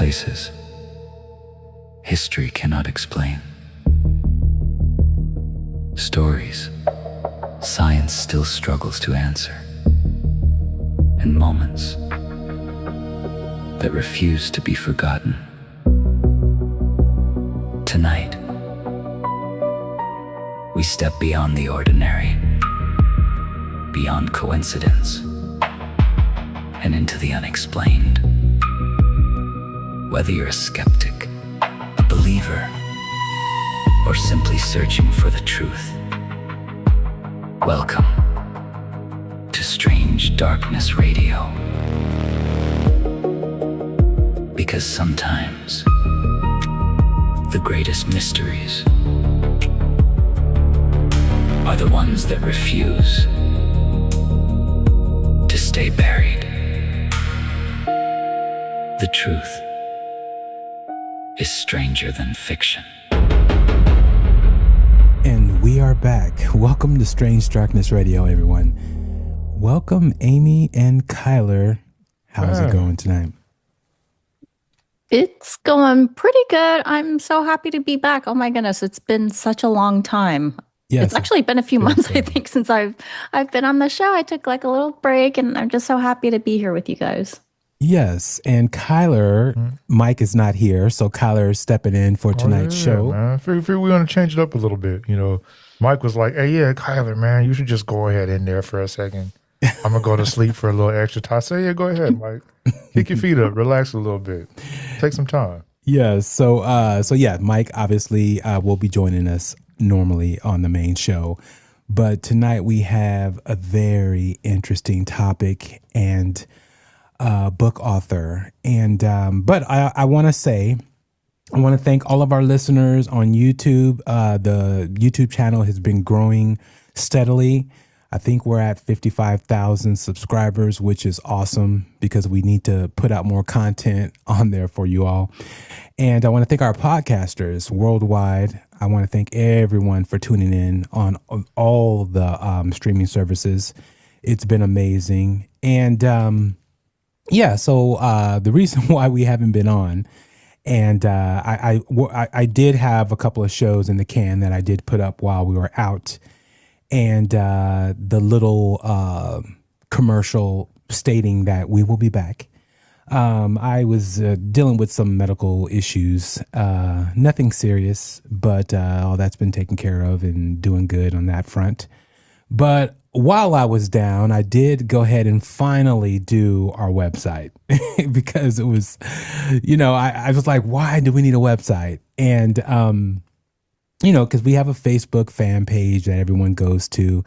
places history cannot explain. Stories science still struggles to answer. And moments that refuse to be forgotten. Tonight, we step beyond the ordinary, beyond coincidence, and into the unexplained. Whether you're a skeptic, a believer, or simply searching for the truth, welcome to Strange Darkness Radio. Because sometimes the greatest mysteries are the ones that refuse to stay buried. The truth is stranger than fiction. And we are back. Welcome to Strange Darkness Radio, everyone. Welcome, Amy and Kyler. How's it going tonight? It's going pretty good. I'm so happy to be back. Oh my goodness, it's been such a long time. Yes, it's actually been a few months, I think, since I've been on the show. I took like a little break, and I'm just so happy to be here with you guys. Yes, and Kyler, Mike is not here, so Kyler is stepping in for tonight's show. Man. I figure we want to change it up a little bit. You know, Mike was like, "Hey, yeah, Kyler, man, you should just go ahead in there for a second. I'm gonna go to sleep for a little extra time." I say, "Yeah, go ahead, Mike. Kick your feet up, relax a little bit, take some time." Yeah, so yeah, Mike obviously will be joining us normally on the main show, but tonight we have a very interesting topic and book author. And but I want to say, I want to thank all of our listeners on YouTube. The YouTube channel has been growing steadily. I think we're at 55,000 subscribers, which is awesome because we need to put out more content on there for you all. And I want to thank our podcasters worldwide. I want to thank everyone for tuning in on all the streaming services. It's been amazing. And yeah, so the reason why we haven't been on, and I did have a couple of shows in the can that I did put up while we were out. And the little commercial stating that we will be back. I was dealing with some medical issues, nothing serious, but all that's been taken care of and doing good on that front. But while I was down, I did go ahead and finally do our website because it was, you know, I was like, why do we need a website? And, you know, because we have a Facebook fan page that everyone goes to.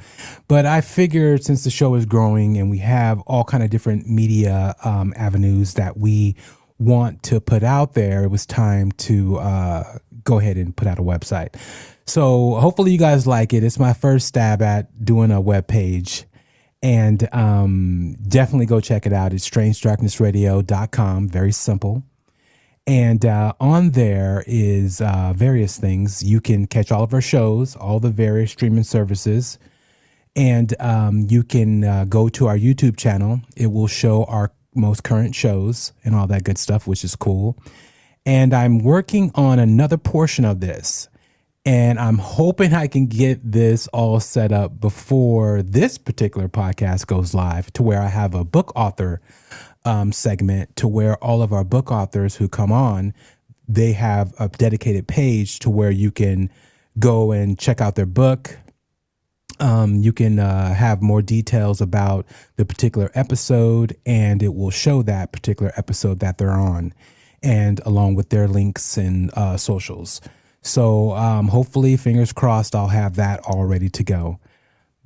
But I figured since the show is growing and we have all kind of different media avenues that we want to put out there, it was time to go ahead and put out a website. So hopefully you guys like it. It's my first stab at doing a web page. And definitely go check it out. It's strangedarknessradio.com. Very simple. And on there is various things. You can catch all of our shows, all the various streaming services. And you can go to our YouTube channel. It will show our most current shows and all that good stuff, which is cool. And I'm working on another portion of this. And I'm hoping I can get this all set up before this particular podcast goes live, to where I have a book author segment, to where all of our book authors who come on, they have a dedicated page to where you can go and check out their book. You can have more details about the particular episode, and it will show that particular episode that they're on, and along with their links and socials. So hopefully, fingers crossed, I'll have that all ready to go.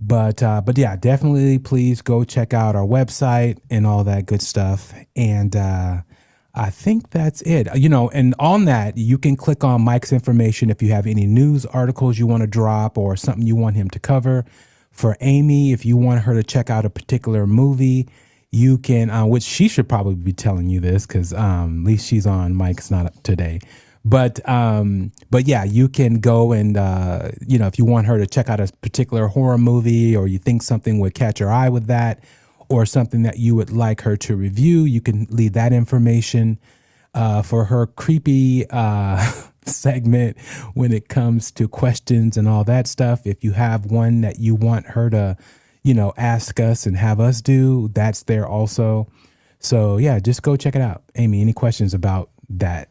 But yeah, definitely please go check out our website and all that good stuff. And I think that's it. You know, and on that, you can click on Mike's information if you have any news articles you want to drop or something you want him to cover. For Amy, if you want her to check out a particular movie, you can, which she should probably be telling you this because at least she's on. Mike's not today. But yeah, you can go and, you know, if you want her to check out a particular horror movie, or you think something would catch her eye with that, or something that you would like her to review, you can leave that information. for her creepy segment when it comes to questions and all that stuff. If you have one that you want her to, ask us and have us do, that's there also. So yeah, just go check it out. Amy, any questions about that?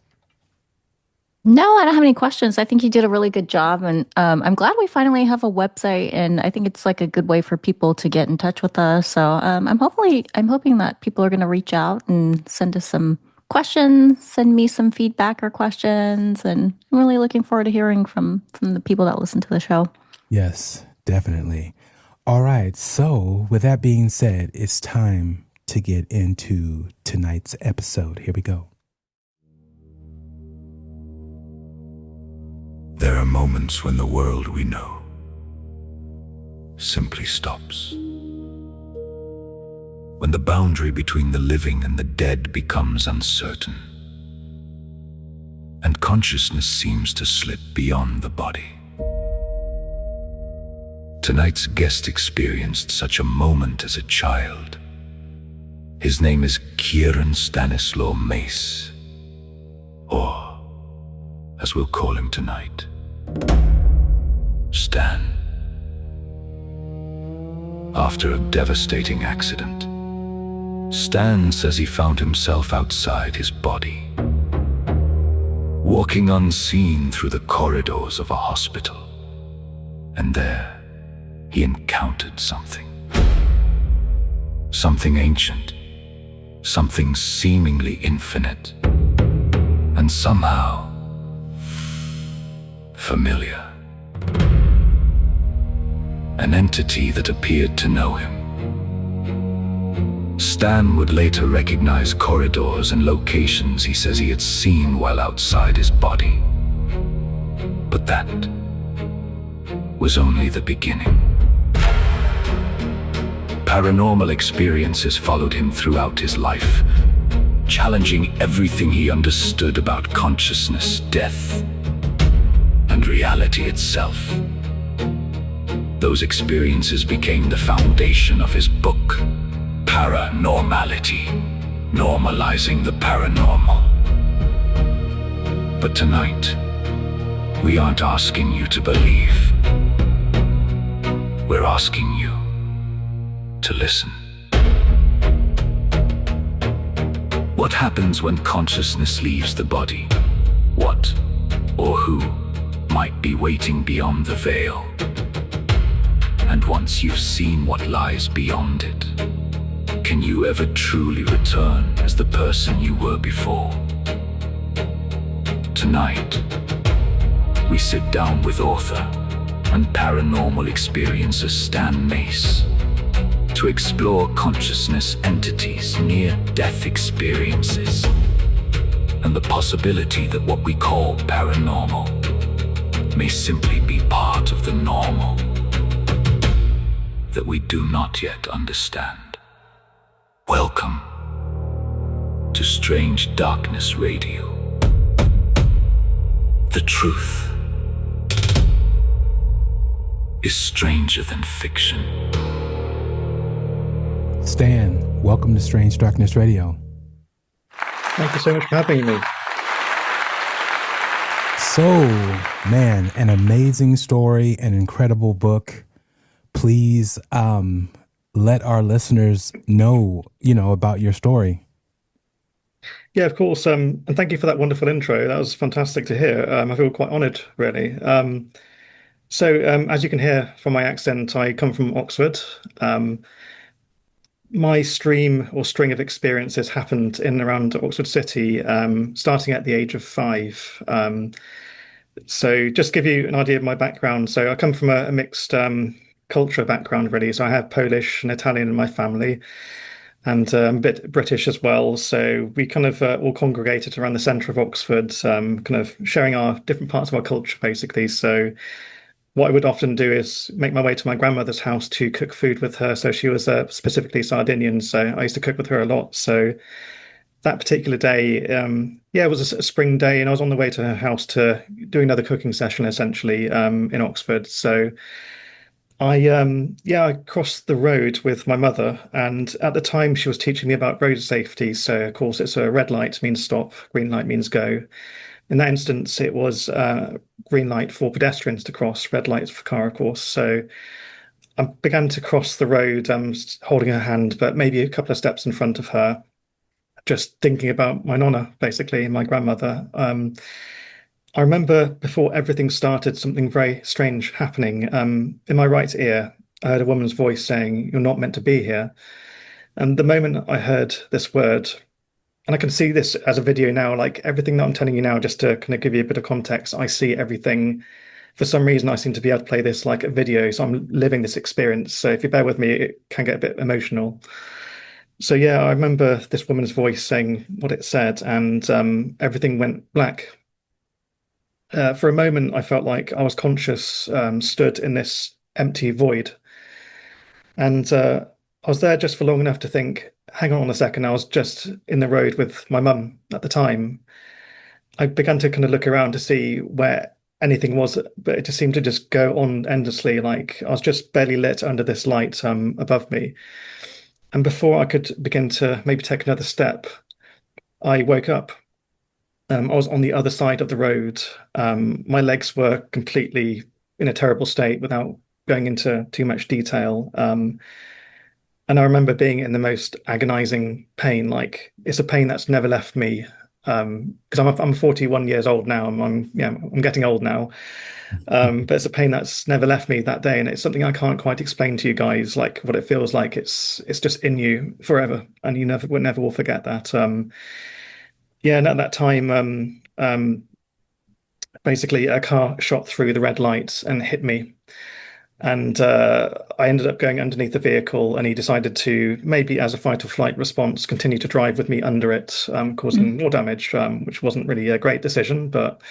No, I don't have any questions. I think you did a really good job, and I'm glad we finally have a website. And I think it's like a good way for people to get in touch with us. So I'm hoping that people are going to reach out and send us some questions, send me some feedback or questions, and I'm really looking forward to hearing from the people that listen to the show. Yes, definitely. All right. So with that being said, it's time to get into tonight's episode. Here we go. There are moments when the world we know simply stops. When the boundary between the living and the dead becomes uncertain, and consciousness seems to slip beyond the body. Tonight's guest experienced such a moment as a child. His name is Kieran Stanislaw Mace, or, as we'll call him tonight, Stan. After a devastating accident, Stan says he found himself outside his body, walking unseen through the corridors of a hospital. And there, he encountered something. Something ancient, something seemingly infinite, and somehow familiar. An entity that appeared to know him. Stan would later recognize corridors and locations he says he had seen while outside his body. But that was only the beginning. Paranormal experiences followed him throughout his life, challenging everything he understood about consciousness, death, and reality itself. Those experiences became the foundation of his book, Paranormality, Normalising the Paranormal. But tonight, we aren't asking you to believe. We're asking you to listen. What happens when consciousness leaves the body? What or who might be waiting beyond the veil? And once you've seen what lies beyond it, can you ever truly return as the person you were before? Tonight, we sit down with author and paranormal experiencer Stan Mace to explore consciousness entities, near-death experiences, and the possibility that what we call paranormal may simply be part of the normal that we do not yet understand. Welcome to Strange Darkness Radio. The truth is stranger than fiction. Stan, welcome to Strange Darkness Radio. Thank you so much for having me. So, man, an amazing story, an incredible book. Please let our listeners know, about your story. Yeah, of course. And thank you for that wonderful intro. That was fantastic to hear. I feel quite honoured, really. As you can hear from my accent, I come from Oxford. My stream or string of experiences happened in and around Oxford City, starting at the age of 5. So just to give you an idea of my background. So I come from a mixed culture background, really. So I have Polish and Italian in my family, and a bit British as well. So we kind of all congregated around the centre of Oxford, kind of sharing our different parts of our culture, basically. So what I would often do is make my way to my grandmother's house to cook food with her. So she was specifically Sardinian, so I used to cook with her a lot. So that particular day, it was a spring day, and I was on the way to her house to do another cooking session, essentially, in Oxford. So I crossed the road with my mother, and at the time she was teaching me about road safety. So of course it's a red light means stop, green light means go. In that instance, it was green light for pedestrians to cross, red light for car, of course. So I began to cross the road, holding her hand, but maybe a couple of steps in front of her, just thinking about my nonna, basically, my grandmother. I remember before everything started, something very strange happening. In my right ear, I heard a woman's voice saying, "You're not meant to be here." And the moment I heard this word, and I can see this as a video now, like everything that I'm telling you now, just to kind of give you a bit of context, I see everything. For some reason, I seem to be able to play this like a video, so I'm living this experience. So if you bear with me, it can get a bit emotional. So yeah, I remember this woman's voice saying what it said, and everything went black. For a moment, I felt like I was conscious, stood in this empty void. And I was there just for long enough to think, hang on a second, I was just in the road with my mum at the time. I began to kind of look around to see where anything was, but it just seemed to just go on endlessly. Like I was just barely lit under this light above me. And before I could begin to maybe take another step, I woke up. I was on the other side of the road. My legs were completely in a terrible state without going into too much detail. And I remember being in the most agonizing pain. Like it's a pain that's never left me. Because I'm 41 years old now. I'm getting old now. But it's a pain that's never left me that day, and it's something I can't quite explain to you guys. Like what it feels like. It's just in you forever, and you never will forget that. Yeah, and at that time, basically a car shot through the red lights and hit me. And I ended up going underneath the vehicle, and he decided to, maybe as a fight or flight response, continue to drive with me under it, causing more damage, which wasn't really a great decision, but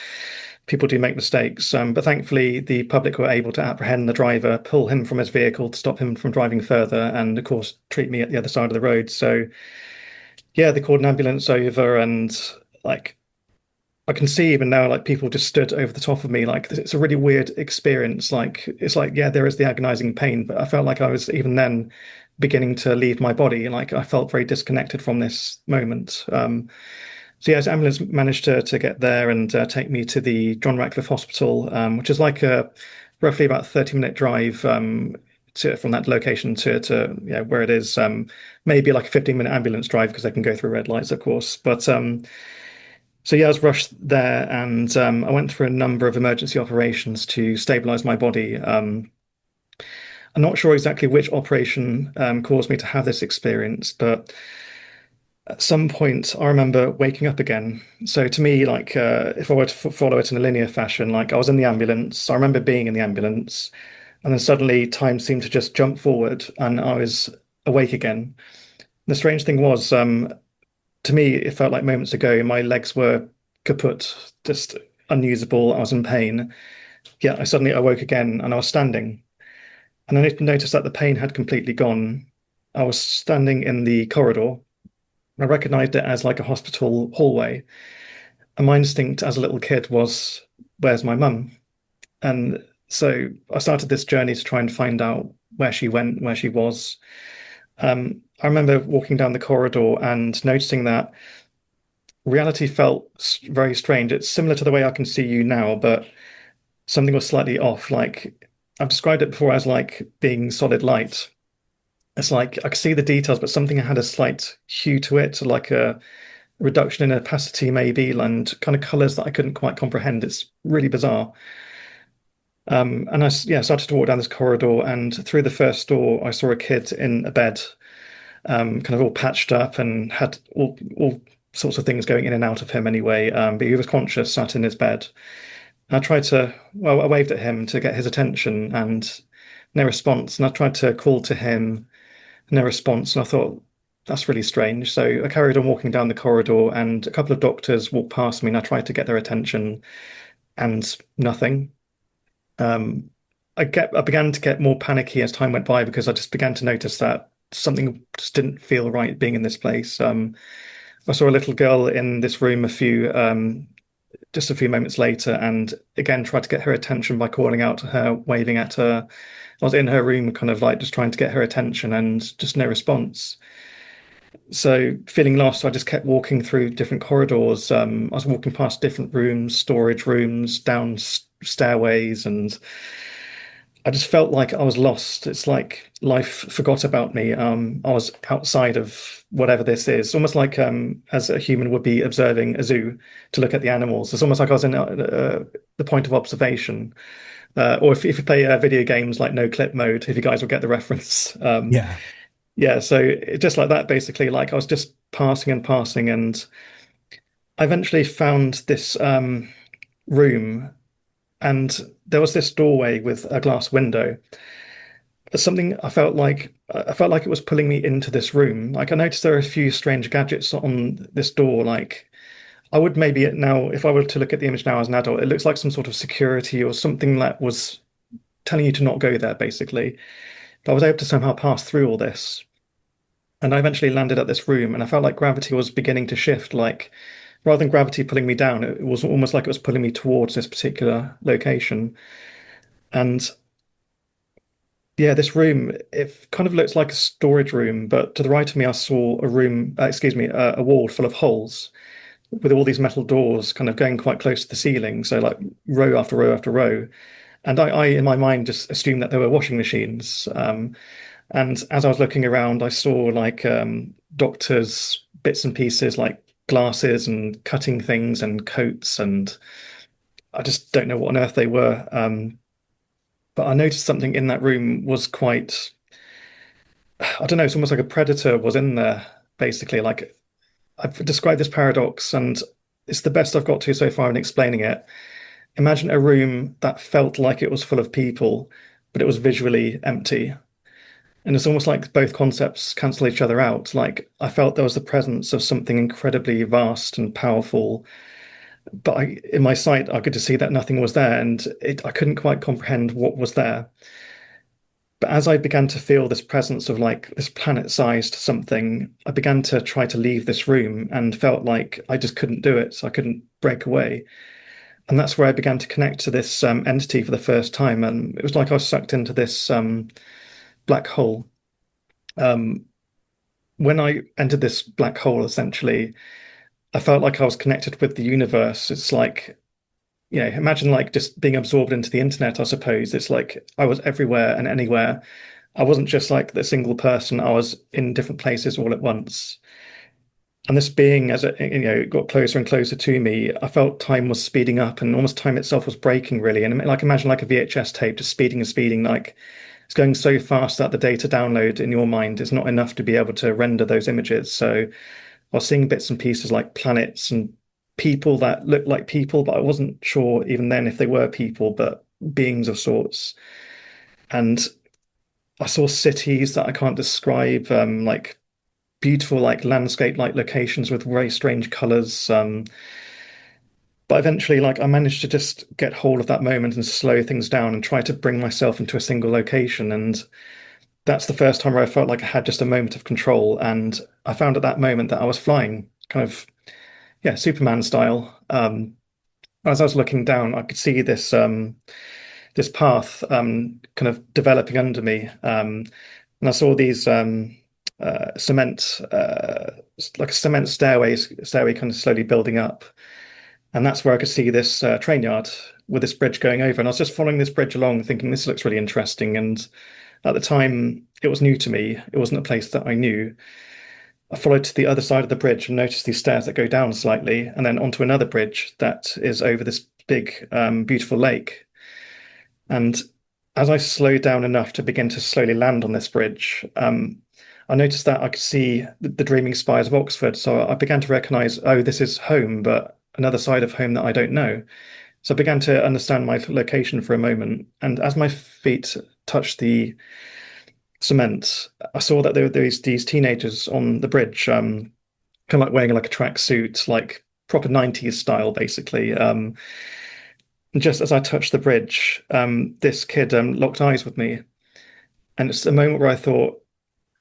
people do make mistakes. But thankfully, the public were able to apprehend the driver, pull him from his vehicle to stop him from driving further, and of course, treat me at the other side of the road. So yeah, they called an ambulance over, and like I can see even now, like people just stood over the top of me. Like it's a really weird experience. Like it's like, yeah, there is the agonizing pain, but I felt like I was even then beginning to leave my body. Like I felt very disconnected from this moment. So yeah, the ambulance managed to get there and take me to the John Ratcliffe Hospital, which is like a roughly about 30-minute drive from that location to yeah, where it is. Maybe like a 15-minute ambulance drive because they can go through red lights, of course. But so yeah, I was rushed there, and I went through a number of emergency operations to stabilize my body. I'm not sure exactly which operation caused me to have this experience, but at some point I remember waking up again. So to me, like if I were to follow it in a linear fashion, like I was in the ambulance, I remember being in the ambulance, and then suddenly time seemed to just jump forward, and I was awake again. The strange thing was, to me, it felt like moments ago, my legs were kaput, just unusable. I was in pain. Yet I suddenly awoke again, and I was standing. And I noticed that the pain had completely gone. I was standing in the corridor. I recognized it as like a hospital hallway. And my instinct as a little kid was, where's my mum? And so I started this journey to try and find out where she went, where she was. I remember walking down the corridor and noticing that reality felt very strange. It's similar to the way I can see you now, but something was slightly off. Like I've described it before as like being solid light. It's like I could see the details, but something had a slight hue to it, like a reduction in opacity maybe, and kind of colors that I couldn't quite comprehend. It's really bizarre. And I started to walk down this corridor, and through the first door, I saw a kid in a bed, kind of all patched up and had all sorts of things going in and out of him anyway. But he was conscious, sat in his bed. I tried to, well, I waved at him to get his attention, and no response. And I tried to call to him, no response. And I thought, that's really strange. So I carried on walking down the corridor, and a couple of doctors walked past me, and I tried to get their attention, and nothing. I began to get more panicky as time went by because I just began to notice that something just didn't feel right being in this place. I saw a little girl in this room a few just a few moments later, and again tried to get her attention by calling out to her, waving at her. I was in her room, kind of like just trying to get her attention, and just no response. So feeling lost, I just kept walking through different corridors. I was walking past different rooms, storage rooms, down stairways, and I just felt like I was lost. It's like life forgot about me. I was outside of whatever this is, almost like as a human would be observing a zoo to look at the animals. It's almost like I was in the point of observation. Or if you play video games like no clip mode, if you guys will get the reference. Yeah. Yeah, so just like that, basically, like I was just passing and passing, and I eventually found this room, and there was this doorway with a glass window. Something I felt like it was pulling me into this room. Like I noticed there are a few strange gadgets on this door. Like I would maybe now, if I were to look at the image now as an adult, it looks like some sort of security or something that was telling you to not go there, basically. But I was able to somehow pass through all this. And I eventually landed at this room, and I felt like gravity was beginning to shift. Like rather than gravity pulling me down, it was almost like it was pulling me towards this particular location. And yeah, this room, it kind of looks like a storage room, but to the right of me, I saw a room, excuse me, a wall full of holes with all these metal doors kind of going quite close to the ceiling. So like row after row after row. And I in my mind, just assumed that there were washing machines. And as I was looking around, I saw like doctors' bits and pieces, like glasses and cutting things and coats, and I just don't know what on earth they were. But I noticed something in that room was quite, I don't know, it's almost like a predator was in there, basically. Like I've described this paradox, and it's the best I've got to so far in explaining it. Imagine a room that felt like it was full of people, but it was visually empty. And it's almost like both concepts cancel each other out. Like I felt there was the presence of something incredibly vast and powerful, but in my sight, I could just see that nothing was there, and I couldn't quite comprehend what was there. But as I began to feel this presence of like this planet-sized something, I began to try to leave this room and felt like I just couldn't do it. So I couldn't break away. And that's where I began to connect to this entity for the first time. And it was like I was sucked into this black hole. When I entered this black hole, essentially, I felt like I was connected with the universe. It's like, you know, imagine like just being absorbed into the internet, I suppose. It's like I was everywhere and anywhere. I wasn't just like the single person. I was in different places all at once. And this being, as it, you know, got closer and closer to me, I felt time was speeding up, and almost time itself was breaking, really. And like imagine like a VHS tape just speeding and speeding, like it's going so fast that the data download in your mind is not enough to be able to render those images. So I was seeing bits and pieces like planets and people that looked like people, but I wasn't sure even then if they were people, but beings of sorts. And I saw cities that I can't describe, like beautiful, like landscape, like locations with very strange colors. But eventually, like I managed to just get hold of that moment and slow things down and try to bring myself into a single location. And that's the first time where I felt like I had just a moment of control. And I found at that moment that I was flying, kind of, yeah, Superman style. As I was looking down, I could see this path kind of developing under me, and I saw these cement, like a cement stairway kind of slowly building up, and that's where I could see this train yard with this bridge going over. And I was just following this bridge along, thinking this looks really interesting. And at the time, it was new to me. It wasn't a place that I knew. I followed to the other side of the bridge and noticed these stairs that go down slightly, and then onto another bridge that is over this big, beautiful lake. And as I slowed down enough to begin to slowly land on this bridge, I noticed that I could see the dreaming spires of Oxford. So I began to recognize, oh, this is home, but another side of home that I don't know. So I began to understand my location for a moment. And as my feet touched the cement, I saw that there were these teenagers on the bridge, kind of like wearing like a tracksuit, like proper 90s style, basically. And just as I touched the bridge, this kid locked eyes with me. And it's a moment where I thought,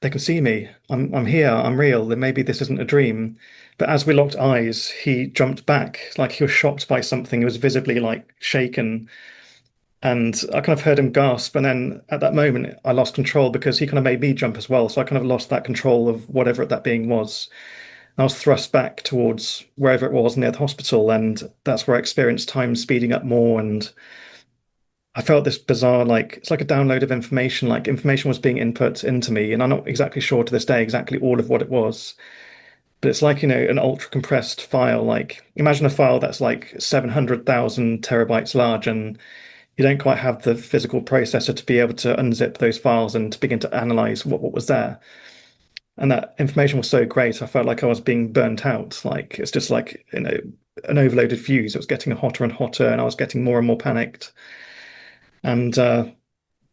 they can see me. I'm here. I'm real. Then maybe this isn't a dream. But as we locked eyes, he jumped back, like he was shocked by something. He was visibly like shaken. And I kind of heard him gasp. And then at that moment, I lost control because he kind of made me jump as well. So I kind of lost that control of whatever that being was. I was thrust back towards wherever it was near the hospital. And that's where I experienced time speeding up more. And I felt this bizarre, like, it's like a download of information, like information was being input into me. And I'm not exactly sure to this day exactly all of what it was. But it's like, an ultra compressed file. Like, imagine a file that's like 700,000 terabytes large, and you don't quite have the physical processor to be able to unzip those files and to begin to analyze what was there. And that information was so great, I felt like I was being burnt out. Like, it's just like, an overloaded fuse. It was getting hotter and hotter, and I was getting more and more panicked. And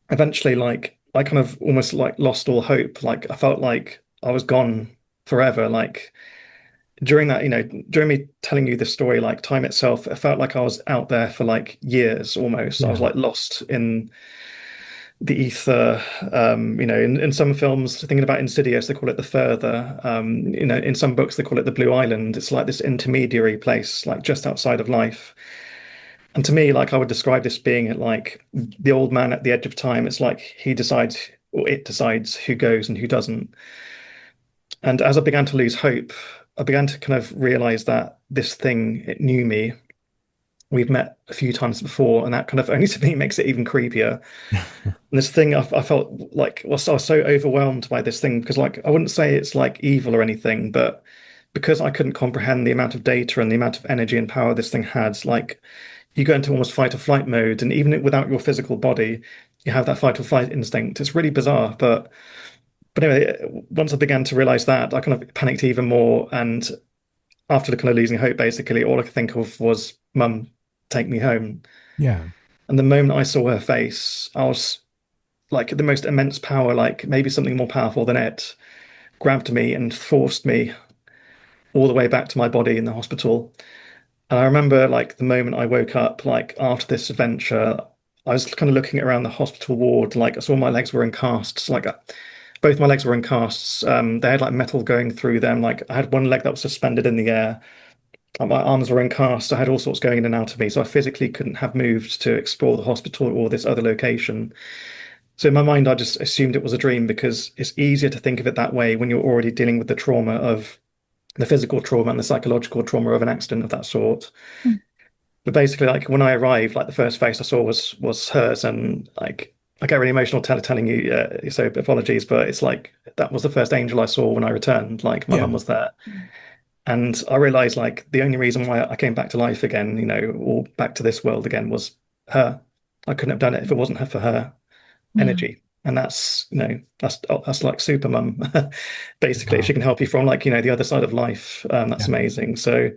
eventually, like, I kind of almost like lost all hope. Like, I felt like I was gone forever. Like, during that, during me telling you this story, like time itself, it felt like I was out there for like years almost. I was like lost in the ether. In some films, thinking about Insidious, they call it the further. In some books, they call it the Blue Island. It's like this intermediary place, like just outside of life. And to me, like I would describe this being like the old man at the edge of time. It's like he decides, or it decides who goes and who doesn't. And as I began to lose hope, I began to kind of realize that this thing, it knew me. We've met a few times before, and that kind of only to me makes it even creepier. And this thing, I felt like I was so overwhelmed by this thing because, like, I wouldn't say it's like evil or anything, but because I couldn't comprehend the amount of data and the amount of energy and power this thing had, like, you go into almost fight or flight mode, and even without your physical body, you have that fight or flight instinct. It's really bizarre, but anyway, once I began to realize that, I kind of panicked even more. And after the kind of losing hope, basically, all I could think of was, Mum, take me home. Yeah. And the moment I saw her face, I was like, the most immense power, like maybe something more powerful than it, grabbed me and forced me all the way back to my body in the hospital. And I remember like the moment I woke up, like after this adventure, I was kind of looking around the hospital ward, like I saw my legs were in casts, like both my legs were in casts. They had like metal going through them. Like I had one leg that was suspended in the air. My arms were in casts. I had all sorts going in and out of me. So I physically couldn't have moved to explore the hospital or this other location. So in my mind, I just assumed it was a dream because it's easier to think of it that way when you're already dealing with the trauma of the physical trauma and the psychological trauma of an accident of that sort. Mm. But basically, like when I arrived, like the first face I saw was hers, and like I get really emotional telling you, so apologies, but it's like that was the first angel I saw when I returned. Like my mum was there. And I realized like the only reason why I came back to life again, or back to this world again was her. I couldn't have done it if it wasn't for her energy. And that's, that's like super mum, basically. If she can help you from like, the other side of life, that's amazing. So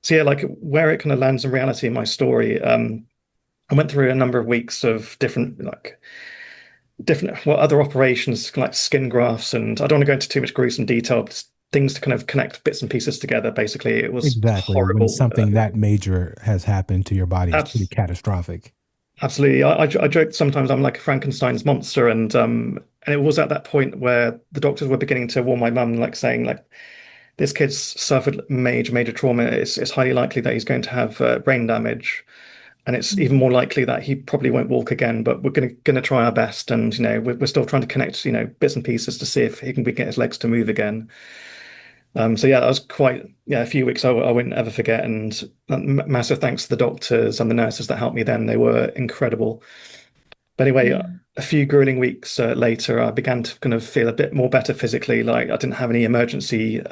yeah, like where it kind of lands in reality in my story, I went through a number of weeks of different other operations like skin grafts, and I don't want to go into too much gruesome detail, but things to kind of connect bits and pieces together. Basically, it was horrible. When something that major has happened to your body, it's pretty catastrophic. Absolutely. I joke sometimes I'm like a Frankenstein's monster, and it was at that point where the doctors were beginning to warn my mum, like saying like, this kid's suffered major trauma. It's highly likely that he's going to have brain damage. And it's even more likely that he probably won't walk again, but we're going to try our best. And, we're still trying to connect, bits and pieces to see if he can get his legs to move again. So yeah, that was quite, a few weeks I wouldn't ever forget. And massive thanks to the doctors and the nurses that helped me then. They were incredible. But anyway, a few grueling weeks later, I began to kind of feel a bit more better physically. Like I didn't have any emergency,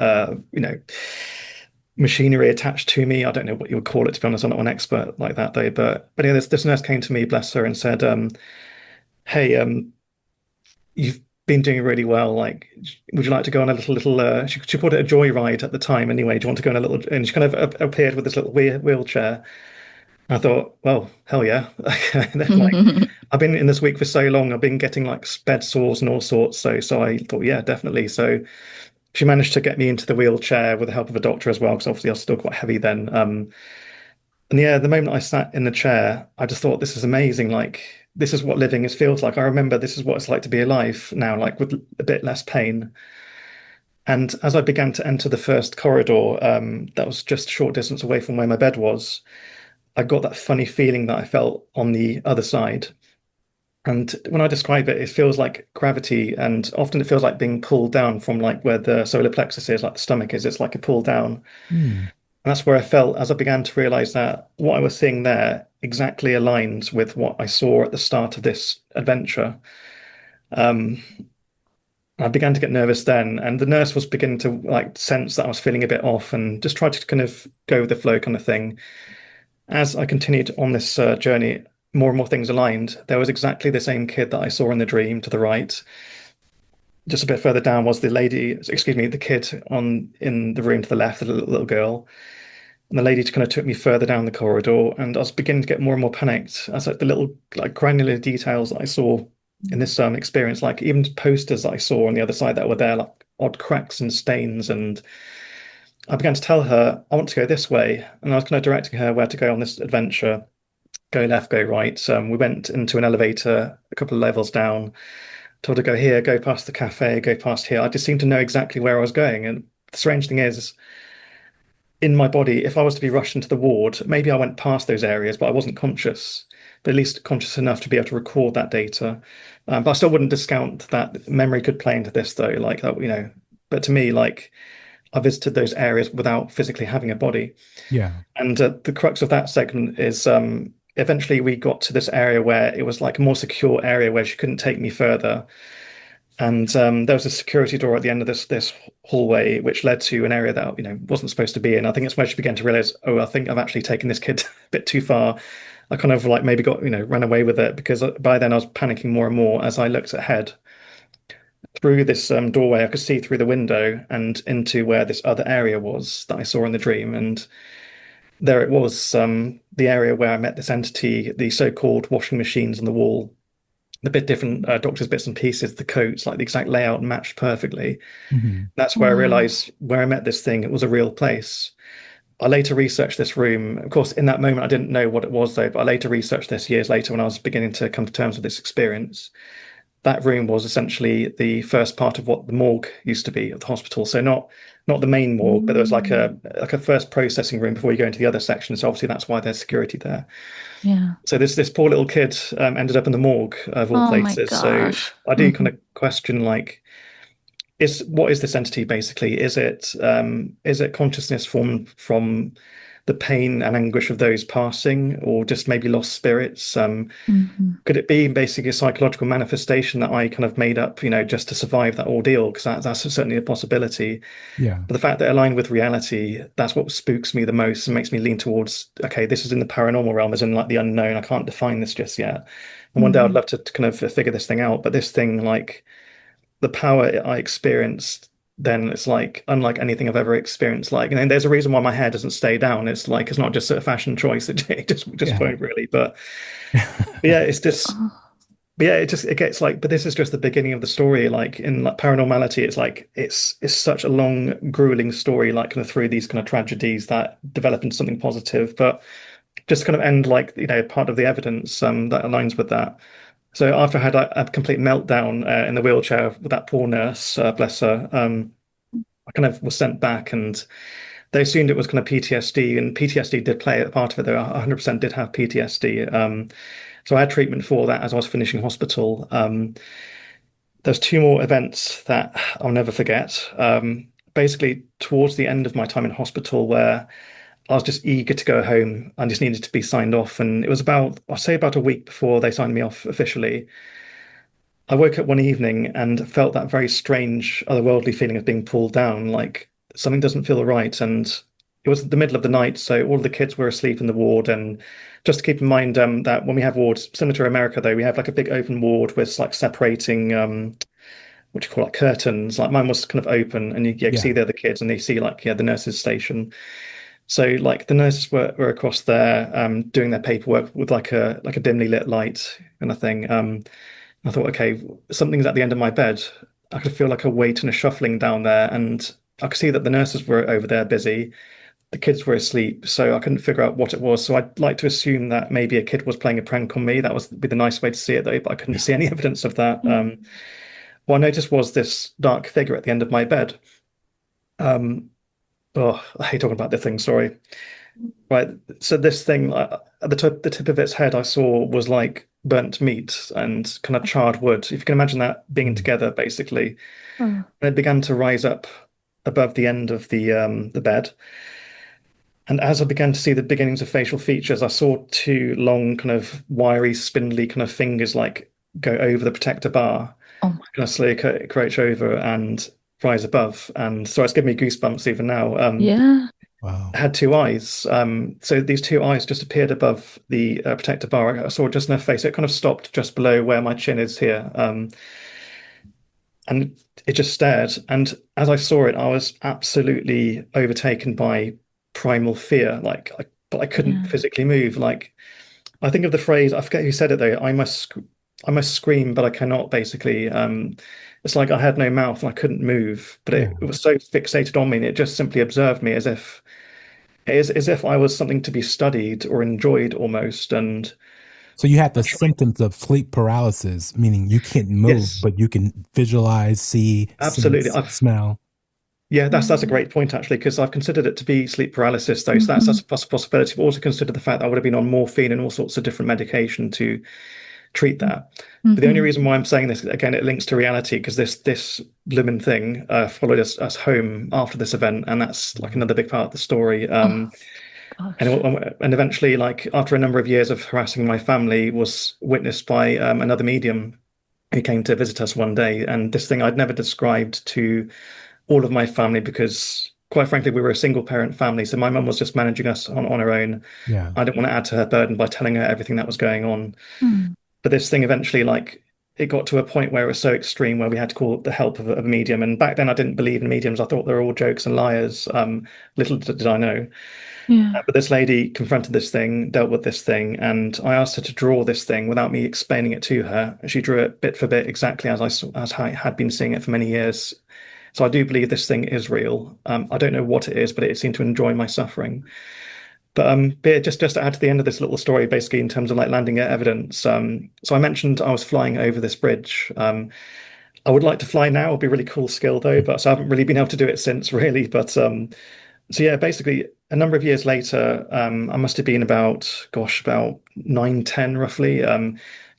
machinery attached to me. I don't know what you would call it, to be honest. I'm not an expert like that though. But anyway, this nurse came to me, bless her, and said, hey, you've been doing really well. Like, would you like to go on a little she called it a joyride at the time anyway. Do you want to go on a little, and she kind of appeared with this little wheelchair. I thought, well, hell yeah. Like, I've been in this week for so long. I've been getting like bed sores and all sorts. So I thought, yeah, definitely. So she managed to get me into the wheelchair with the help of a doctor as well, because obviously I was still quite heavy then. And yeah, the moment I sat in the chair, I just thought, this is amazing. Like, this is what living is feels like. I remember this is what it's like to be alive now, like with a bit less pain. And as I began to enter the first corridor, that was just a short distance away from where my bed was, I got that funny feeling that I felt on the other side. And when I describe it, it feels like gravity, and often it feels like being pulled down from like where the solar plexus is, like the stomach is. It's like a pull down. Mm. And that's where I felt as I began to realize that what I was seeing there exactly aligns with what I saw at the start of this adventure. Um, I began to get nervous then, and the nurse was beginning to like sense that I was feeling a bit off and just tried to kind of go with the flow kind of thing. As I continued on this journey, more and more things aligned. There was exactly the same kid that I saw in the dream to the right. Just a bit further down was the lady, excuse me, the kid on in the room to the left, the little girl. And the lady kind of took me further down the corridor, and I was beginning to get more and more panicked as like the little like granular details that I saw in this experience, like even posters that I saw on the other side that were there, like odd cracks and stains. And I began to tell her, I want to go this way. And I was kind of directing her where to go on this adventure, go left, go right. We went into an elevator a couple of levels down, told her go here, go past the cafe, go past here. I just seemed to know exactly where I was going. And the strange thing is, in my body, if I was to be rushed into the ward, maybe I went past those areas, but I wasn't conscious, but at least conscious enough to be able to record that data. But I still wouldn't discount that memory could play into this, though. Like that, But to me, like I visited those areas without physically having a body. Yeah. And the crux of that segment is eventually we got to this area where it was like a more secure area where she couldn't take me further. And there was a security door at the end of this hallway, which led to an area that wasn't supposed to be in. I think it's where she began to realize, oh, I think I've actually taken this kid a bit too far. I kind of like maybe got ran away with it, because by then I was panicking more and more as I looked ahead. Through this doorway, I could see through the window and into where this other area was that I saw in the dream. And there it was, the area where I met this entity, the so-called washing machines on the wall, the bit different doctor's bits and pieces, the coats, like the exact layout matched perfectly. Mm-hmm. That's where I Wow. realized where I met this thing, it was a real place. I later researched this room. Of course, in that moment, I didn't know what it was, though, but I later researched this years later when I was beginning to come to terms with this experience. That room was essentially the first part of what the morgue used to be at the hospital. So not the main morgue, but there was like a first processing room before you go into the other section. So obviously that's why there's security there. Yeah. So this poor little kid ended up in the morgue of all Oh my places. gosh. So I do Mhm. kind of question, like, what is this entity basically? Is it consciousness formed from the pain and anguish of those passing, or just maybe lost spirits? Mhm. Could it be basically a psychological manifestation that I kind of made up, just to survive that ordeal? Because that's certainly a possibility. Yeah. But the fact that it aligned with reality, that's what spooks me the most and makes me lean towards, okay, this is in the paranormal realm, as in like the unknown. I can't define this just yet. And one day I'd Mhm. love to kind of figure this thing out. But this thing, like the power I experienced then, it's like unlike anything I've ever experienced. Like, and there's a reason why my hair doesn't stay down. It's like it's not just a fashion choice. It just Yeah. won't really. But yeah, it's just Oh, but yeah, it gets like, but this is just the beginning of the story. Like in like paranormality, it's like it's such a long, grueling story, like kind of through these kind of tragedies that develop into something positive. But just kind of end like part of the evidence that aligns with that. So after I had a complete meltdown in the wheelchair with that poor nurse, bless her, I kind of was sent back, and they assumed it was kind of PTSD, and PTSD did play a part of it. Though 100% did have PTSD. So I had treatment for that as I was finishing hospital. There's two more events that I'll never forget. Basically, towards the end of my time in hospital, where I was just eager to go home and just needed to be signed off. And it was I'll say about a week before they signed me off officially. I woke up one evening and felt that very strange, otherworldly feeling of being pulled down, like something doesn't feel right. And it was the middle of the night, so all the kids were asleep in the ward. And just to keep in mind that when we have wards, similar to America, though, we have like a big open ward with like separating, what do you call it, curtains. Like mine was kind of open, and you Yeah. see the other kids, and you see like the nurses' station. So like the nurses were across there doing their paperwork with like a dimly lit light kind of thing. I thought, okay, something's at the end of my bed. I could feel like a weight and a shuffling down there, and I could see that the nurses were over there busy. the kids were asleep, so I couldn't figure out what it was. So I'd like to assume that maybe a kid was playing a prank on me. That was be the nice way to see it, though, but I couldn't see any evidence of that. What I noticed was this dark figure at the end of my bed. Um, oh, I hate talking about the thing. Sorry. Right. So this thing at the tip of its head, I saw was like burnt meat and kind of charred wood. If you can imagine that being together, basically, Oh, and it began to rise up above the end of the bed. And as I began to see the beginnings of facial features, I saw two long, kind of wiry, spindly kind of fingers like go over the protector bar, oh my, kind of slowly crouch over and rise above. And so it's giving me goosebumps even now. yeah. Wow. Had two eyes. So these two eyes just appeared above the protector bar. I saw just in her face. It kind of stopped just below where my chin is here. And it just stared. And as I saw it, I was absolutely overtaken by primal fear. But I couldn't Yeah. physically move. Like I think of the phrase, I forget who said it though. I must scream, but I cannot. Basically, it's like I had no mouth and I couldn't move. But Yeah. it was so fixated on me, and it just simply observed me as if I was something to be studied or enjoyed almost. And So you had I the tried. symptoms of sleep paralysis, meaning you can't move, Yes, but you can visualize, see, absolutely. sense, I've smell. Yeah, that's a Mm. great point actually, because I've considered it to be sleep paralysis though, so that's Mhm. a possibility. But also consider the fact that I would have been on morphine and all sorts of different medication to treat that. But the only Mhm. reason why I'm saying this again, it links to reality because this blooming thing followed us home after this event, and that's like another big part of the story. Oh And gosh. and eventually, like after a number of years of harassing my family, was witnessed by another medium who came to visit us one day, and this thing I'd never described to all of my family because, quite frankly, we were a single parent family. So my mum was just managing us on her own. Yeah. I didn't want to add to her burden by telling her everything that was going on. Mm. But this thing eventually, like, it got to a point where it was so extreme where we had to call the help of a medium. And back then, I didn't believe in mediums. I thought they were all jokes and liars. Little did I know. Yeah. But this lady confronted this thing, dealt with this thing, and I asked her to draw this thing without me explaining it to her. She drew it bit for bit exactly as I had been seeing it for many years. So I do believe this thing is real. I don't know what it is, but it seemed to enjoy my suffering. But yeah, just to add to the end of this little story, basically in terms of like landing evidence. So I mentioned I was flying over this bridge. I would like to fly now; it'd be a really cool skill though. But so I haven't really been able to do it since, really. But so yeah, basically a number of years later, I must have been about, gosh, about 9, 10 roughly.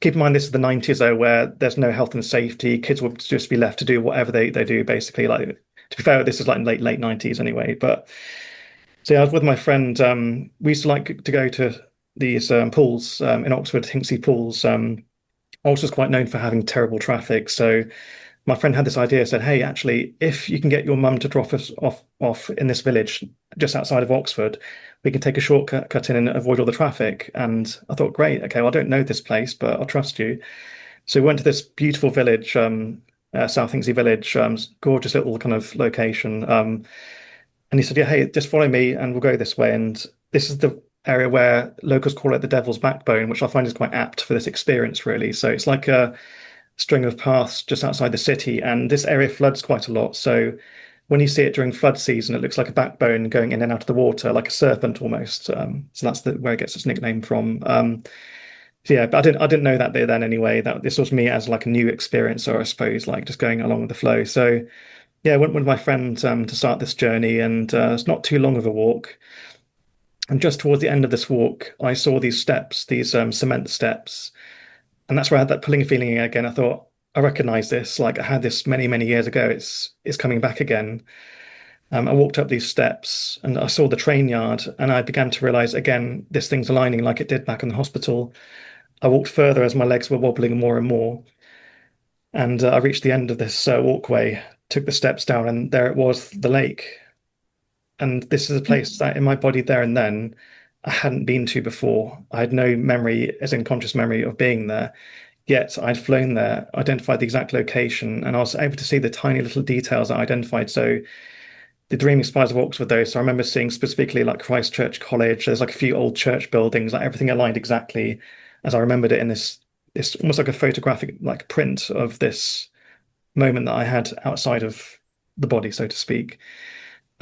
Keep in mind this is the 90s though, where there's no health and safety. Kids would just be left to do whatever they do, basically. Like to be fair, this is like late 90s anyway. But so yeah, I was with my friend. We used to like to go to these pools in Oxford, Hinksey pools. Oxford's quite known for having terrible traffic. So my friend had this idea, said, "Hey, actually, if you can get your mum to drop us off in this village just outside of Oxford, we can take a shortcut cut in and avoid all the traffic." And I thought, great, okay, well, I don't know this place, but I'll trust you. So we went to this beautiful village, South Hingsey Village, gorgeous little kind of location. And he said, "Yeah, hey, just follow me, and we'll go this way." And this is the area where locals call it the Devil's Backbone, which I find is quite apt for this experience, really. So it's like a string of paths just outside the city, and this area floods quite a lot. So when you see it during flood season, it looks like a backbone going in and out of the water, like a serpent almost. So that's where it gets its nickname from. So yeah, but I didn't know that bit then anyway. That this was me as like a new experiencer, I suppose, like just going along with the flow. So yeah, I went with my friend to start this journey, and it's not too long of a walk. And just towards the end of this walk, I saw these steps, these cement steps, and that's where I had that pulling feeling again. I thought, I recognize this. Like I had this many years ago. It's coming back again. I walked up these steps and I saw the train yard, and I began to realize again this thing's aligning like it did back in the hospital. I walked further as my legs were wobbling more and more, and I reached the end of this walkway, took the steps down, and there it was, the lake. And this is a place that in my body there and then I hadn't been to before. I had no memory, as in conscious memory, of being there. Yet I'd flown there, identified the exact location, and I was able to see the tiny little details I identified. So the Dreaming Spires of Oxford, though. So I remember seeing specifically like Christchurch College. There's like a few old church buildings, like everything aligned exactly as I remembered it in this almost like a photographic like print of this moment that I had outside of the body, so to speak.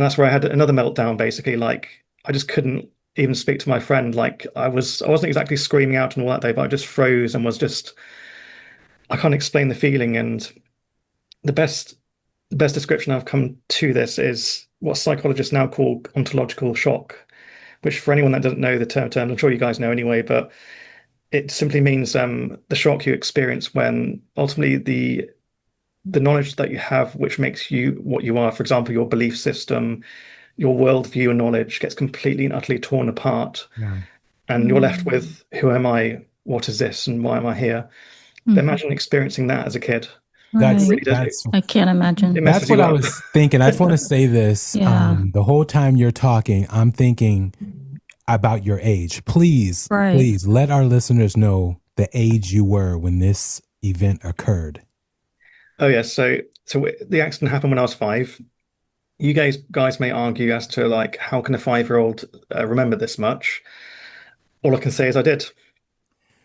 that's where I had another meltdown. Basically, like I just couldn't even speak to my friend. Like I wasn't exactly screaming out and all that day, but I just froze and was just, I can't explain the feeling. And the best description I've come to this is what psychologists now call ontological shock, which for anyone that doesn't know the term, I'm sure you guys know anyway, but it simply means the shock you experience when ultimately the knowledge that you have, which makes you what you are, for example, your belief system, your worldview and knowledge gets completely and utterly torn apart. Yeah. And you're left with, who am I? What is this? And why am I here? But imagine experiencing that as a kid. That's It really does. that's I can't imagine. It that's messes what you I up. was thinking. I just want to say this. Yeah. The whole time you're talking, I'm thinking about your age. Please, Right. please let our listeners know the age you were when this event occurred. Oh yeah, so the accident happened when I was 5. You guys may argue as to like how can a 5-year-old remember this much? All I can say is I did.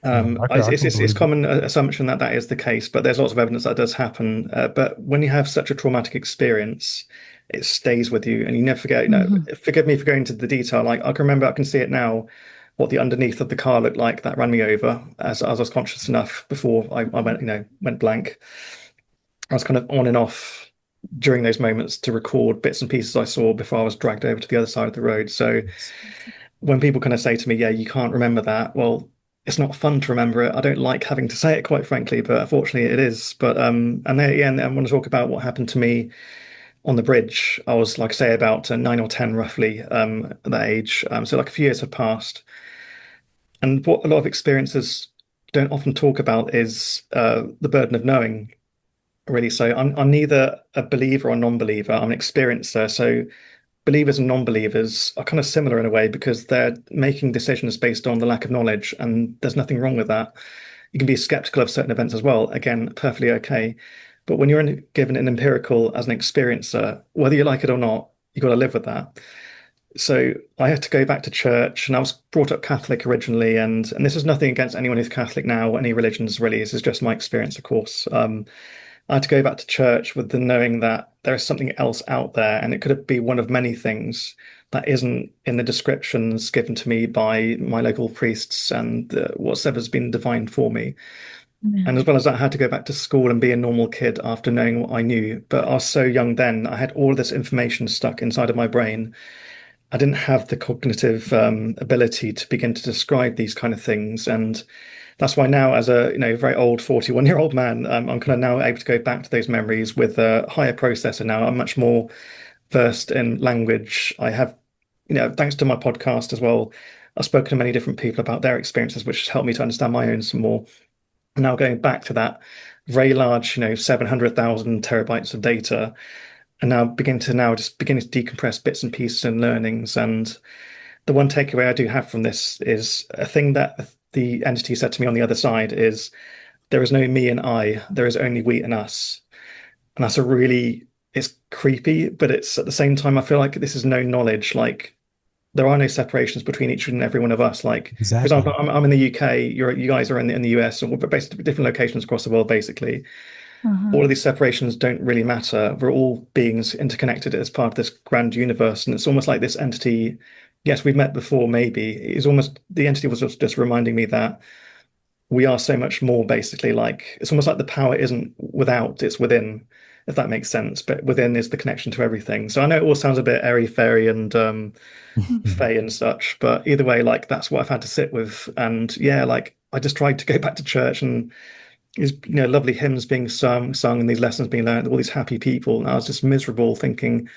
I can It's believe it. common assumption that that is the case, but there's lots of evidence that does happen. But when you have such a traumatic experience, it stays with you, and you never forget. You know, forgive me for going into the detail. Like I can remember, I can see it now, what the underneath of the car looked like that ran me over as I was conscious enough before I went, went blank. I was kind of on and off during those moments to record bits and pieces I saw before I was dragged over to the other side of the road. So when people kind of say to me, yeah, you can't remember that, well, it's not fun to remember it. I don't like having to say it, quite frankly, but unfortunately it is. But and then yeah, and I want to talk about what happened to me on the bridge. I was, like I say, about 9 or 10 roughly at that age. So like a few years had passed. And what a lot of experiencers don't often talk about is the burden of knowing, really. So I'm neither a believer or non-believer. I'm an experiencer. So believers and non-believers are kind of similar in a way because they're making decisions based on the lack of knowledge, and there's nothing wrong with that. You can be skeptical of certain events as well. Again, perfectly okay. But when you're given an empirical as an experiencer, whether you like it or not, you've got to live with that. So I had to go back to church, and I was brought up Catholic originally, and this is nothing against anyone who's Catholic now or any religions really. This is just my experience, of course. I had to go back to church with the knowing that there is something else out there, and it could be one of many things that isn't in the descriptions given to me by my local priests and whatever's been defined for me. And as well as that, I had to go back to school and be a normal kid after knowing what I knew. But I was so young then, I had all of this information stuck inside of my brain. I didn't have the cognitive ability to begin to describe these kind of things. And that's why now, as a very old 41-year-old man, I'm kind of now able to go back to those memories with a higher processor now. I'm much more versed in language. I have, thanks to my podcast as well, I've spoken to many different people about their experiences, which has helped me to understand my own some more. Now going back to that very large, 700,000 terabytes of data, and now beginning to decompress bits and pieces and learnings. And the one takeaway I do have from this is a thing that the entity said to me on the other side is, there is no me and I, there is only we and us. And that's it's creepy, but it's at the same time, I feel like this is no knowledge. Like there are no separations between each and every one of us. Like, Exactly. for example, I'm in the UK, you guys are in the US, and we're basically different locations across the world, basically. All of these separations don't really matter. We're all beings interconnected as part of this grand universe. And it's almost like this entity, yes, we've met before, maybe. The entity was just reminding me that we are so much more, basically. Like, it's almost like the power isn't without, it's within, if that makes sense. But within is the connection to everything. So I know it all sounds a bit airy-fairy and fey and such, but either way, like, that's what I've had to sit with. And yeah, like, I just tried to go back to church, and these lovely hymns being sung and these lessons being learned, all these happy people, and I was just miserable, thinking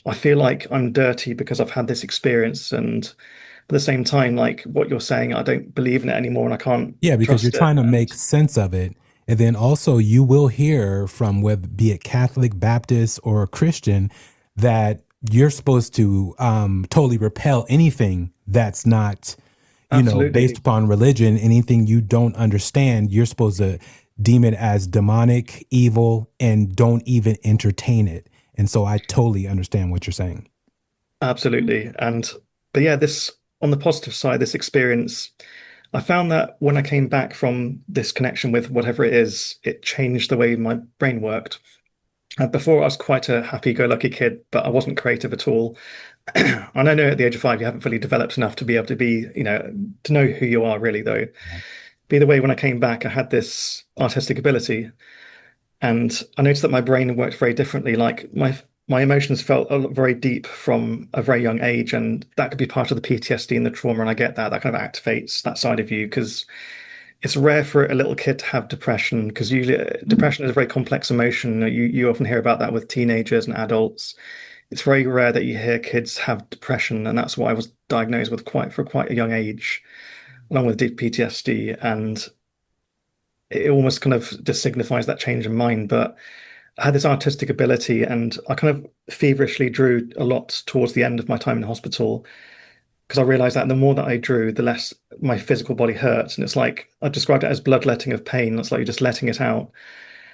I feel like I'm dirty because I've had this experience. And at the same time, like what you're saying, I don't believe in it anymore, and I can't because you're trust trying it. to make sense of it. And then also you will hear from, whether be it Catholic, Baptist, or Christian, that you're supposed to totally repel anything that's not Absolutely. based upon religion. Anything you don't understand, you're supposed to deem it as demonic, evil, and don't even entertain it. And so I totally understand what you're saying. Absolutely. But yeah, this, on the positive side, this experience, I found that when I came back from this connection with whatever it is, it changed the way my brain worked. Before I was quite a happy-go-lucky kid, but I wasn't creative at all. And I know at the age of 5 you haven't fully developed enough to be able to be, to know who you are really though. But either way, when I came back, I had this artistic ability, and I noticed that my brain worked very differently. Like my emotions felt very deep from a very young age, and that could be part of the PTSD and the trauma. And I get that kind of activates that side of you, because it's rare for a little kid to have depression, because usually depression is a very complex emotion. You often hear about that with teenagers and adults. It's very rare that you hear kids have depression, and that's what I was diagnosed with quite a young age, along with deep PTSD, and it almost kind of just signifies that change in mind. But I had this artistic ability, and I kind of feverishly drew a lot towards the end of my time in hospital, because I realized that the more that I drew, the less my physical body hurts. And it's like I described it as bloodletting of pain. It's like you're just letting it out.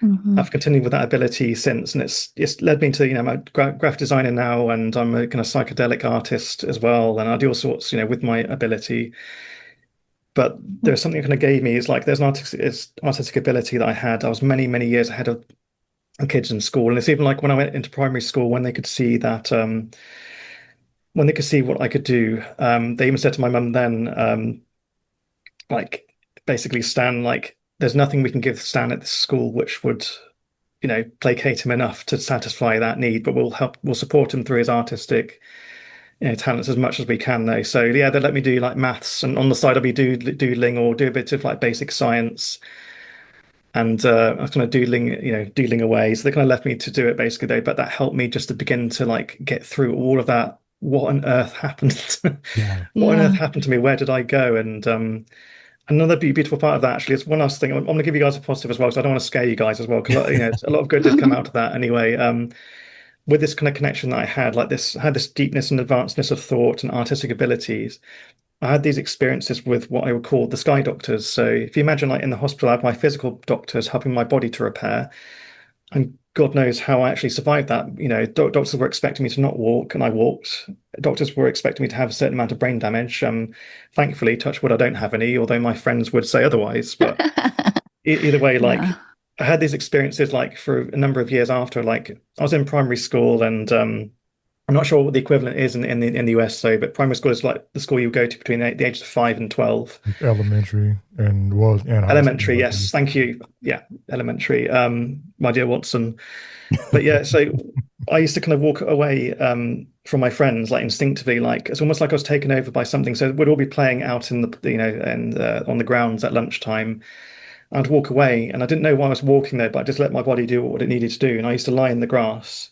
Mm-hmm. I've continued with that ability since, and it's led me to, I'm a graphic designer now, and I'm a kind of psychedelic artist as well, and I do all sorts, with my ability. But there's something that kind of gave me is like there's an artistic ability that I had. I was many years ahead of kids in school, and it's even like when I went into primary school, when they could see that, when they could see what I could do, they even said to my mum then, like basically Stan, like there's nothing we can give Stan at this school which would, placate him enough to satisfy that need, but we'll support him through his artistic, talents as much as we can though. So yeah, they let me do like maths, and on the side I'll be doodling or do a bit of like basic science. And I was kind of doodling away. So they kind of left me to do it basically though, but that helped me just to begin to like get through all of that. What on earth happened? Yeah. What on earth Yeah. happened to me? Where did I go? And another beautiful part of that actually is one last thing. I'm going to give you guys a positive as well, because I don't want to scare you guys as well, because a lot of good did come out of that anyway. With this kind of connection that I had, like this, I had this deepness and advancedness of thought and artistic abilities. I had these experiences with what I would call the sky doctors. So if you imagine, like in the hospital, I have my physical doctors helping my body to repair, and God knows how I actually survived that. Doctors were expecting me to not walk, and I walked. Doctors were expecting me to have a certain amount of brain damage. Thankfully, touch wood, I don't have any, although my friends would say otherwise. But either way, like Yeah. I had these experiences like for a number of years after. Like I was in primary school, and I'm not sure what the equivalent is in the US, though, but primary school is like the school you go to between the ages of 5 and 12. Elementary and high school, Elementary, I yes, think. thank you. Yeah, elementary. My dear Watson. But yeah, so I used to kind of walk away from my friends like instinctively, like it's almost like I was taken over by something. So we'd all be playing out in the and on the grounds at lunchtime. I'd walk away, and I didn't know why I was walking there, but I just let my body do what it needed to do. And I used to lie in the grass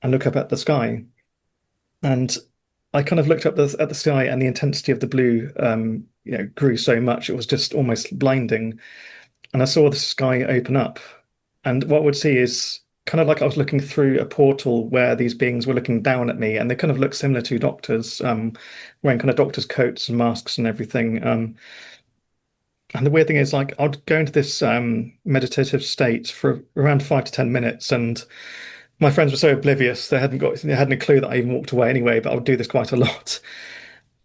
and look up at the sky. And I kind of looked up at the sky, and the intensity of the blue, grew so much it was just almost blinding. And I saw the sky open up, and what I would see is kind of like I was looking through a portal where these beings were looking down at me, and they kind of looked similar to doctors, wearing kind of doctors' coats and masks and everything. And the weird thing is, like, I'd go into this meditative state for around 5 to 10 minutes, and my friends were so oblivious; they hadn't a clue that I even walked away anyway. But I would do this quite a lot.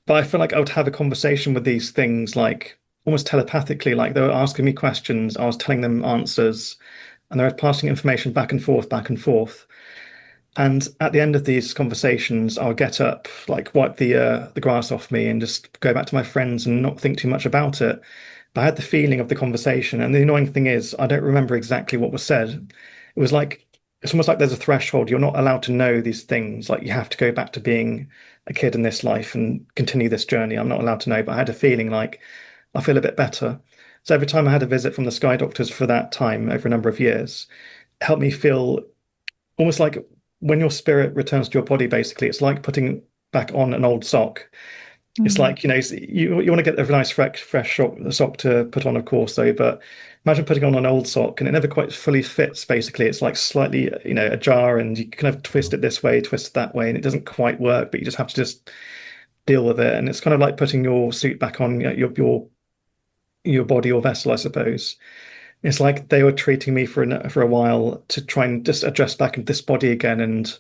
But I feel like I would have a conversation with these things, like almost telepathically. Like they were asking me questions, I was telling them answers, and they were passing information back and forth, back and forth. And at the end of these conversations, I would get up, like wipe the grass off me, and just go back to my friends and not think too much about it. But I had the feeling of the conversation, and the annoying thing is, I don't remember exactly what was said. It was like it's almost like there's a threshold. You're not allowed to know these things. Like you have to go back to being a kid in this life and continue this journey. I'm not allowed to know, but I had a feeling like I feel a bit better. So every time I had a visit from the Sky Doctors for that time over a number of years, it helped me feel almost like when your spirit returns to your body, basically, it's like putting back on an old sock. It's Mhm. like, you want to get a nice fresh sock to put on, of course, though, but imagine putting on an old sock and it never quite fully fits, basically. It's like slightly, ajar, and you kind of twist it this way, twist it that way, and it doesn't quite work, but you just have to just deal with it. And it's kind of like putting your suit back on, your body or vessel, I suppose. It's like they were treating me for a while to try and just adjust back into this body again, and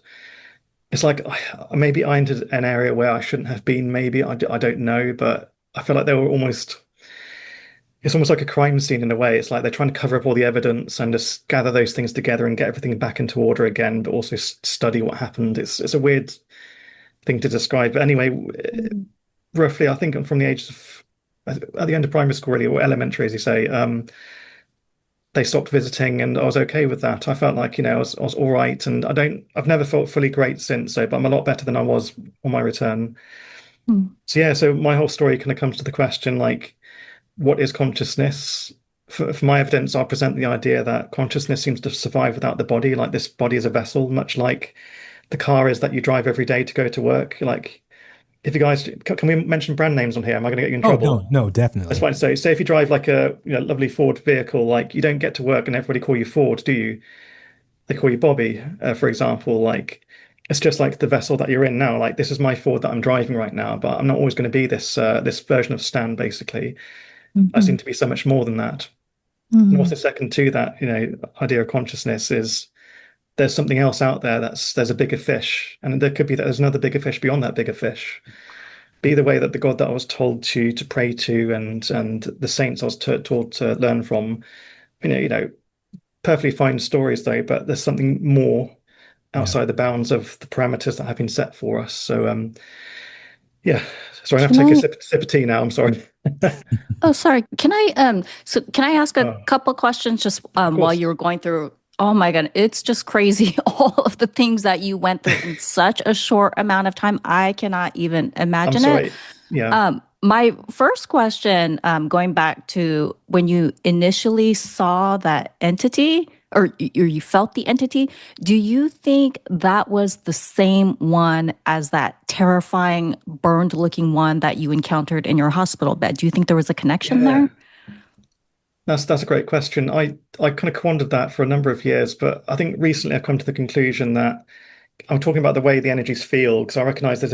it's like maybe I entered an area where I shouldn't have been. Maybe I don't know, but I feel like they were almost it's almost like a crime scene in a way. It's like they're trying to cover up all the evidence and just gather those things together and get everything back into order again, but also study what happened. It's a weird thing to describe. But anyway, roughly, I think from the age of at the end of primary school, really, or elementary, as you say, they stopped visiting, and I was okay with that. I felt like, I was all right, and I've never felt fully great since. So, but I'm a lot better than I was on my return. So yeah, so my whole story kind of comes to the question, like, what is consciousness? For my evidence, I'll present the idea that consciousness seems to survive without the body. Like this body is a vessel, much like the car is that you drive every day to go to work. Like, if you guys, can we mention brand names on here? Am I going to get you in trouble? No, definitely. That's fine. So, say if you drive like a lovely Ford vehicle, like you don't get to work and everybody call you Ford, do you? They call you Bobby, for example. Like, it's just like the vessel that you're in now. Like, this is my Ford that I'm driving right now, but I'm not always going to be this version of Stan. Basically, I seem to be so much more than that. And also, second to that, idea of consciousness is there's something else out there. There's a bigger fish, and there could be that there's another bigger fish beyond that bigger fish. Be the way that the God that I was told to pray to, and the saints I was taught to learn from, perfectly fine stories though, but there's something more outside the bounds of the parameters that have been set for us. So yeah, sorry, I have to take a sip of tea now. I'm sorry. Oh, sorry. Can I ask a couple questions just while you were going through? Oh my God, it's just crazy. All of the things that you went through in such a short amount of time. I cannot even imagine it. Yeah. My first question, going back to when you initially saw that entity or you felt the entity, do you think that was the same one as that terrifying burned looking one that you encountered in your hospital bed? Do you think there was a connection there? That's a great question. I kind of pondered that for a number of years, but I think recently I've come to the conclusion that I'm talking about the way the energies feel, because I recognize there's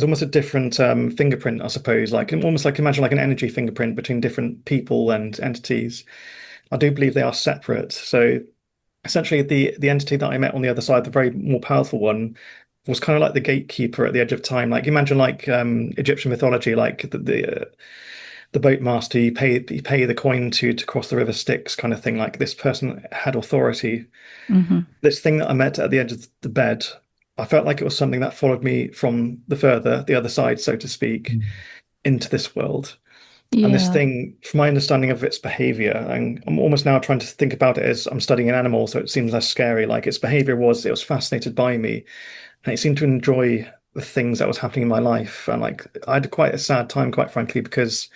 almost a different fingerprint, I suppose, like almost like imagine like an energy fingerprint between different people and entities. I do believe they are separate. So essentially the entity that I met on the other side, the very more powerful one, was kind of like the gatekeeper at the edge of time. Like imagine like Egyptian mythology, like the boat master, you pay the coin to cross the river Styx kind of thing. Like this person had authority. This thing that I met at the edge of the bed, I felt like it was something that followed me from the other side, so to speak, into this world. And this thing, from my understanding of its behavior, and I'm almost now trying to think about it as I'm studying an animal, so it seems less scary. Like its behavior it was fascinated by me, and it seemed to enjoy the things that was happening in my life. And like I had quite a sad time, quite frankly, because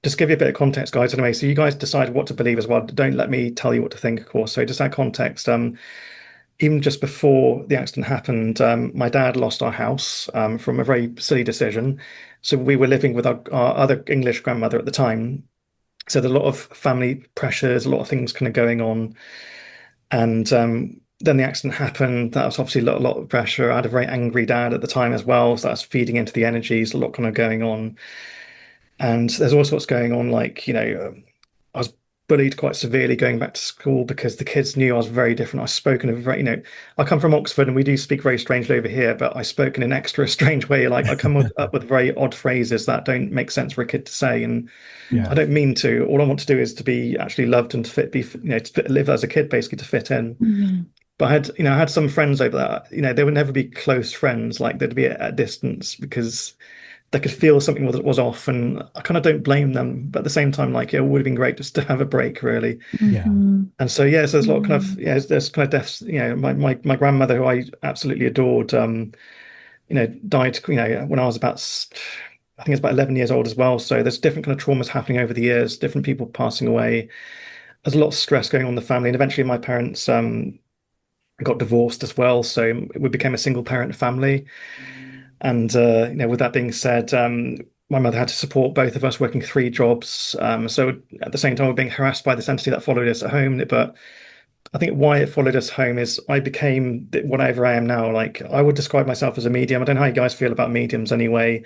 just give you a bit of context, guys. Anyway, so you guys decide what to believe as well. Don't let me tell you what to think, of course. So just that context. Even just before the accident happened, my dad lost our house from a very silly decision. So we were living with our other English grandmother at the time. So there's a lot of family pressures, a lot of things kind of going on. And then the accident happened. That was obviously a lot of pressure. I had a very angry dad at the time as well. So that's feeding into the energies, a lot kind of going on. And there's all sorts going on, like, I was bullied quite severely going back to school because the kids knew I was very different. I spoke in a very, I come from Oxford and we do speak very strangely over here, but I spoke in an extra strange way. Like I come up with very odd phrases that don't make sense for a kid to say. And I don't mean to. All I want to do is to be actually loved and to live as a kid, basically to fit in. But I had some friends over that, they would never be close friends. Like they'd be at a distance because they could feel something was off, and I kind of don't blame them. But at the same time, like it would have been great just to have a break, really. And so so there's a lot of kind of there's kind of deaths. My grandmother, who I absolutely adored, died. When I was I think it's about 11 years old as well. So there's different kind of traumas happening over the years, different people passing away. There's a lot of stress going on in the family, and eventually my parents got divorced as well. So we became a single parent family. And with that being said, my mother had to support both of us working 3 jobs. So at the same time, we were being harassed by this entity that followed us at home. But I think why it followed us home is I became whatever I am now. Like I would describe myself as a medium. I don't know how you guys feel about mediums anyway.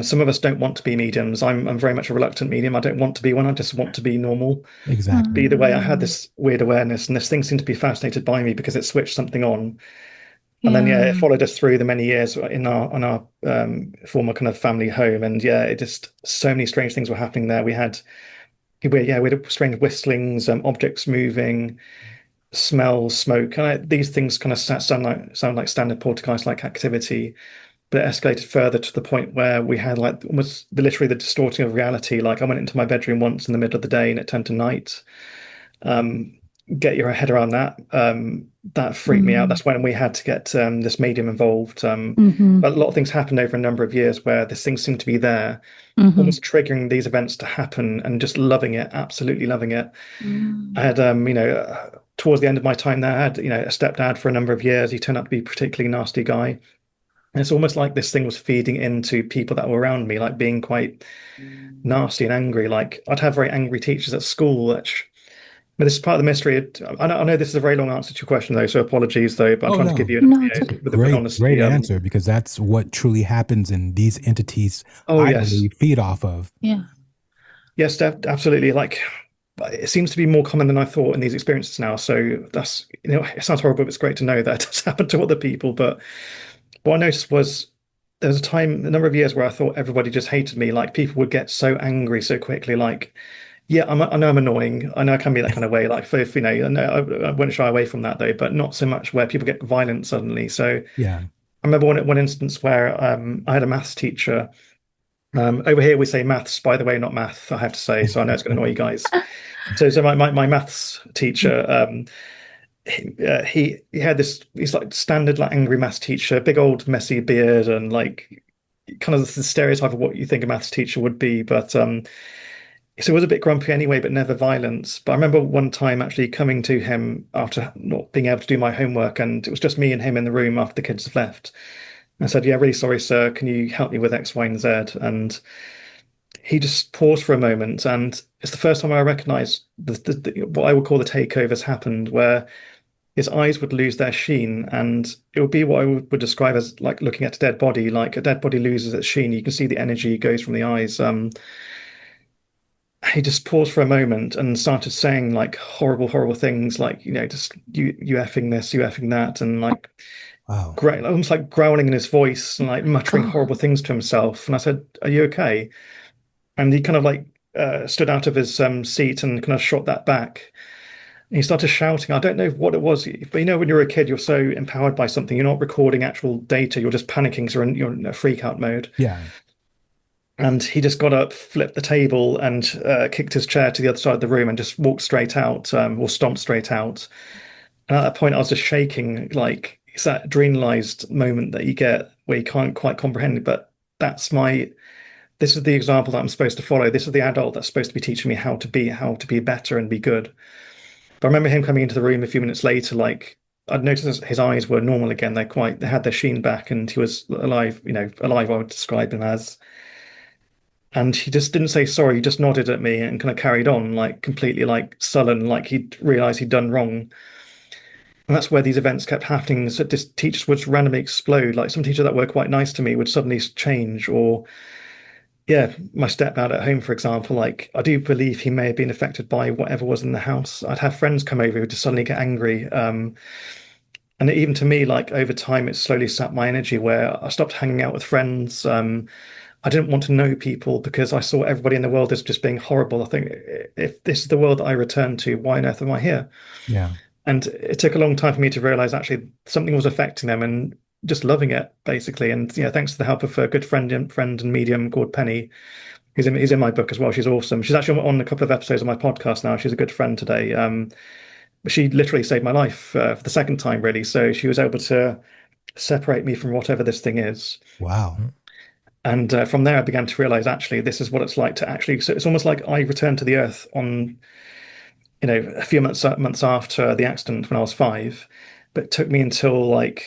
Some of us don't want to be mediums. I'm very much a reluctant medium. I don't want to be one. I just want to be normal. Exactly. But either way, I had this weird awareness, and this thing seemed to be fascinated by me because it switched something on. And then, Yeah. it followed us through the many years in our former kind of family home. And it just, so many strange things were happening there. We had strange whistlings, objects moving, smells, smoke. These things kind of sound like standard poltergeist-like activity, but it escalated further to the point where we had like almost literally the distorting of reality. Like I went into my bedroom once in the middle of the day and it turned to night. Get your head around that. That freaked me out. That's when we had to get this medium involved. But a lot of things happened over a number of years where this thing seemed to be there, almost triggering these events to happen and just loving it, absolutely loving it. I had, towards the end of my time there, I had, a stepdad for a number of years. He turned out to be a particularly nasty guy. And it's almost like this thing was feeding into people that were around me, like being quite nasty and angry. Like I'd have very angry teachers at school, which, but this is part of the mystery. I know this is a very long answer to your question, though, so apologies, though, but I'm trying to give you with a bit of honesty. Great answer, because that's what truly happens, and these entities, I believe, feed off of. Yeah. Yes, absolutely. Like, it seems to be more common than I thought in these experiences now. So that's, it sounds horrible, but it's great to know that it does happen to other people. But what I noticed was there was a number of years where I thought everybody just hated me. Like people would get so angry so quickly. Like, yeah, I know I'm annoying. I know I can be that kind of way. Like, if I wouldn't shy away from that though, but not so much where people get violent suddenly. So yeah, I remember one instance where I had a maths teacher. Over here we say maths, by the way, not math, I have to say. So I know it's going to annoy you guys. So my maths teacher, he had this. He's like standard like angry maths teacher, big old messy beard, and like kind of the stereotype of what you think a maths teacher would be. But so it was a bit grumpy anyway, but never violent. But I remember one time actually coming to him after not being able to do my homework, and it was just me and him in the room after the kids have left. I said, "Yeah, really sorry, sir. Can you help me with X, Y, and Z?" And he just paused for a moment, and it's the first time I recognised what I would call the takeovers happened, where his eyes would lose their sheen, and it would be what I would describe as like looking at a dead body. Like a dead body loses its sheen. You can see the energy goes from the eyes. He just paused for a moment and started saying like horrible, horrible things, like just you effing this, you effing that, and like. Wow. Great, almost like growling in his voice and like muttering horrible things to himself. And I said, "Are you okay?" And he kind of like stood out of his seat and kind of shot that back. And he started shouting. I don't know what it was, but when you're a kid, you're so empowered by something. You're not recording actual data. You're just panicking because you're in a freak out mode. Yeah. And he just got up, flipped the table, and kicked his chair to the other side of the room and just walked straight out, or stomped straight out. And at that point, I was just shaking, like. It's that adrenalized moment that you get where you can't quite comprehend it. But this is the example that I'm supposed to follow. This is the adult that's supposed to be teaching me how to be better and be good. But I remember him coming into the room a few minutes later, like I'd noticed his eyes were normal again. They had their sheen back, and he was alive, alive, I would describe him as. And he just didn't say sorry. He just nodded at me and kind of carried on, like completely like sullen, like he'd realized he'd done wrong. And that's where these events kept happening. So teachers would randomly explode. Like some teachers that were quite nice to me would suddenly change. Or, my stepdad at home, for example, like I do believe he may have been affected by whatever was in the house. I'd have friends come over who would just suddenly get angry. And even to me, like over time, it slowly sapped my energy where I stopped hanging out with friends. I didn't want to know people because I saw everybody in the world as just being horrible. I think if this is the world that I return to, why on earth am I here? Yeah. And it took a long time for me to realize actually something was affecting them and just loving it, basically. And thanks to the help of a good friend and medium called Penny, who's in my book as well. She's awesome. She's actually on a couple of episodes of my podcast now. She's a good friend today. But she literally saved my life for the second time, really. So she was able to separate me from whatever this thing is. Wow. And from there, I began to realize actually this is what it's like to actually. So it's almost like I returned to the earth on. A few months after the accident when I was 5, but it took me until it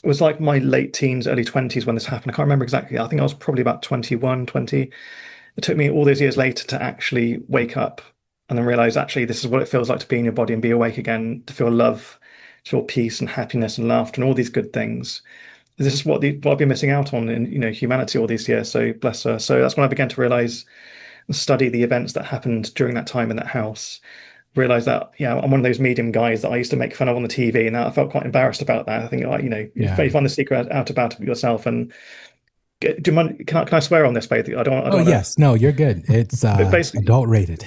was like my late teens, early 20s when this happened. I can't remember exactly. I think I was probably about 21, 20. It took me all those years later to actually wake up and then realize actually this is what it feels like to be in your body and be awake again, to feel love, to feel peace and happiness and laughter and all these good things. This is what I've been missing out on in humanity all these years. So bless her. So that's when I began to realize and study the events that happened during that time in that house. realized that, I'm one of those medium guys that I used to make fun of on the TV, and I felt quite embarrassed about that. I think, like, you Yeah. find the secret out about it yourself. And do you mind? Can I swear on this, basically? I Oh don't want yes, no, you're good. It's to. Basically, adult rated.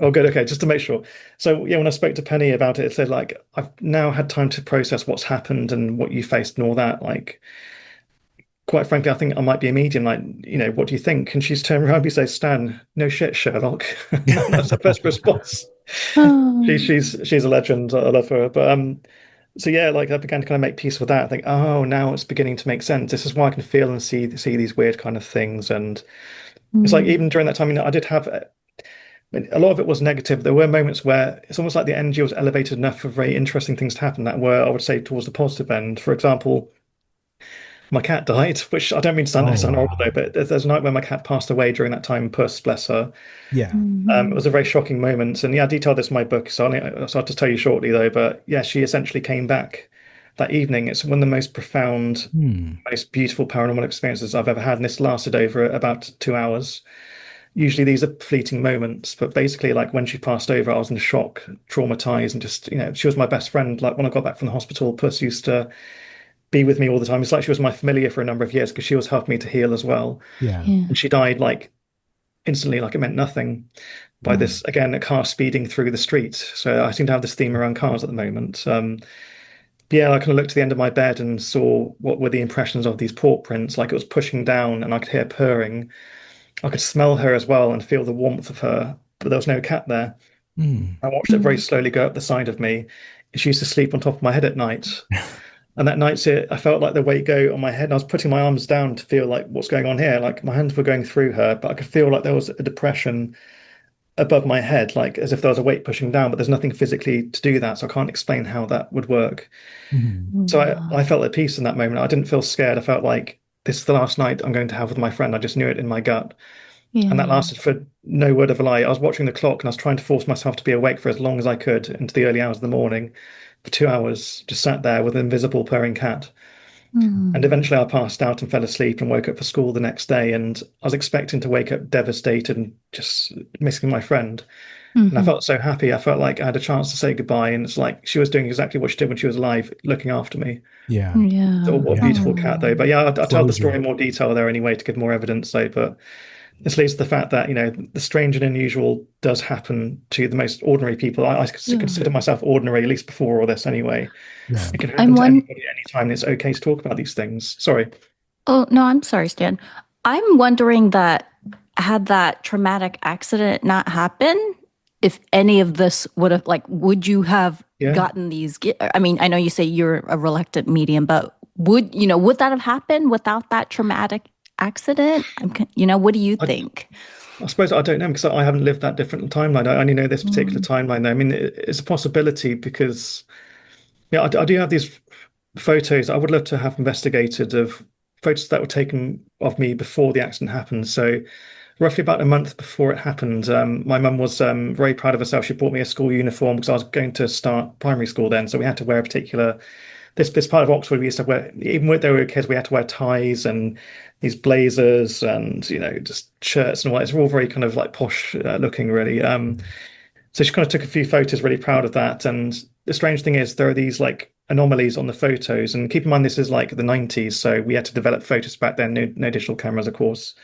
oh, good. Okay, just to make sure. So, yeah, when I spoke to Penny about it, it said, like, I've now had time to process what's happened and what you faced and all that. Like, quite frankly, I think I might be a medium. Like, what do you think? And she's turned around and says, Stan, no shit, Sherlock. That's the first response. She's a legend. I love her. But so yeah, like I began to kind of make peace with that. I think, oh, now it's beginning to make sense. This is why I can feel and see these weird kind of things. And it's like even during that time, I did have a lot of it was negative. There were moments where it's almost like the energy was elevated enough for very interesting things to happen that were, I would say, towards the positive end. For example, my cat died, which I don't mean to Oh sound horrible wow. though, but there's a night when my cat passed away during that time. Puss, bless her. Yeah. It was a very shocking moment, and yeah, I detailed this in my book, so I'll just tell you shortly though. But yeah, she essentially came back that evening. It's one of the most profound, Hmm. most beautiful paranormal experiences I've ever had, and this lasted over about 2 hours. Usually these are fleeting moments, but basically, like when she passed over, I was in shock, traumatized, and just, she was my best friend. Like when I got back from the hospital, Puss used to be with me all the time. It's like she was my familiar for a number of years because she was helping me to heal as well. Yeah. Yeah. And she died like instantly, like it meant nothing by Wow. this, again, a car speeding through the street. So I seem to have this theme around cars at the moment. Yeah, I kind of looked to the end of my bed and saw what were the impressions of these paw prints, like it was pushing down and I could hear purring. I could smell her as well and feel the warmth of her, but there was no cat there. Hmm. I watched it very slowly go up the side of me. She used to sleep on top of my head at night. And that night, I felt like the weight go on my head. And I was putting my arms down to feel like what's going on here. Like my hands were going through her, but I could feel like there was a depression above my head, like as if there was a weight pushing down, but there's nothing physically to do that. So I can't explain how that would work. Hmm. So Wow. I felt at peace in that moment. I didn't feel scared. I felt like this is the last night I'm going to have with my friend. I just knew it in my gut. And that Yeah. lasted for no word of a lie. I was watching the clock and I was trying to force myself to be awake for as long as I could into the early hours of the morning. For 2 hours, just sat there with an invisible purring cat. And Mm. eventually I passed out and fell asleep and woke up for school the next day. And I was expecting to wake up devastated and just missing my friend. And I Mhm. felt so happy. I felt like I had a chance to say goodbye. And it's like she was doing exactly what she did when she was alive, looking after me. Yeah. So Yeah. what a Yeah. beautiful cat, though. But yeah, I tell the story Closure. in more detail there anyway to give more evidence, though. But this leads to the fact that, the strange and unusual does happen to the most ordinary people. I Yeah. consider myself ordinary, at least before all this anyway. Yeah. It can happen I'm to one. anybody at any time. And it's okay to talk about these things. Sorry. Oh, no, I'm sorry, Stan. I'm wondering that had that traumatic accident not happened, if any of this would have, like, would you have Yeah. gotten these? I mean, I know you say you're a reluctant medium, but would that have happened without that traumatic accident? What do you I, think? I suppose I don't know because I haven't lived that different timeline. I only know this particular Mm. timeline, though. I mean, it's a possibility because, yeah, I do have these photos I would love to have investigated of photos that were taken of me before the accident happened. So, roughly about a month before it happened, my mum was very proud of herself. She bought me a school uniform because I was going to start primary school then. So, we had to wear a particular this part of Oxford, we used to wear, even when they were kids, we had to wear ties and these blazers and just shirts and all that. It's all very kind of like posh looking, really. So she kind of took a few photos, really proud of that. And the strange thing is, there are these like anomalies on the photos. And keep in mind, this is like the 90s, so we had to develop photos back then, no digital cameras, of course.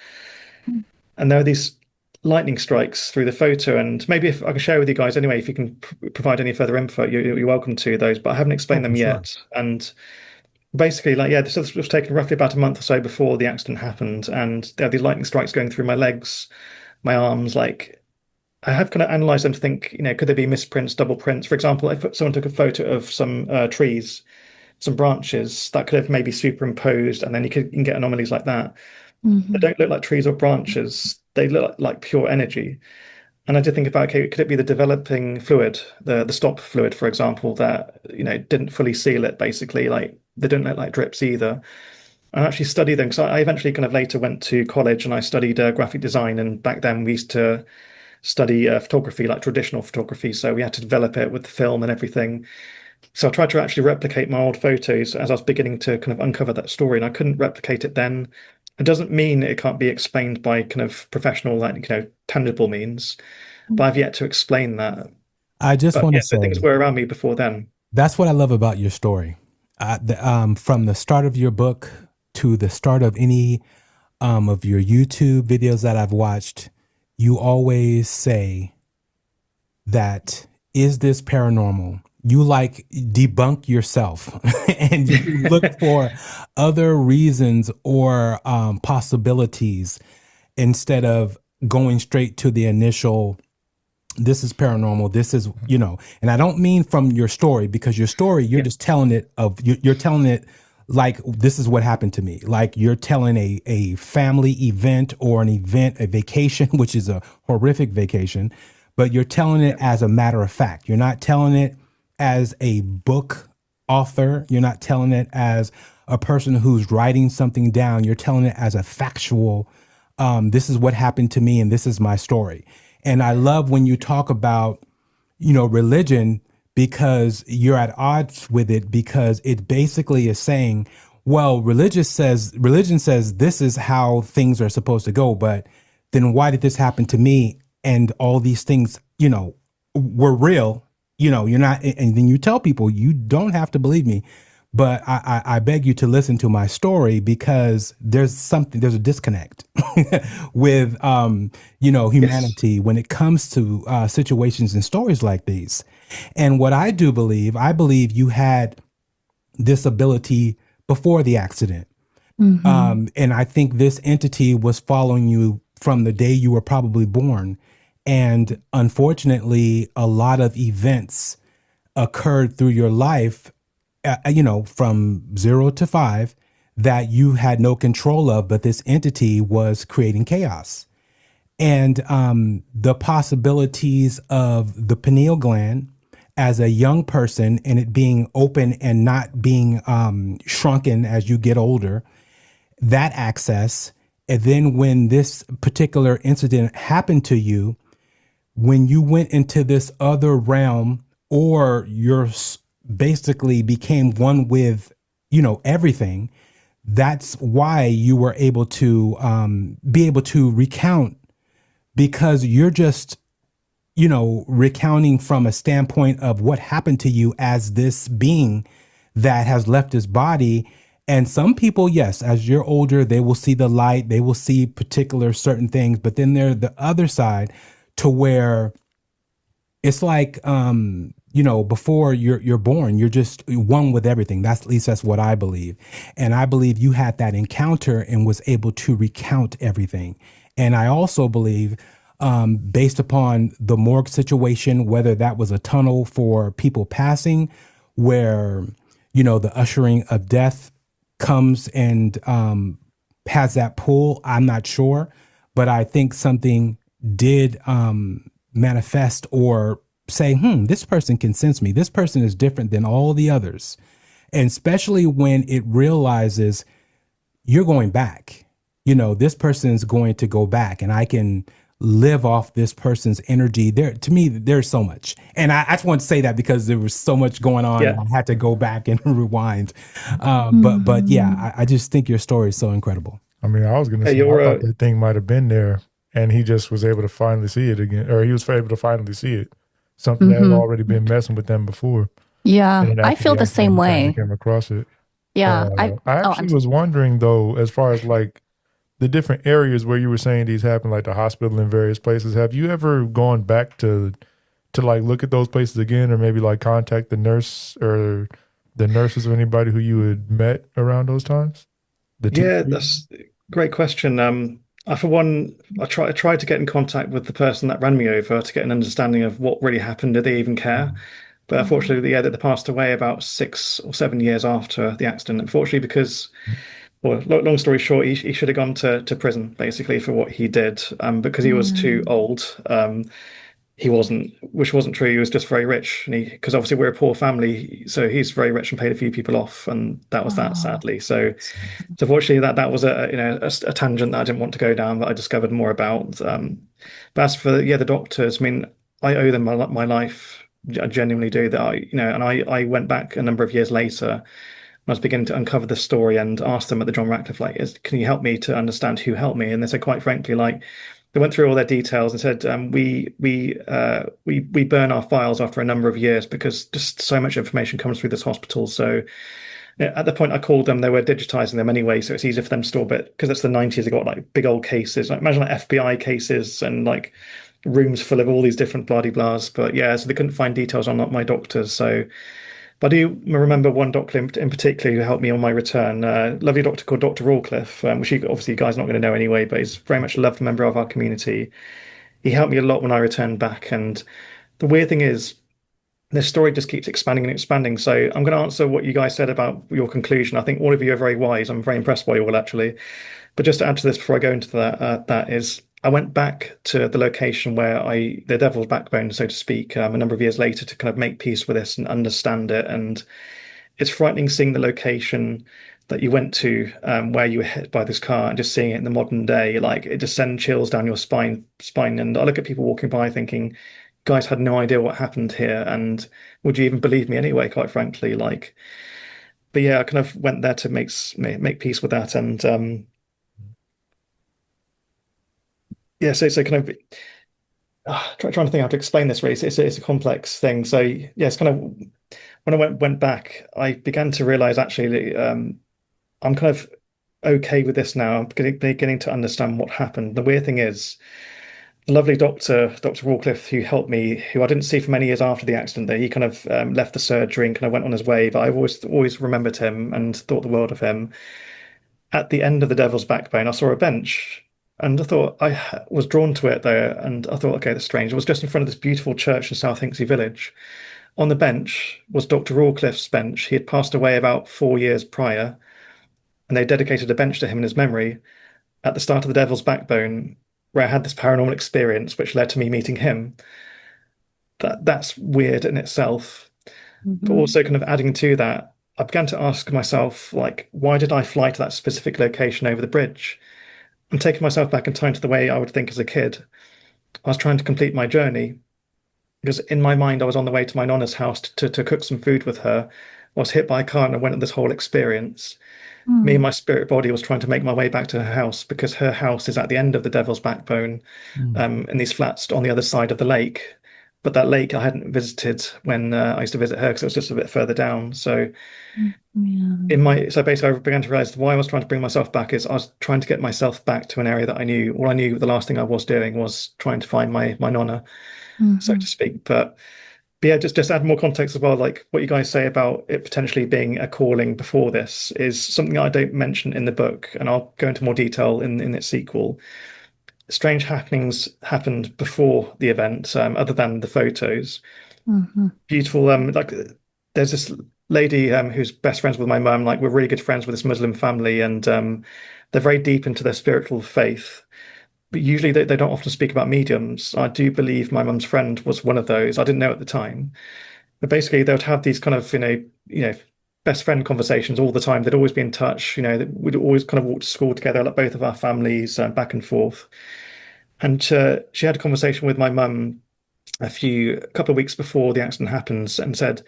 And there are these lightning strikes through the photo. And maybe if I can share with you guys anyway, if you can provide any further info, you're welcome to those. But I haven't Oh, explained for them sure. yet. And basically, like, yeah, this was taken roughly about a month or so before the accident happened, and there are these lightning strikes going through my legs, my arms. Like, I have kind of analyzed them to think, could there be misprints, double prints? For example, if someone took a photo of some trees, some branches, that could have maybe superimposed, and then you can get anomalies like that. They Mhm. don't look like trees or branches; they look like pure energy. And I did think about, okay, could it be the developing fluid, the stop fluid, for example, that didn't fully seal it, basically, like they don't look like drips either. I actually studied them because I eventually kind of later went to college and I studied graphic design. And back then we used to study photography, like traditional photography. So we had to develop it with the film and everything. So I tried to actually replicate my old photos as I was beginning to kind of uncover that story, and I couldn't replicate it then. It doesn't mean it can't be explained by kind of professional, like, tangible means, but I've yet to explain that. I just But want yeah, to so things say were around me before then. that's what I love about your story. From the start of your book to the start of any of your YouTube videos that I've watched, you always say that, is this paranormal? You like debunk yourself and you look for other reasons or possibilities instead of going straight to the initial, this is paranormal, this is, and I don't mean from your story, because your story, you're just telling it you're telling it like, this is what happened to me. Like you're telling a family event or an event, a vacation, which is a horrific vacation, but you're telling it as a matter of fact. You're not telling it as a book author. You're not telling it as a person who's writing something down. You're telling it as a factual, this is what happened to me and this is my story. And I love when you talk about, religion, because you're at odds with it, because it basically is saying, well, religion says this is how things are supposed to go, but then why did this happen to me? And all these things, were real, you're not, and then you tell people you don't have to believe me, but I beg you to listen to my story, because there's a disconnect with, humanity Yes. when it comes to situations and stories like these. And what I believe you had this ability before the accident. And I think this entity was following you from the day you were probably born. And unfortunately, a lot of events occurred through your life, from 0 to 5, that you had no control of, but this entity was creating chaos. And the possibilities of the pineal gland as a young person and it being open and not being shrunken as you get older, that access. And then when this particular incident happened to you, when you went into this other realm, or you're basically became one with, everything, that's why you were able to be able to recount, because you're just, recounting from a standpoint of what happened to you as this being that has left his body. And some people, yes, as you're older, they will see the light, they will see particular certain things, but then there's the other side to where it's like, before you're born, you're just one with everything. At least that's what I believe. And I believe you had that encounter and was able to recount everything. And I also believe, based upon the morgue situation, whether that was a tunnel for people passing, where, the ushering of death comes and has that pull, I'm not sure. But I think something did manifest or say, this person can sense me. This person is different than all the others. And especially when it realizes you're going back, this person is going to go back and I can live off this person's energy. There, to me, there's so much. And I just want to say that because there was so much going on. Yeah. And I had to go back and rewind. But yeah, I just think your story is so incredible. I mean, I was going to Hey, say, I thought that thing might have been there and he just was able to finally see it again, or he was able to finally see it. Something that had already been messing with them before. Yeah, And then I after feel the the accident, same he finally way. came across it. Yeah, I actually was wondering, though, as far as like the different areas where you were saying these happen, like the hospital and various places, have you ever gone back to like look at those places again, or maybe like contact the nurse or the nurses or anybody who you had met around those times? Yeah, that's a great question. For one, I tried to get in contact with the person that ran me over to get an understanding of what really happened. Did they even care? But unfortunately, yeah, they passed away about 6 or 7 years after the accident. Unfortunately, because, well, long story short, he should have gone to prison basically for what he did, because he was too old. He wasn't, which wasn't true. He was just very rich, and because obviously we're a poor family, so he's very rich and paid a few people off, and that was that, sadly. So fortunately, that was a tangent that I didn't want to go down, that I discovered more about. But as for the doctors, I mean, I owe them my life. I genuinely do that. And I went back a number of years later, and I was beginning to uncover the story and asked them at the John Ratcliffe, like, can you help me to understand who helped me? And they said, quite frankly, like, they went through all their details and said, we burn our files after a number of years because just so much information comes through this hospital. So yeah, at the point I called them, they were digitizing them anyway, so it's easier for them to store. But because it's the 90s, they got like big old cases. Like imagine like FBI cases and like rooms full of all these different bloody blahs. But yeah, so they couldn't find details on my doctors. So, but I do remember one doctor in particular who helped me on my return. Lovely doctor called Dr. Rawcliffe, which obviously you guys are not going to know anyway, but he's very much a loved member of our community. He helped me a lot when I returned back. And the weird thing is, this story just keeps expanding and expanding. So I'm going to answer what you guys said about your conclusion. I think all of you are very wise. I'm very impressed by you all, actually. But just to add to this before I go into that, that is, I went back to the location where the Devil's Backbone, so to speak, a number of years later to kind of make peace with this and understand it. And it's frightening seeing the location that you went to, where you were hit by this car, and just seeing it in the modern day. Like it just sends chills down your spine. And I look at people walking by thinking, guys had no idea what happened here, and would you even believe me anyway, quite frankly? Like, but yeah, I kind of went there to make peace with that. And yeah, so kind of trying to think how to explain this really. It's a complex thing. So yeah, it's kind of when I went back, I began to realize actually I'm kind of okay with this now. I'm beginning to understand what happened. The weird thing is, the lovely Dr. Rawcliffe, who helped me, who I didn't see for many years after the accident, there he kind of left the surgery and kind of went on his way. But I've always remembered him and thought the world of him. At the end of the Devil's Backbone, I saw a bench, and I thought I was drawn to it there, and I thought, okay, that's strange. It was just in front of this beautiful church in South Hinksey Village. On the bench was Dr. Rawcliffe's bench. He had passed away about 4 years prior, and they dedicated a bench to him in his memory at the start of the Devil's Backbone, where I had this paranormal experience, which led to me meeting him. That's weird in itself. But also kind of adding to that, I began to ask myself, like, why did I fly to that specific location over the bridge? I'm taking myself back in time to the way I would think as a kid. I was trying to complete my journey because in my mind, I was on the way to my nonna's house to cook some food with her. I was hit by a car and I went on this whole experience. Me and my spirit body was trying to make my way back to her house because her house is at the end of the Devil's Backbone, in these flats on the other side of the lake. But that lake I hadn't visited when I used to visit her because it was just a bit further down. So so basically I began to realize why I was trying to bring myself back is I was trying to get myself back to an area that I knew. All I knew, the last thing I was doing was trying to find my nonna, so to speak. But yeah, just add more context as well. Like what you guys say about it potentially being a calling before this is something I don't mention in the book, and I'll go into more detail in its sequel. Strange happenings happened before the event, other than the photos. Beautiful. Like there's this lady who's best friends with my mum. Like we're really good friends with this Muslim family, and they're very deep into their spiritual faith. But usually they don't often speak about mediums. I do believe my mum's friend was one of those. I didn't know at the time. But basically they would have these kind of, best friend conversations all the time. They'd always be in touch. We'd always kind of walk to school together, like both of our families, back and forth. And she had a conversation with my mum a couple of weeks before the accident happened and said,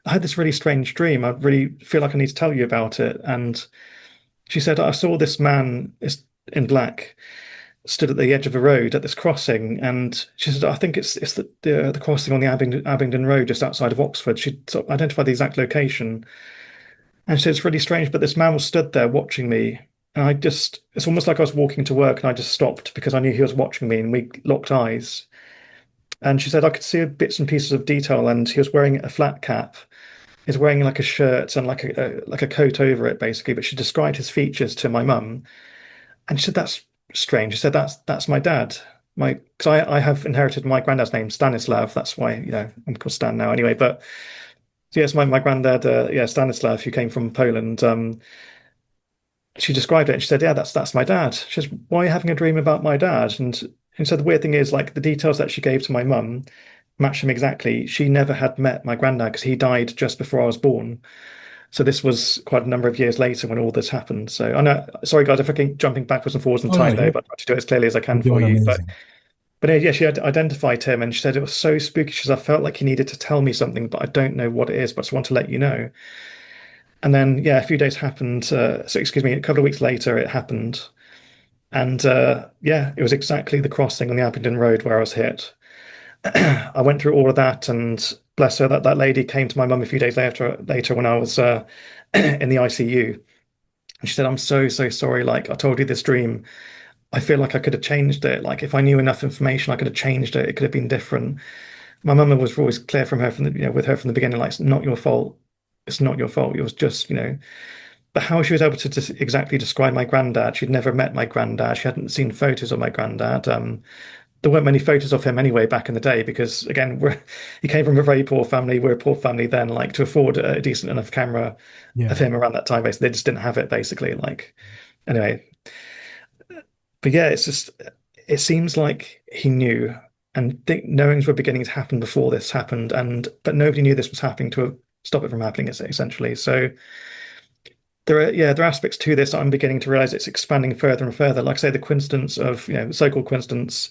I had this really strange dream. I really feel like I need to tell you about it. And she said, I saw this man in black stood at the edge of a road at this crossing, and she said, I think it's the crossing on the Abingdon Road just outside of Oxford. She sort of identified the exact location, and she said, it's really strange, but this man was stood there watching me, and it's almost like I was walking to work and I just stopped because I knew he was watching me, and we locked eyes. And she said I could see bits and pieces of detail, and he was wearing a flat cap. He's wearing like a shirt and like a coat over it, basically. But she described his features to my mum, and she said, that's strange. She said, that's my dad. Because I have inherited my granddad's name, Stanislaw. That's why, I'm called Stan now anyway. But yes, my granddad, Stanislaw, who came from Poland, she described it and she said, yeah, that's my dad. She says, why are you having a dream about my dad? And so the weird thing is, like, the details that she gave to my mum matched him exactly. She never had met my granddad because he died just before I was born. So this was quite a number of years later when all this happened. So I know, sorry guys, if I keep jumping backwards and forwards in time there, but I try to do it as clearly as I can for you. Amazing. But yeah, she had identified him and she said it was so spooky. She said, I felt like he needed to tell me something, but I don't know what it is, but I just want to let you know. And then, yeah, a few days happened. A couple of weeks later, it happened. And yeah, it was exactly the crossing on the Abingdon Road where I was hit. I went through all of that, and bless her, that lady came to my mum a few days later when I was in the ICU. And she said, "I'm so, so sorry. Like, I told you this dream. I feel like I could have changed it. Like, if I knew enough information, I could have changed it. It could have been different." My mum was always clear from her with her from the beginning, like, it's not your fault. It's not your fault. It was just, but how she was able to exactly describe my granddad, she'd never met my granddad. She hadn't seen photos of my granddad. There weren't many photos of him anyway back in the day because, again, he came from a very poor family. We're a poor family then, like to afford a decent enough camera Yeah. of him around that time. Basically, they just didn't have it. Basically, like anyway, but yeah, it seems like he knew, and knowings were beginning to happen before this happened, but nobody knew this was happening to stop it from happening. Essentially, so there are aspects to this that I'm beginning to realize it's expanding further and further. Like I say, the coincidence of the so-called coincidence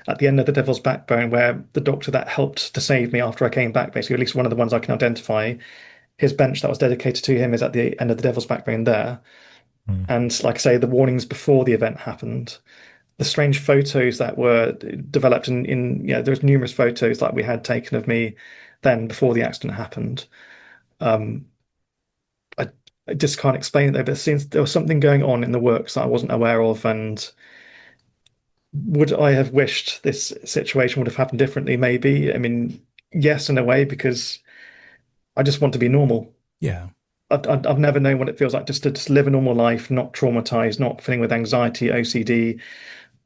at the end of The Devil's Backbone, where the doctor that helped to save me after I came back, basically, at least one of the ones I can identify, his bench that was dedicated to him is at the end of The Devil's Backbone there. And like I say, the warnings before the event happened, the strange photos that were developed there's numerous photos that we had taken of me then before the accident happened. Um, I just can't explain it though, but it seems there was something going on in the works that I wasn't aware of. And would I have wished this situation would have happened differently? Maybe. I mean, yes, in a way, because I just want to be normal. Yeah. I've never known what it feels like just to live a normal life, not traumatized, not feeling with anxiety, OCD,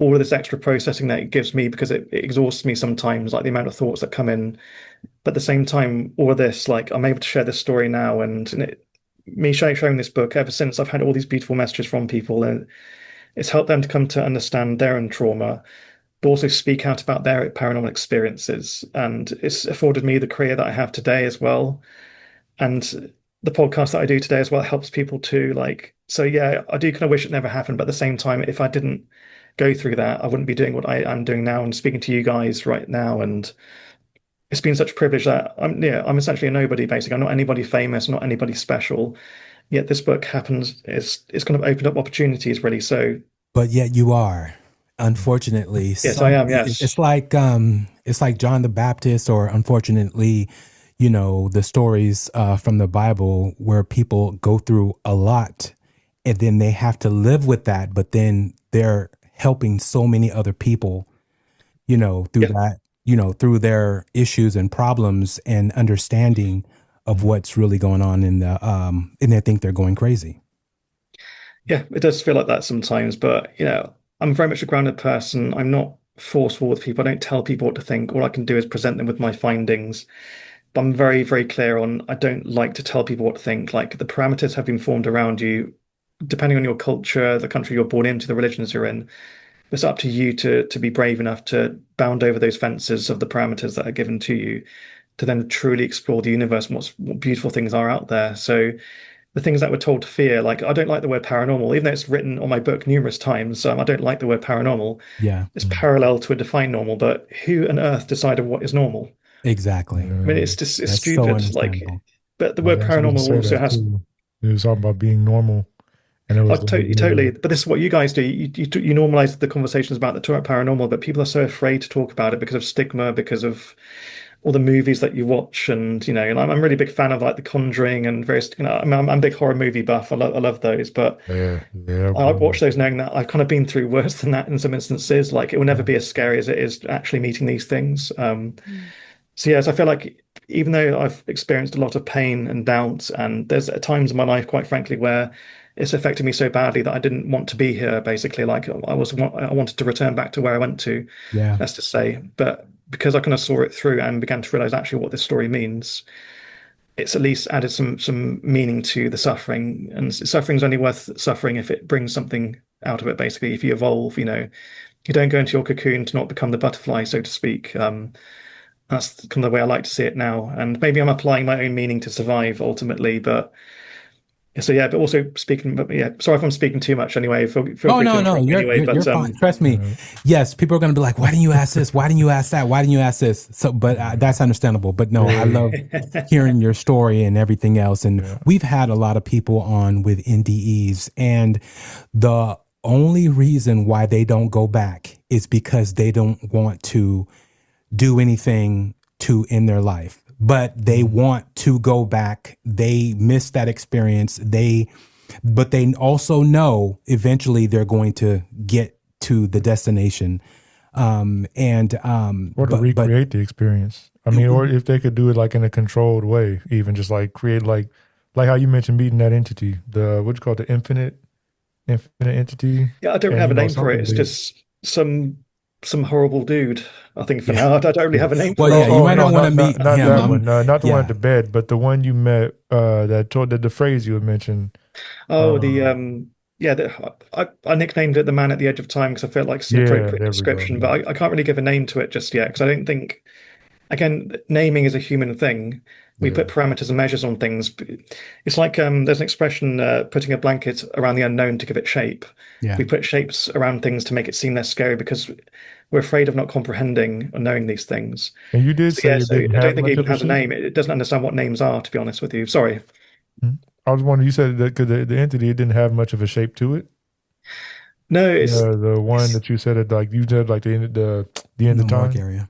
all of this extra processing that it gives me because it exhausts me sometimes, like the amount of thoughts that come in. But at the same time, all of this, like I'm able to share this story now, and me sharing this book ever since I've had all these beautiful messages from people, and it's helped them to come to understand their own trauma, but also speak out about their paranormal experiences. And it's afforded me the career that I have today as well. And the podcast that I do today as well helps people too. Like, so yeah, I do kind of wish it never happened, but at the same time, if I didn't go through that, I wouldn't be doing what I'm doing now and speaking to you guys right now. And it's been such a privilege that I'm essentially a nobody, basically. I'm not anybody famous, not anybody special. Yet this book happens, it's kind of opened up opportunities really. So But yet you are, unfortunately. yes, I am, yes. It's like John the Baptist, or unfortunately, the stories from the Bible where people go through a lot and then they have to live with that, but then they're helping so many other people, through that, through their issues and problems and understanding of what's really going on and they think they're going crazy. Yeah, it does feel like that sometimes, but I'm very much a grounded person. I'm not forceful with people. I don't tell people what to think. All I can do is present them with my findings. But I'm very, very clear on I don't like to tell people what to think. Like the parameters have been formed around you, depending on your culture, the country you're born into, the religions you're in. It's up to you to be brave enough to bound over those fences of the parameters that are given to you to then truly explore the universe and what beautiful things are out there. So the things that we're told to fear, like I don't like the word paranormal, even though it's written on my book numerous times. I don't like the word paranormal. Yeah. It's parallel to a defined normal, but who on earth decided what is normal? Exactly. I mean, it's just That's stupid. so Like, but the word That's what you paranormal said also that has. too. It was all about being normal, and it was Totally. But this is what you guys do. You normalize the conversations about the paranormal, but people are so afraid to talk about it because of stigma, because of all the movies that you watch, and and I'm a really big fan of like The Conjuring and various. I'm a big horror movie buff. I love those, but yeah. I watch those knowing that I've kind of been through worse than that in some instances. Like it will never be as scary as it is actually meeting these things. So yes, I feel like even though I've experienced a lot of pain and doubt, and there's times in my life, quite frankly, where it's affected me so badly that I didn't want to be here. Basically, like I wanted to return back to where I went to. Yeah. Let's just say, but because I kind of saw it through and began to realize actually what this story means, it's at least added some meaning to the suffering. And suffering's only worth suffering if it brings something out of it. Basically, if you evolve, you don't go into your cocoon to not become the butterfly, so to speak. That's kind of the way I like to see it now. And maybe I'm applying my own meaning to survive ultimately, but so yeah, but also speaking, but yeah, sorry if I'm speaking too much anyway. Feel free to No, interrupt me anyway, you're fine. Trust me. Yes, people are going to be like, why didn't you ask this? Why didn't you ask that? Why didn't you ask this? So, but that's understandable. But no, I love hearing your story and everything else. And we've had a lot of people on with NDEs, and the only reason why they don't go back is because they don't want to do anything to end their life, but they want to go back. They miss that experience. But they also know eventually they're going to get to the destination. Or to recreate the experience. I mean, or if they could do it like in a controlled way, even just like create like how you mentioned meeting that entity, what you call it, the infinite entity. Yeah, I don't have a name for it. It's just some horrible dude. I think for now, I don't really have a name for Well, it. yeah, you might not want to meet not him. that one. No, not the one at the bed, but the one you met. The phrase you had mentioned. Oh, I nicknamed it the man at the edge of time because I felt like it's an appropriate description, but I can't really give a name to it just yet because I don't think, again, naming is a human thing. We put parameters and measures on things. It's like there's an expression, putting a blanket around the unknown to give it shape. Yeah. We put shapes around things to make it seem less scary because we're afraid of not comprehending or knowing these things. And you did say I don't think it even has a shape? name. It doesn't understand what names are, to be honest with you. Sorry. I was wondering, you said that because the entity, it didn't have much of a shape to it. No, it's the one that you said it like you said like the end of time area.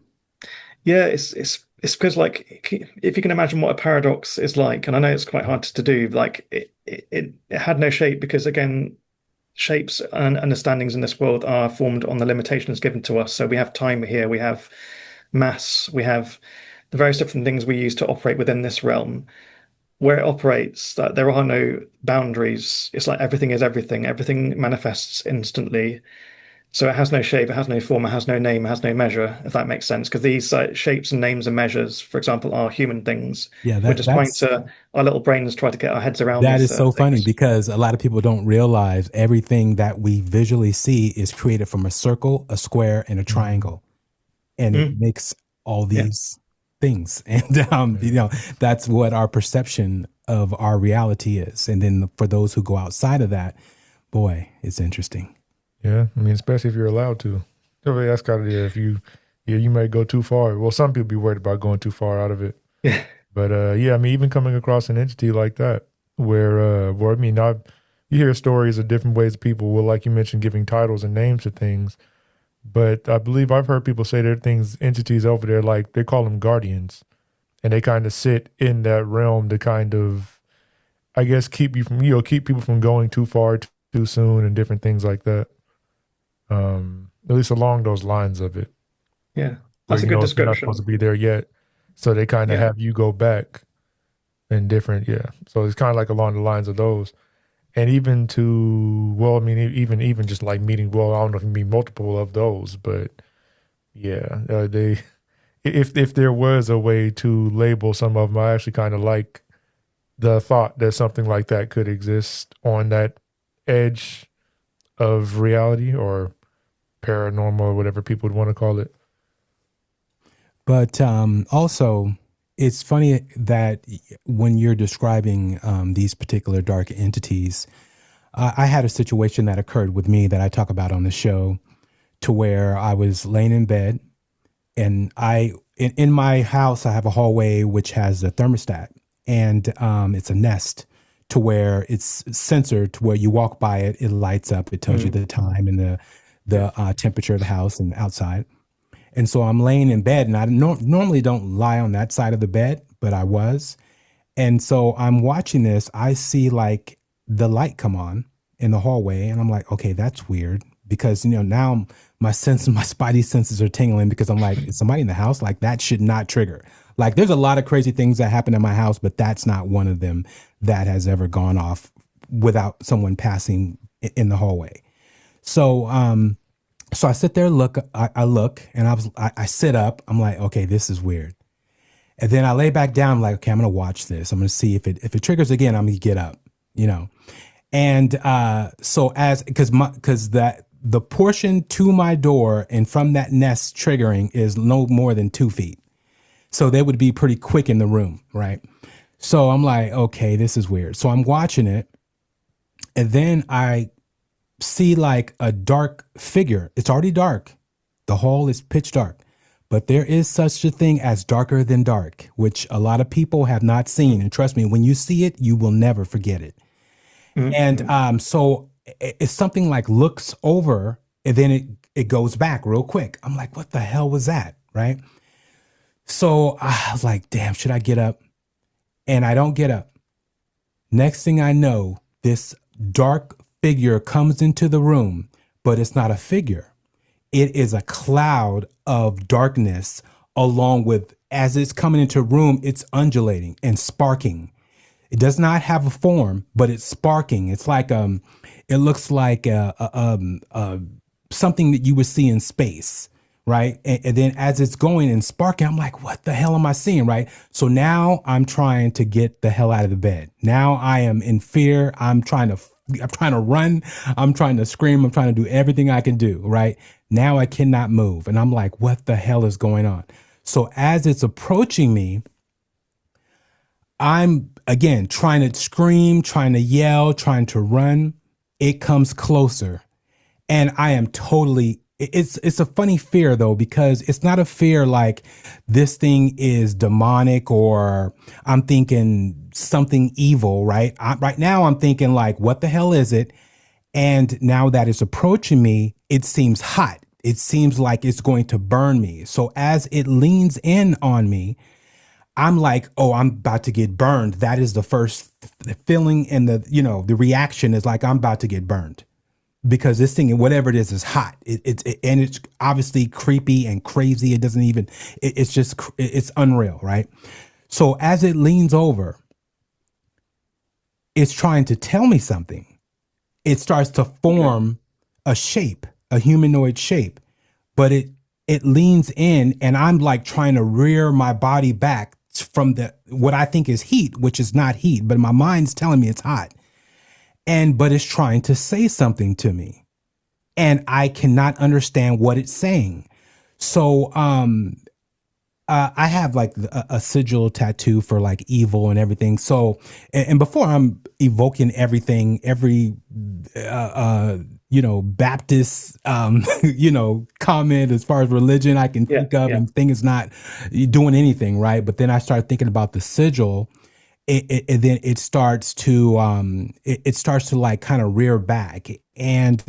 Yeah, it's because like if you can imagine what a paradox is like, and I know it's quite hard to do, like it had no shape because again, shapes and understandings in this world are formed on the limitations given to us. So we have time here, we have mass, we have the various different things we use to operate within this realm. Where it operates, that there are no boundaries. It's like everything is everything. Everything manifests instantly. So it has no shape, it has no form, it has no name, it has no measure, if that makes sense. Because these shapes and names and measures, for example, are human things. Yeah, we're just trying to, our little brains try to get our heads around that. Is So things. funny because a lot of people don't realize everything that we visually see is created from a circle, a square, and a triangle. And it makes all these things. And, that's what our perception of our reality is. And then for those who go outside of that, boy, it's interesting. Yeah, I mean, especially if you're allowed to. That's kind of if you might go too far. Well, some people be worried about going too far out of it. Yeah. But I mean, even coming across an entity like that, where I mean, you hear stories of different ways people will, like you mentioned, giving titles and names to things. But I believe I've heard people say there are entities over there, like they call them guardians, and they kind of sit in that realm to kind of, I guess, keep people from going too far too soon and different things like that. At least along those lines of it. Yeah, that's a good description. You're not supposed to be there yet, so they kind of have you go back and different. Yeah, so it's kind of like along the lines of those, and even I mean, even just like meeting. Well, I don't know if you meet multiple of those, but yeah, if there was a way to label some of them, I actually kind of like the thought that something like that could exist on that edge of reality or paranormal or whatever people would want to call it. But also, it's funny that when you're describing these particular dark entities, I had a situation that occurred with me that I talk about on the show, to where I was laying in bed, and in my house I have a hallway which has a thermostat, and it's a Nest, to where it's censored to where you walk by it, it lights up, it tells you the time and the temperature of the house and outside. And so I'm laying in bed, and I normally don't lie on that side of the bed, but I was. And so I'm watching this. I see like the light come on in the hallway, and I'm like, okay, that's weird, because now my spidey senses are tingling, because I'm like, is somebody in the house? Like, that should not trigger. Like, there's a lot of crazy things that happen in my house, but that's not one of them that has ever gone off without someone passing in the hallway. So, so I sit there, I look, and I sit up. I'm like, okay, this is weird. And then I lay back down. I'm like, okay, I'm going to watch this. I'm going to see if it triggers again, I'm going to get up, And so because the portion to my door and from that Nest triggering is no more than 2 feet. So they would be pretty quick in the room, right? So I'm like, okay, this is weird. So I'm watching it, and then I see like a dark figure. It's already dark. The hall is pitch dark, but there is such a thing as darker than dark, which a lot of people have not seen. And trust me, when you see it, you will never forget it. Mm-hmm. And so it's something like looks over and then it goes back real quick. I'm like, what the hell was that? Right. So I was like, damn, should I get up? And I don't get up. Next thing I know, this dark figure comes into the room, but it's not a figure. It is a cloud of darkness along with, as it's coming into the room, it's undulating and sparking. It does not have a form, but it's sparking. It's like it looks like something that you would see in space, right? And then as it's going and sparking, I'm like, what the hell am I seeing, right? So now I'm trying to get the hell out of the bed. Now I am in fear. I'm trying to run. I'm trying to scream. I'm trying to do everything I can do, right? Now I cannot move. And I'm like, what the hell is going on? So as it's approaching me, I'm again trying to scream, trying to yell, trying to run. It comes closer. And I am totally, it's a funny fear though, because it's not a fear like this thing is demonic or I'm thinking something evil, right? Right now I'm thinking like, what the hell is it? And now that it's approaching me, it seems hot. It seems like it's going to burn me. So as it leans in on me, I'm like, oh, I'm about to get burned. That is the first feeling, and the reaction is like, I'm about to get burned because this thing, whatever it is hot. And it's obviously creepy and crazy. It doesn't even, it's unreal, right? So as it leans over, it's trying to tell me something. It starts to form a shape, a humanoid shape, but it leans in, and I'm like trying to rear my body back from what I think is heat, which is not heat, but my mind's telling me it's hot. But it's trying to say something to me, and I cannot understand what it's saying. So I have like a sigil tattoo for like evil and everything. So, and before I'm evoking everything, every, Baptist, comment as far as religion I can think of, and thing is not doing anything, right? But then I start thinking about the sigil. Then it starts to, it starts to like kind of rear back. And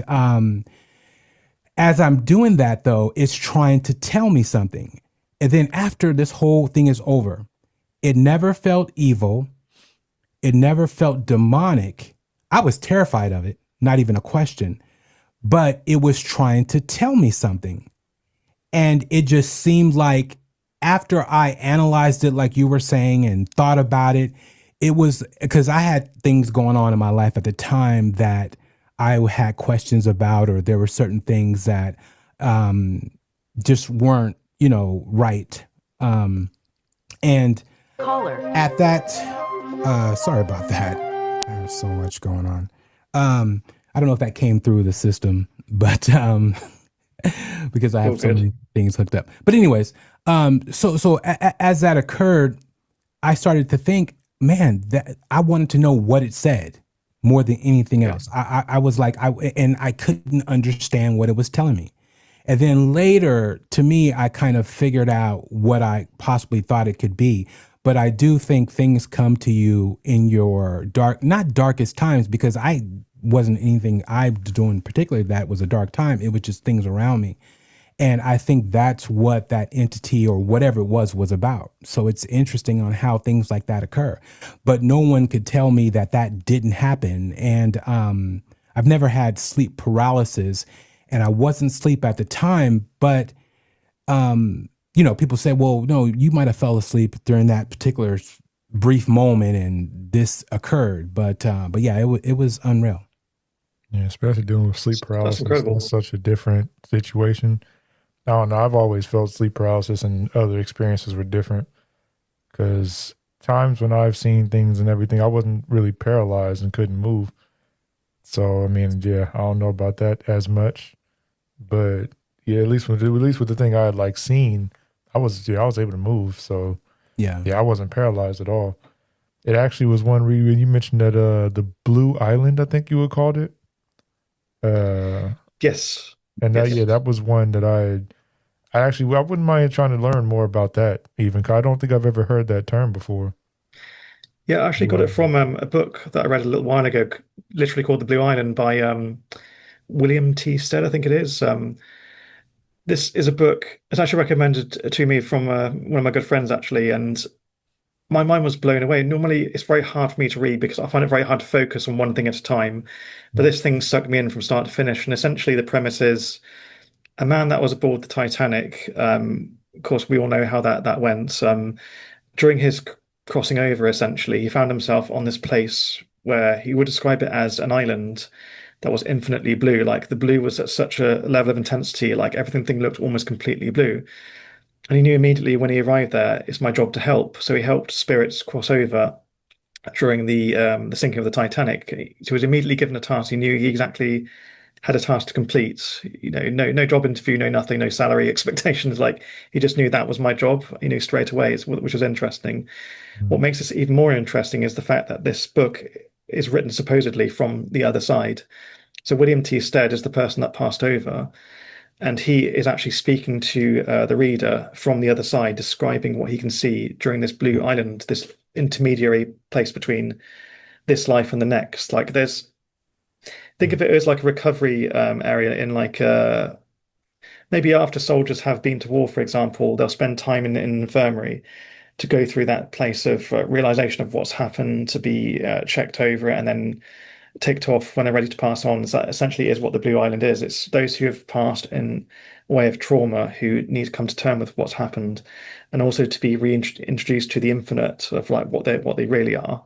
as I'm doing that though, it's trying to tell me something. And then after this whole thing is over, it never felt evil. It never felt demonic. I was terrified of it, not even a question, but it was trying to tell me something. And it just seemed like after I analyzed it, like you were saying, and thought about it, it was because I had things going on in my life at the time that I had questions about, or there were certain things that just weren't, right. And Caller. at that, sorry about that. There's so much going on. I don't know if that came through the system, but because I have so many things hooked up. But anyways, so as that occurred, I started to think, man, that I wanted to know what it said more than anything else. I was like, I couldn't understand what it was telling me. And then later, to me, I kind of figured out what I possibly thought it could be. But I do think things come to you in your not darkest times, because I wasn't anything I was doing particularly that was a dark time. It was just things around me. And I think that's what that entity or whatever it was about. So it's interesting on how things like that occur. But no one could tell me that didn't happen. And I've never had sleep paralysis. And I wasn't asleep at the time, but, people say, well, no, you might have fell asleep during that particular brief moment and this occurred. But yeah, it was unreal. Yeah, especially dealing with sleep paralysis. That's such a different situation. I don't know. I've always felt sleep paralysis, and other experiences were different, because times when I've seen things and everything, I wasn't really paralyzed and couldn't move. So, I mean, yeah, I don't know about that as much. But yeah, at least with the thing I had like seen, I was able to move. So yeah, I wasn't paralyzed at all. It actually was one where you mentioned that the Blue Island, I think you would called it. Yes. And that was one that I wouldn't mind trying to learn more about that, even, because I don't think I've ever heard that term before. Yeah, I actually got it from a book that I read a little while ago, literally called The Blue Island by William T. Stead, I think it is. This is a book. It's actually recommended to me from one of my good friends, actually, and my mind was blown away. Normally, it's very hard for me to read because I find it very hard to focus on one thing at a time. But this thing sucked me in from start to finish. And essentially, the premise is a man that was aboard the Titanic. Of course, we all know how that went. During his crossing over, essentially, he found himself on this place where he would describe it as an island that was infinitely blue. Like the blue was at such a level of intensity, like everything looked almost completely blue. And he knew immediately when he arrived there, it's my job to help. So he helped spirits cross over during the sinking of the Titanic. So he was immediately given a task. He knew he exactly had a task to complete. You know, no job interview, no nothing, no salary expectations. Like he just knew that was my job. He knew straight away, which was interesting. What makes this even more interesting is the fact that this book is written supposedly from the other side. So William T. Stead is the person that passed over, and he is actually speaking to the reader from the other side, describing what he can see during this blue island, this intermediary place between this life and the next. Like think of it as like a recovery area in like maybe after soldiers have been to war, for example, they'll spend time in an infirmary to go through that place of realization of what's happened, to be checked over, and then ticked off when they're ready to pass on. So that essentially is what the Blue Island is. It's those who have passed in a way of trauma who need to come to terms with what's happened, and also to be reintroduced to the infinite of like what they really are.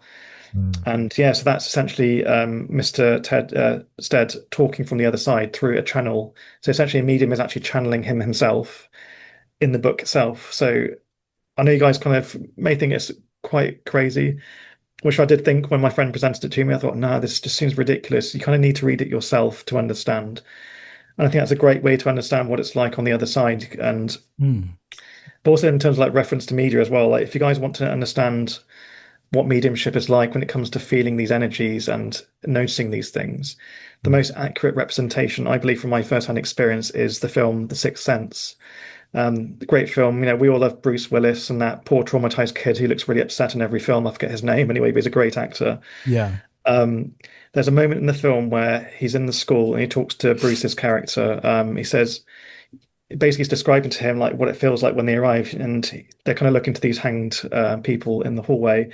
And yeah, so that's essentially Mr. Ted Stead talking from the other side through a channel. So essentially, a medium is actually channeling him himself in the book itself. So I know you guys kind of may think it's quite crazy, which I did think when my friend presented it to me. I thought, no, this just seems ridiculous. You kind of need to read it yourself to understand. And I think that's a great way to understand what it's like on the other side. And but also in terms of like reference to media as well. Like if you guys want to understand what mediumship is like when it comes to feeling these energies and noticing these things, the most accurate representation, I believe, from my first-hand experience, is the film The Sixth Sense. The great film. You know, we all love Bruce Willis and that poor traumatized kid who looks really upset in every film. I forget his name anyway, but he's a great actor. Yeah. There's a moment in the film where he's in the school and he talks to Bruce's character. He says, basically, he's describing to him like what it feels like when they arrive, and they're kind of looking to these hanged people in the hallway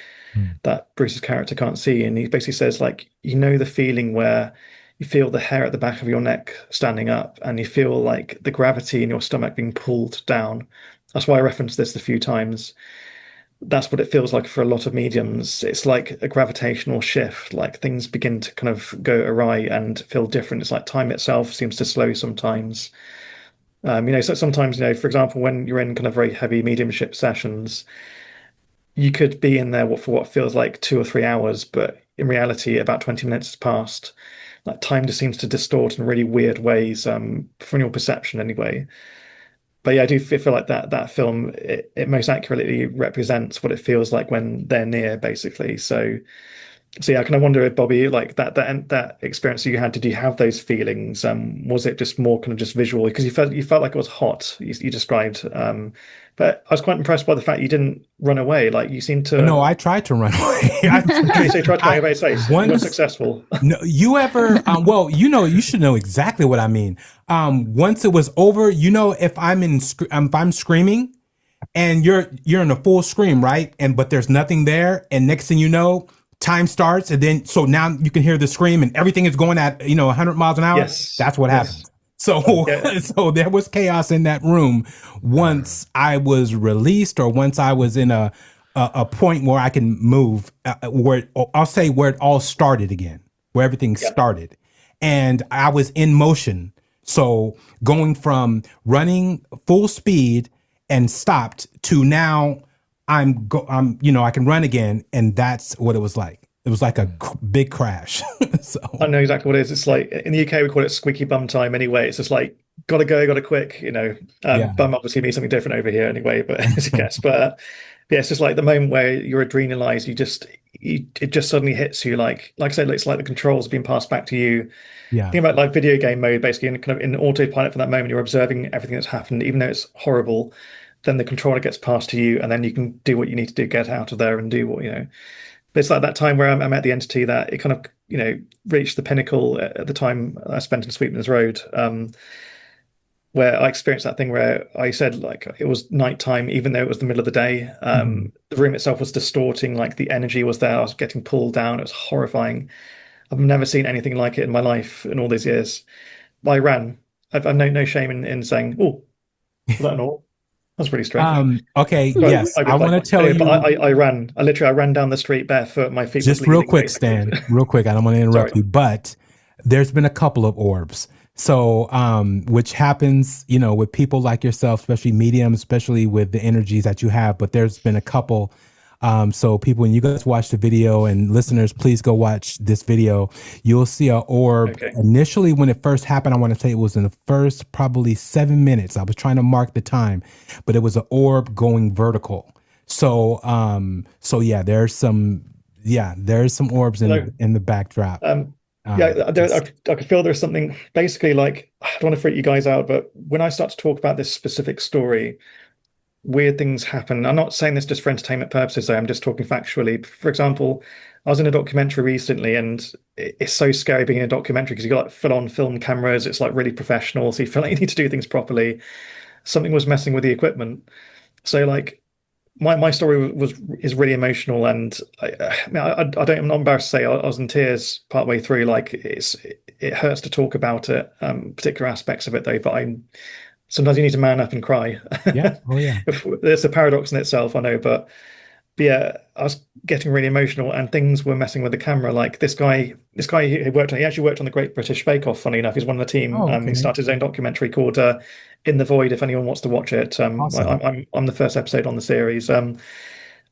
that Bruce's character can't see, and he basically says like, you know, the feeling where you feel the hair at the back of your neck standing up, and you feel like the gravity in your stomach being pulled down. That's why I referenced this a few times. That's what it feels like for a lot of mediums. It's like a gravitational shift, like things begin to kind of go awry and feel different. It's like time itself seems to slow sometimes. You know, so sometimes, you know, for example, when you're in kind of very heavy mediumship sessions, you could be in there for what feels like 2 or 3 hours, but in reality, about 20 minutes has passed. Like time just seems to distort in really weird ways, from your perception anyway. But yeah, I do feel like that film, it most accurately represents what it feels like when they're near, basically. So yeah, I kind of wonder if Bobby, like that experience that you had, did you have those feelings? Was it just more kind of just visual? Because you felt like it was hot. You described, but I was quite impressed by the fact you didn't run away. Like you seemed to. No, I tried to run away. So you tried to run away safe. You weren't successful. No, you ever? Well, you know, you should know exactly what I mean. Once it was over, you know, if I'm screaming, and you're in a full scream, right? But there's nothing there, and next thing you know, time starts, and then so now you can hear the scream, and everything is going at 100 miles an hour. Yes, that's what happens. So so there was chaos in that room once I was released, or once I was in a point where I can move, where I'll say where it all started again, where everything started, and I was in motion. So going from running full speed and stopped to now I can run again, and that's what it was like. It was like a big crash. So I know exactly what it is. It's like in the UK we call it squeaky bum time. Anyway, it's just like gotta go, gotta quick. You know, bum obviously means something different over here anyway. But as a guess, but yeah, it's just like the moment where you're adrenalized. It just suddenly hits you. Like I said, it's like the controls being passed back to you. Yeah. Think about like video game mode, basically, and kind of in autopilot for that moment. You're observing everything that's happened, even though it's horrible. Then the controller gets passed to you, and then you can do what you need to do, get out of there, and do what you know. But it's like that time where I met the entity that it kind of, reached the pinnacle at the time I spent in Sweetman's Road, where I experienced that thing where I said like it was nighttime, even though it was the middle of the day. The room itself was distorting, like the energy was there. I was getting pulled down. It was horrifying. I've never seen anything like it in my life in all these years. I ran. I've no shame in saying, "Oh, was that an all?" That's really strange. Okay, So yes, I want to tell you. But I ran. I ran down the street barefoot. My feet Just were bleeding, real quick, basically. Stan, real quick. I don't want to interrupt Sorry. you, but there's been a couple of orbs. So, which happens, with people like yourself, especially mediums, especially with the energies that you have. But there's been a couple. So people, when you guys watch the video, and listeners, please go watch this video. You'll see an orb. Okay. Initially, when it first happened, I want to say it was in the first probably 7 minutes. I was trying to mark the time, but it was an orb going vertical. So, there's some orbs in the backdrop. I could feel there's something basically like, I don't want to freak you guys out, but when I start to talk about this specific story, weird things happen. I'm not saying this just for entertainment purposes, though. I'm just talking factually. For example, I was in a documentary recently, and it's so scary being in a documentary because you got like full-on film cameras. It's like really professional, so you feel like you need to do things properly. Something was messing with the equipment. So like my story is really emotional, and I'm not embarrassed to say I was in tears partway through. Like it hurts to talk about it, particular aspects of it though. But sometimes you need to man up and cry. Yeah. Oh yeah. There's a paradox in itself, I know, but yeah, I was getting really emotional, and things were messing with the camera. Like this guy he actually worked on the Great British Bake Off. Funny enough, he's one of the team. Oh, okay. He started his own documentary called "In the Void." If anyone wants to watch it, Awesome. I'm the first episode on the series. But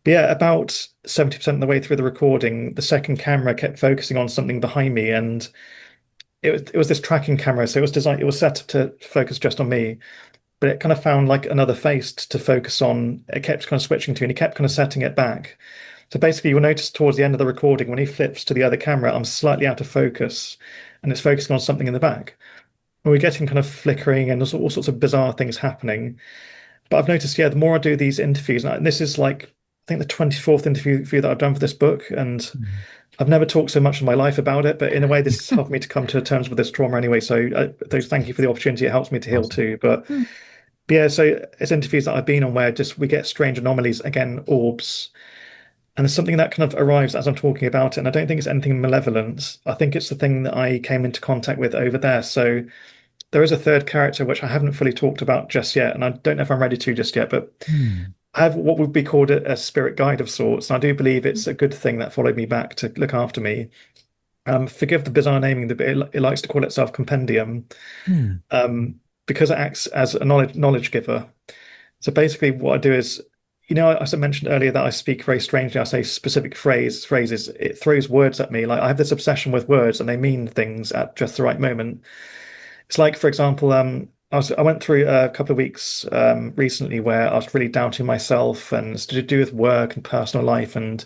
yeah, about 70% of the way through the recording, the second camera kept focusing on something behind me, and it was this tracking camera. So it was set up to focus just on me, but it kind of found like another face to focus on. It kept kind of switching to, and he kept kind of setting it back. So basically, you'll notice towards the end of the recording, when he flips to the other camera, I'm slightly out of focus, and it's focusing on something in the back. And we're getting kind of flickering, and there's all sorts of bizarre things happening. But I've noticed, yeah, the more I do these interviews, and this is like, I think the 24th interview that I've done for this book, and I've never talked so much in my life about it, but in a way, this has helped me to come to terms with this trauma anyway. So thank you for the opportunity. It helps me to heal too. But yeah, so it's interviews that I've been on where just we get strange anomalies, again, orbs. And there's something that kind of arrives as I'm talking about it. And I don't think it's anything malevolent. I think it's the thing that I came into contact with over there. So there is a third character, which I haven't fully talked about just yet. And I don't know if I'm ready to just yet, but I have what would be called a spirit guide of sorts. And I do believe it's a good thing that followed me back to look after me. Forgive the bizarre naming, but it likes to call itself Compendium. Because it acts as a knowledge giver. So basically what I do is, as I mentioned earlier that I speak very strangely, I say specific phrases, it throws words at me. Like I have this obsession with words, and they mean things at just the right moment. It's like, for example, I went through a couple of weeks recently where I was really doubting myself, and it's to do with work and personal life, and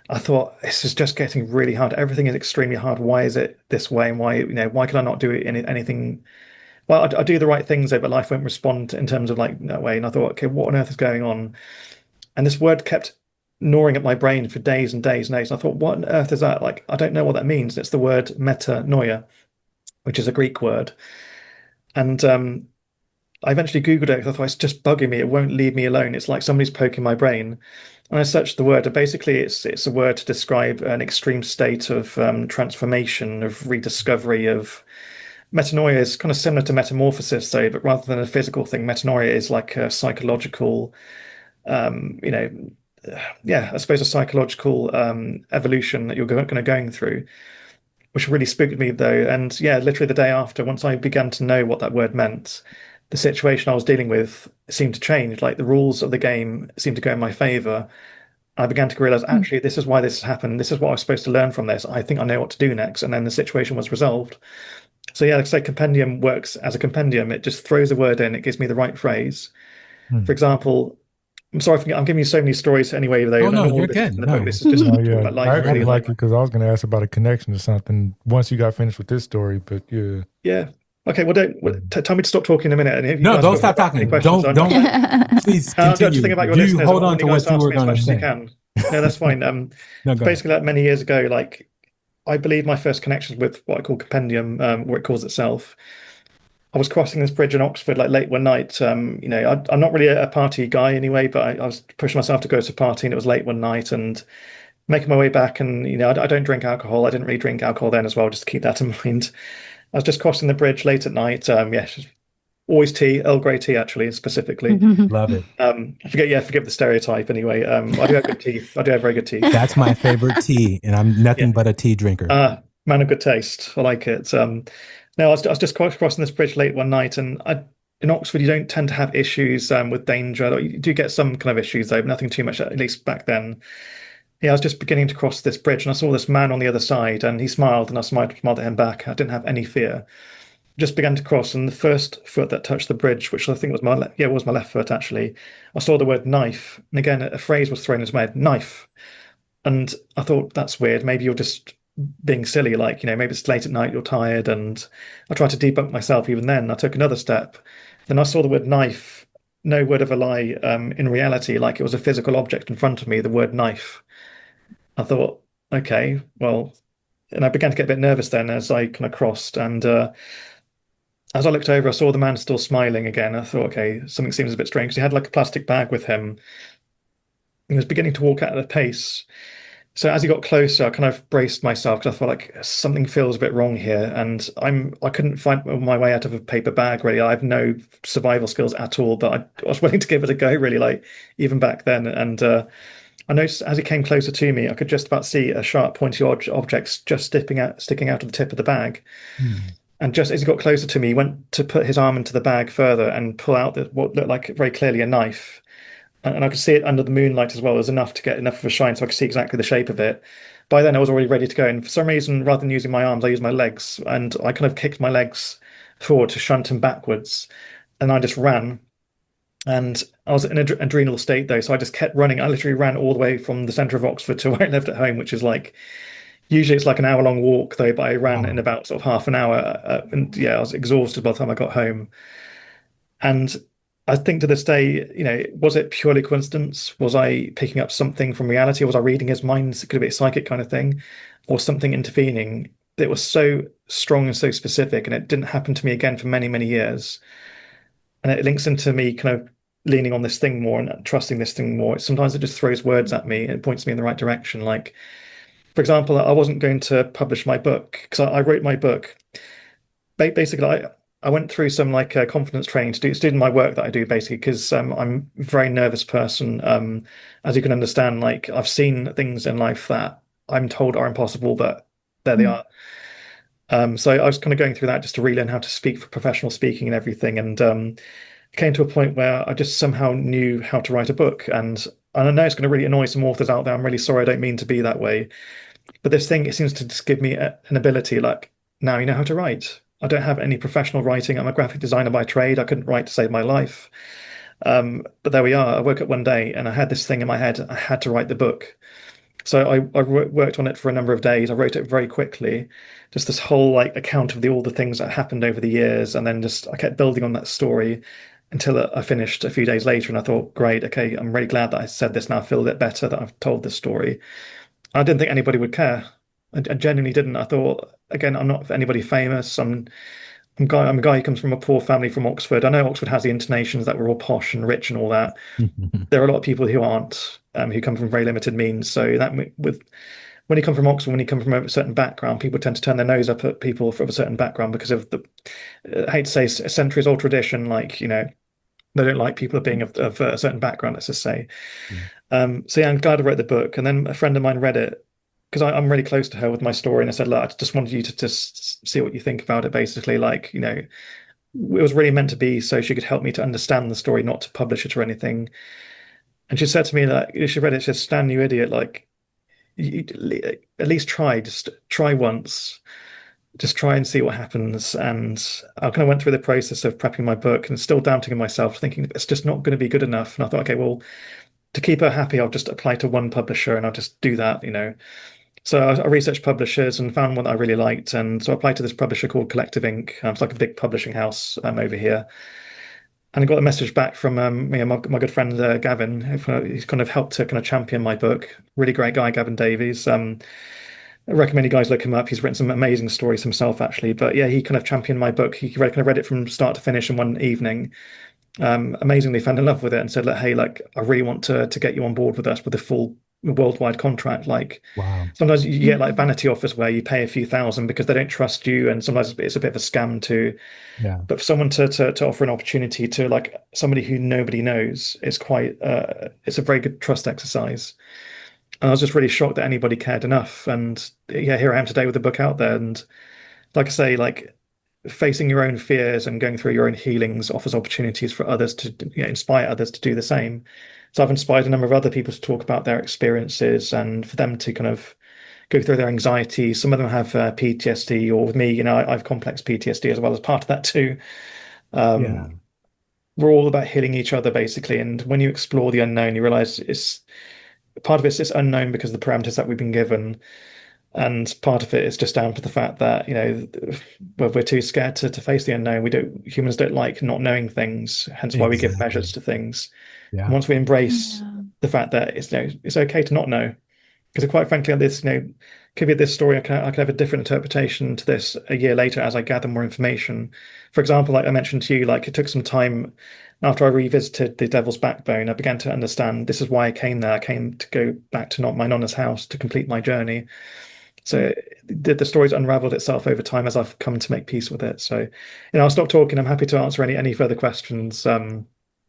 I thought, this is just getting really hard. Everything is extremely hard. Why is it this way? And why can I not do anything? Well, I do the right things there, but life won't respond in terms of like that way. And I thought, okay, what on earth is going on? And this word kept gnawing at my brain for days and days and days. And I thought, what on earth is that? Like, I don't know what that means. It's the word metanoia, which is a Greek word. And I eventually Googled it because I thought it's just bugging me. It won't leave me alone. It's like somebody's poking my brain. And I searched the word, and basically it's a word to describe an extreme state of transformation, of rediscovery, of metanoia is kind of similar to metamorphosis, though, but rather than a physical thing, metanoia is like a psychological, I suppose a psychological evolution that you're going through, which really spooked me, though. And yeah, literally the day after, once I began to know what that word meant, the situation I was dealing with seemed to change. Like the rules of the game seemed to go in my favor. I began to realize, actually, this is why this has happened. This is what I was supposed to learn from this. I think I know what to do next. And then the situation was resolved. So yeah, like I say, compendium works as a compendium. It just throws a word in. It gives me the right phrase. For example, I'm sorry, I'm giving you so many stories anyway. Though, no, you're good. This is just about life. I Really, really like it because I was going to ask about a connection to something once you got finished with this story. But yeah. Yeah. Okay. Well, tell me to stop talking in a minute. And if you No, guys don't have stop any talking. questions, Don't. Please just continue. think about your You listeners. hold I on want to you guys what you ask were me as going to much as you say. can. No, that's fine. No, go ahead. Basically, like many years ago, like I believe my first connections with what I call compendium, what it calls itself. I was crossing this bridge in Oxford like late one night. I'm not really a party guy anyway, but I was pushing myself to go to a party, and it was late one night, and making my way back. And I don't drink alcohol. I didn't really drink alcohol then as well, just to keep that in mind. I was just crossing the bridge late at night. Yeah, always tea, Earl Grey tea, actually, specifically. Love it. Forgive the stereotype anyway. I do have good teeth. I do have very good teeth. That's my favorite tea, and I'm nothing but a tea drinker. Man of good taste. I like it. No, I was just crossing this bridge late one night, and in Oxford, you don't tend to have issues with danger. You do get some kind of issues, though, but nothing too much, at least back then. Yeah, I was just beginning to cross this bridge, and I saw this man on the other side, and he smiled, and I smiled at him back. I didn't have any fear. Just began to cross, and the first foot that touched the bridge, which I think was was my left foot actually, I saw the word knife, and again a phrase was thrown into my head, knife, and I thought that's weird. Maybe you're just being silly, like maybe it's late at night, you're tired, and I tried to debunk myself. Even then, I took another step. Then I saw the word knife. No word of a lie. In reality, like it was a physical object in front of me. The word knife. I thought, okay, well, and I began to get a bit nervous then as I kind of crossed, and as I looked over, I saw the man still smiling again. I thought, okay, something seems a bit strange. He had like a plastic bag with him. He was beginning to walk at a pace. So as he got closer, I kind of braced myself because I felt like something feels a bit wrong here, and I couldn't find my way out of a paper bag really. I have no survival skills at all, but I was willing to give it a go really, like even back then. And I noticed as he came closer to me, I could just about see a sharp, pointy object just sticking out of the tip of the bag. And just as he got closer to me, he went to put his arm into the bag further and pull out what looked like very clearly a knife. And I could see it under the moonlight as well. It was enough to get enough of a shine so I could see exactly the shape of it. By then, I was already ready to go. And for some reason, rather than using my arms, I used my legs. And I kind of kicked my legs forward to shunt him backwards. And I just ran. And I was in an adrenal state, though. So I just kept running. I literally ran all the way from the centre of Oxford to where I lived at home, which is like, usually it's like an hour-long walk, though. But I ran in about sort of half an hour. And yeah, I was exhausted by the time I got home. And I think to this day, was it purely coincidence? Was I picking up something from reality? Was I reading his mind? Could it be a psychic kind of thing, or something intervening that was so strong and so specific, and it didn't happen to me again for many, many years? And it links into me kind of leaning on this thing more and trusting this thing more. Sometimes it just throws words at me and it points me in the right direction. Like, for example, I wasn't going to publish my book because I wrote my book. Basically, I went through some like confidence training to do my work that I do basically because I'm a very nervous person. As you can understand, like I've seen things in life that I'm told are impossible, but there they are. So I was kind of going through that just to relearn how to speak for professional speaking and everything. And it came to a point where I just somehow knew how to write a book. And I know it's going to really annoy some authors out there. I'm really sorry. I don't mean to be that way. But this thing, it seems to just give me an ability like, now you know how to write. I don't have any professional writing. I'm a graphic designer by trade. I couldn't write to save my life. But there we are. I woke up one day and I had this thing in my head. I had to write the book. So I worked on it for a number of days. I wrote it very quickly, just this whole like account of all the things that happened over the years. And then just I kept building on that story until I finished a few days later. And I thought, great, okay, I'm really glad that I said this now. I feel a bit better that I've told this story. I didn't think anybody would care. I genuinely didn't. I thought, again, I'm not anybody famous. I'm a guy who comes from a poor family from Oxford. I know Oxford has the intonations that we're all posh and rich and all that. There are a lot of people who aren't, who come from very limited means. So that when you come from Oxford, when you come from a certain background, people tend to turn their nose up at people from a certain background because of I hate to say, a centuries old tradition. Like they don't like people being of a certain background. Let's just say. So yeah, I'm glad I wrote the book. And then a friend of mine read it, because I'm really close to her with my story, and I said, look, I just wanted you to just see what you think about it, basically. Like, it was really meant to be so she could help me to understand the story, not to publish it or anything. And she said to me that she read it, she said, Stan, you idiot, like, you, at least just try once. Just try and see what happens. And I kind of went through the process of prepping my book and still doubting in myself, thinking it's just not going to be good enough. And I thought, okay, well, to keep her happy, I'll just apply to one publisher and I'll just do that, So I researched publishers and found one that I really liked. And so I applied to this publisher called Collective Inc. It's like a big publishing house over here. and I got a message back from my good friend Gavin. He's kind of helped to kind of champion my book. Really great guy, Gavin Davies. I recommend you guys look him up. He's written some amazing stories himself, actually. But yeah, he kind of championed my book. He kind of read it from start to finish in one evening. Amazingly fell in love with it and said, "Look, hey, like I really want to get you on board with us with a full worldwide contract." Like Wow. sometimes you get like vanity offers where you pay a few thousand because they don't trust you, and sometimes it's a bit of a scam too. Yeah. But for someone to offer an opportunity to like somebody who nobody knows is quite it's a very good trust exercise. And I was just really shocked that anybody cared enough. And yeah, here I am today with the book out there. And like I say, like facing your own fears and going through your own healings offers opportunities for others to, you know, inspire others to do the same. So I've inspired a number of other people to talk about their experiences and for them to kind of go through their anxiety. Some of them have PTSD, or with me, you know, I have complex PTSD as well as part of that too. Yeah. We're all about healing each other basically. And when you explore the unknown, you realize it's part of it's unknown because of the parameters that we've been given. And part of it is just down to the fact that, you know, we're too scared to face the unknown. Humans don't like not knowing things, hence why we give Exactly. measures to things. Yeah. And once we embrace Yeah. the fact that it's, you know, it's okay to not know, because quite frankly, this, you know, could be this story. I could have a different interpretation to this a year later as I gather more information. For example, like I mentioned to you, like it took some time after I revisited the Devil's Backbone. I began to understand this is why I came there. I came to go back to not my nonna's house to complete my journey. So the story's unraveled itself over time as I've come to make peace with it. So, you know, I'll stop talking. I'm happy to answer any further questions.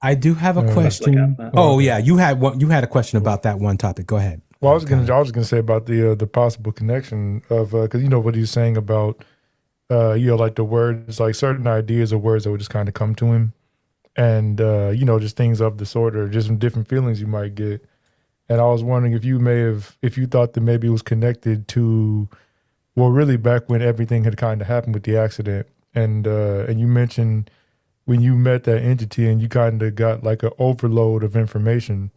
I do have a Best I can. question. Oh yeah, you had one. You had a question about that one topic. Go ahead. Well, I was gonna say about the possible connection of because you know what he was saying about you know, like the words, like certain ideas or words that would just kind of come to him, and you know, just things of the sort, or just some different feelings you might get. And I was wondering if you thought that maybe it was connected to, well, really back when everything had kind of happened with the accident, and you mentioned when you met that entity and you kind of got like an overload of information,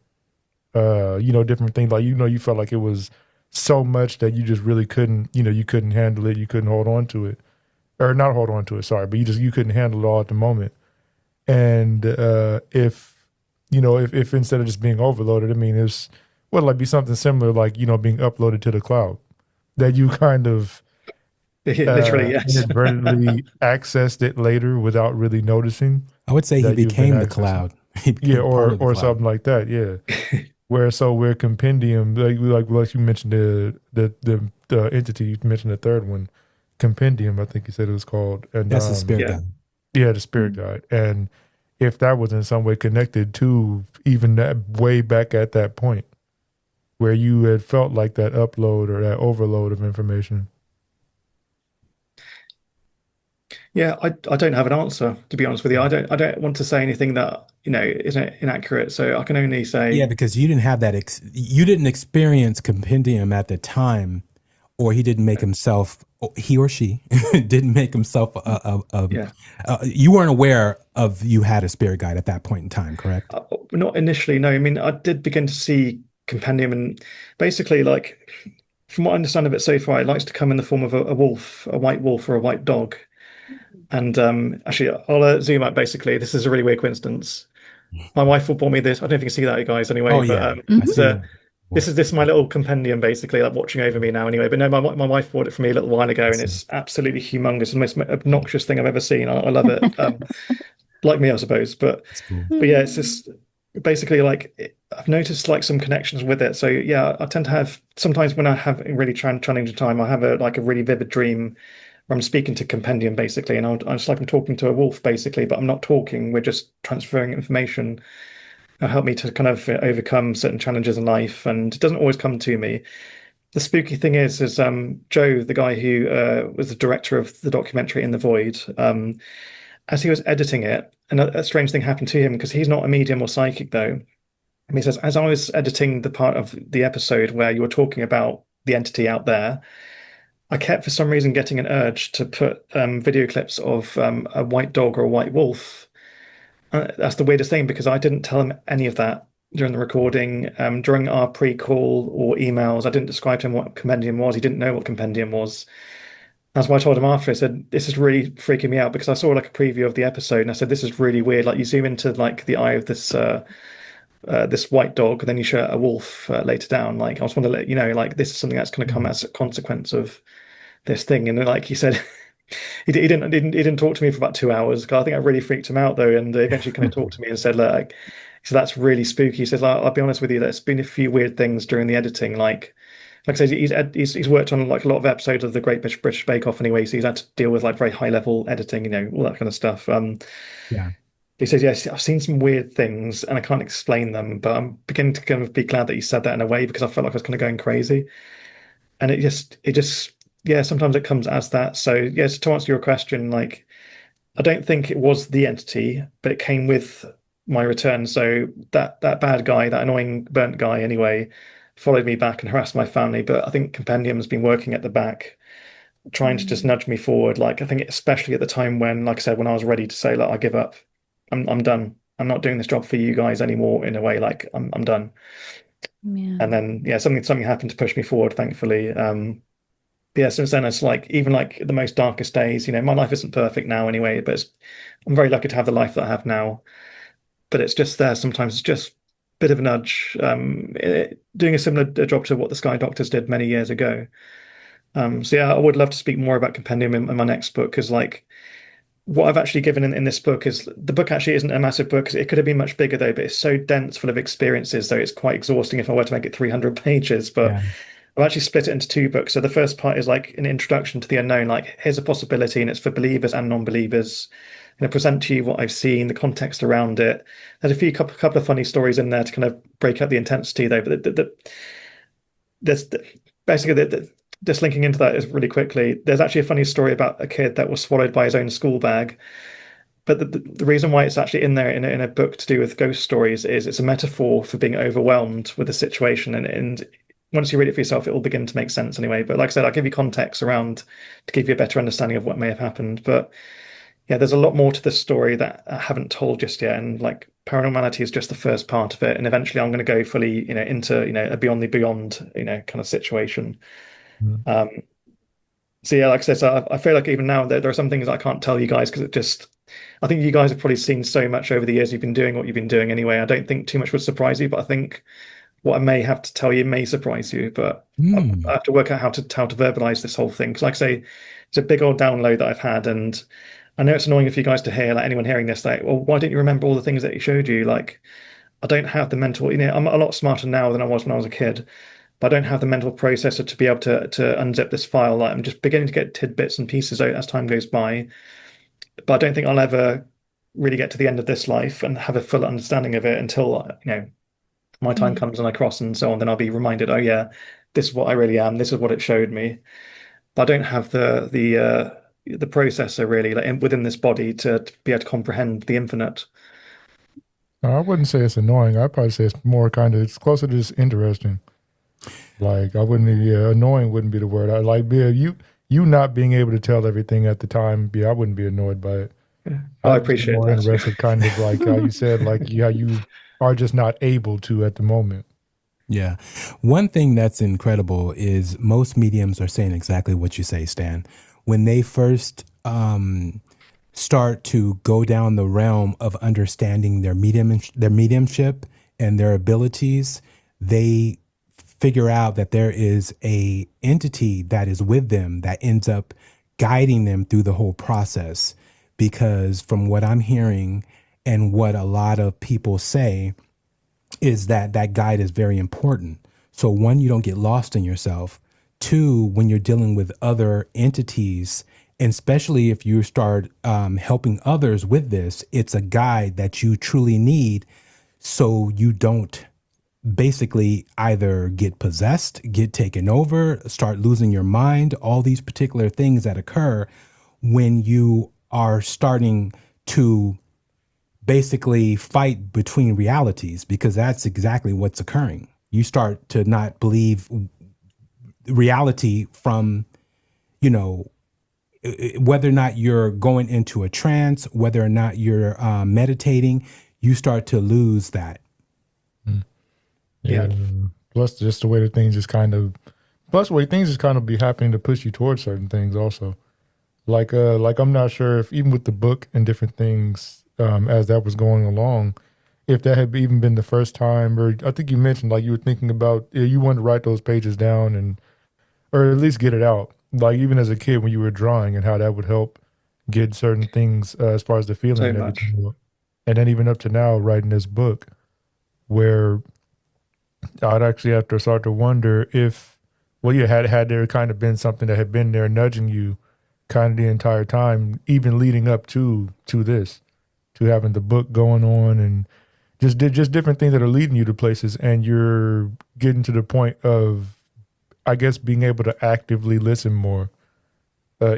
you know, different things, like, you know, you felt like it was so much that you just really couldn't, you know, you couldn't handle it, you couldn't hold on to it, or not hold on to it, sorry, but you couldn't handle it all at the moment. And if you know, if instead of just being overloaded, I mean, it's would like be something similar, like, you know, being uploaded to the cloud, that you kind of Literally, yes. inadvertently accessed it later without really noticing. I would say he that you've been became the accessing. cloud. He became Yeah, part of the or cloud. something like that. Yeah. Where compendium, like you mentioned the entity, you mentioned the third one, compendium, I think you said it was called, and That's the spirit Yeah. guide. yeah, the spirit guide. And if that was in some way connected to even that way back at that point where you had felt like that upload or that overload of information. Yeah, I don't have an answer, to be honest with you. I don't want to say anything that, you know, isn't inaccurate. So I can only say Yeah, because you didn't have that. You didn't experience compendium at the time, or he didn't make himself. He or she didn't make himself. yeah. You weren't aware of you had a spirit guide at that point in time, correct? Not initially, no. I mean, I did begin to see compendium, and basically, like, from what I understand of it so far, it likes to come in the form of a wolf, a white wolf, or a white dog. And actually, I'll zoom out. Basically, this is a really weird coincidence. My wife will bought me this. I don't know if you can see that, you guys. Anyway, Oh but yeah, I it's see. this is my little compendium, basically, like watching over me now. Anyway, but no, my wife bought it for me a little while ago, and it's absolutely humongous, the most obnoxious thing I've ever seen. I love it. Like me, I suppose. That's cool. But yeah, it's just basically like I've noticed like some connections with it. So yeah, I tend to have sometimes when I have a really challenging time, I have a really vivid dream where I'm speaking to compendium basically, and I just like I'm talking to a wolf basically, but I'm not talking. We're just transferring information. It'll help me to kind of overcome certain challenges in life, and it doesn't always come to me. The spooky thing is Joe, the guy who was the director of the documentary In the Void, as he was editing it, and a strange thing happened to him because he's not a medium or psychic though. And he says, as I was editing the part of the episode where you were talking about the entity out there, I kept for some reason getting an urge to put video clips of a white dog or a white wolf. That's the weirdest thing because I didn't tell him any of that during the recording. During our pre-call or emails, I didn't describe to him what compendium was. He didn't know what compendium was. That's why I told him after. I said, "This is really freaking me out," because I saw like a preview of the episode, and I said, "This is really weird." Like you zoom into like the eye of this white dog, and then you show a wolf later down. Like I just want to let you know, like this is something that's going to come as a consequence of this thing. And then, like he said, he didn't talk to me for about 2 hours. I think I really freaked him out though, and eventually kind of talked to me and said, "Look, like, he said that's really spooky." He says, "I'll be honest with you, there's been a few weird things during the editing, like I said, he's worked on like a lot of episodes of the Great British Bake Off anyway, so he's had to deal with like very high level editing, all that kind of stuff." Yeah. He says, "Yes, I've seen some weird things and I can't explain them, but I'm beginning to kind of be glad that you said that in a way because I felt like I was kind of going crazy." And yeah, sometimes it comes as that. So yes, to answer your question, like I don't think it was the entity, but it came with my return. So that bad guy, that annoying burnt guy, anyway, followed me back and harassed my family. But I think Compendium's been working at the back, trying to just nudge me forward. Like I think, especially at the time when, like I said, when I was ready to say, "Look, I give up. I'm done. I'm not doing this job for you guys anymore." In a way, like I'm done. Yeah. And then yeah, something happened to push me forward, thankfully. Yeah, since then it's like even like the most darkest days, my life isn't perfect now anyway, but I'm very lucky to have the life that I have now. But it's just there sometimes. It's just a bit of a nudge. Doing a similar job to what the Sky Doctors did many years ago. So yeah, I would love to speak more about Compendium in my next book, because like what I've actually given in this book is the book actually isn't a massive book. It could have been much bigger though, but it's so dense, full of experiences, though it's quite exhausting if I were to make it 300 pages. But Yeah. I've actually split it into two books. So the first part is like an introduction to the unknown, like here's a possibility, and it's for believers and non-believers. And I present to you what I've seen, the context around it. There's a couple of funny stories in there to kind of break up the intensity, though. But there's basically just linking into that is really quickly. There's actually a funny story about a kid that was swallowed by his own school bag. But the reason why it's actually in there in a book to do with ghost stories is it's a metaphor for being overwhelmed with a situation, and once you read it for yourself, it will begin to make sense anyway. But like I said, I'll give you context around to give you a better understanding of what may have happened. But yeah, there's a lot more to this story that I haven't told just yet. And like paranormality is just the first part of it. And eventually I'm going to go fully, into, a beyond the beyond, kind of situation. Mhm. So yeah, like I said, so I feel like even now there are some things I can't tell you guys because I think you guys have probably seen so much over the years you've been doing what you've been doing anyway. I don't think too much would surprise you, but I think what I may have to tell you may surprise you. But I have to work out how to verbalize this whole thing. Because like I say, it's a big old download that I've had, and I know it's annoying for you guys to hear, like anyone hearing this, like, well, why don't you remember all the things that he showed you? Like, I don't have the mental, I'm a lot smarter now than I was when I was a kid, but I don't have the mental processor to be able to unzip this file. Like I'm just beginning to get tidbits and pieces out as time goes by. But I don't think I'll ever really get to the end of this life and have a full understanding of it until, my time comes and I cross and so on. Then I'll be reminded, oh yeah, this is what I really am. This is what it showed me. But I don't have the processor really like within this body to be able to comprehend the infinite. No, I wouldn't say it's annoying. I'd probably say it's more it's closer to just interesting. Like I wouldn't, annoying wouldn't be the word. I like, you not being able to tell everything at the time. Yeah, I wouldn't be annoyed by it. Yeah. I I'd be appreciate more that. interested, kind of like how you said, like how you are just not able to at the moment. Yeah. One thing that's incredible is most mediums are saying exactly what you say, Stan. When they first start to go down the realm of understanding their mediumship and their abilities, they figure out that there is a entity that is with them that ends up guiding them through the whole process. Because from what I'm hearing and what a lot of people say is that guide is very important. So one, you don't get lost in yourself. Two, when you're dealing with other entities, and especially if you start helping others with this, it's a guide that you truly need so you don't basically either get possessed, get taken over, start losing your mind, all these particular things that occur when you are starting to basically fight between realities, because that's exactly what's occurring. You start to not believe reality from, whether or not you're going into a trance, whether or not you're meditating, you start to lose that. Yeah. Plus, just the way that things just kind of Plus, way things just kind of be happening to push you towards certain things also. Like I'm not sure if even with the book and different things, as that was going along, if that had even been the first time, or I think you mentioned like you were thinking about, yeah, you wanted to write those pages down and, or at least get it out. Like even as a kid when you were drawing and how that would help get certain things as far as the feeling So and much. everything. And then even up to now, writing this book, where I'd actually have to start to wonder if, well, yeah, had there kind of been something that had been there nudging you kind of the entire time, even leading up to this, to having the book going on and just different things that are leading you to places, and you're getting to the point of, I guess, being able to actively listen more.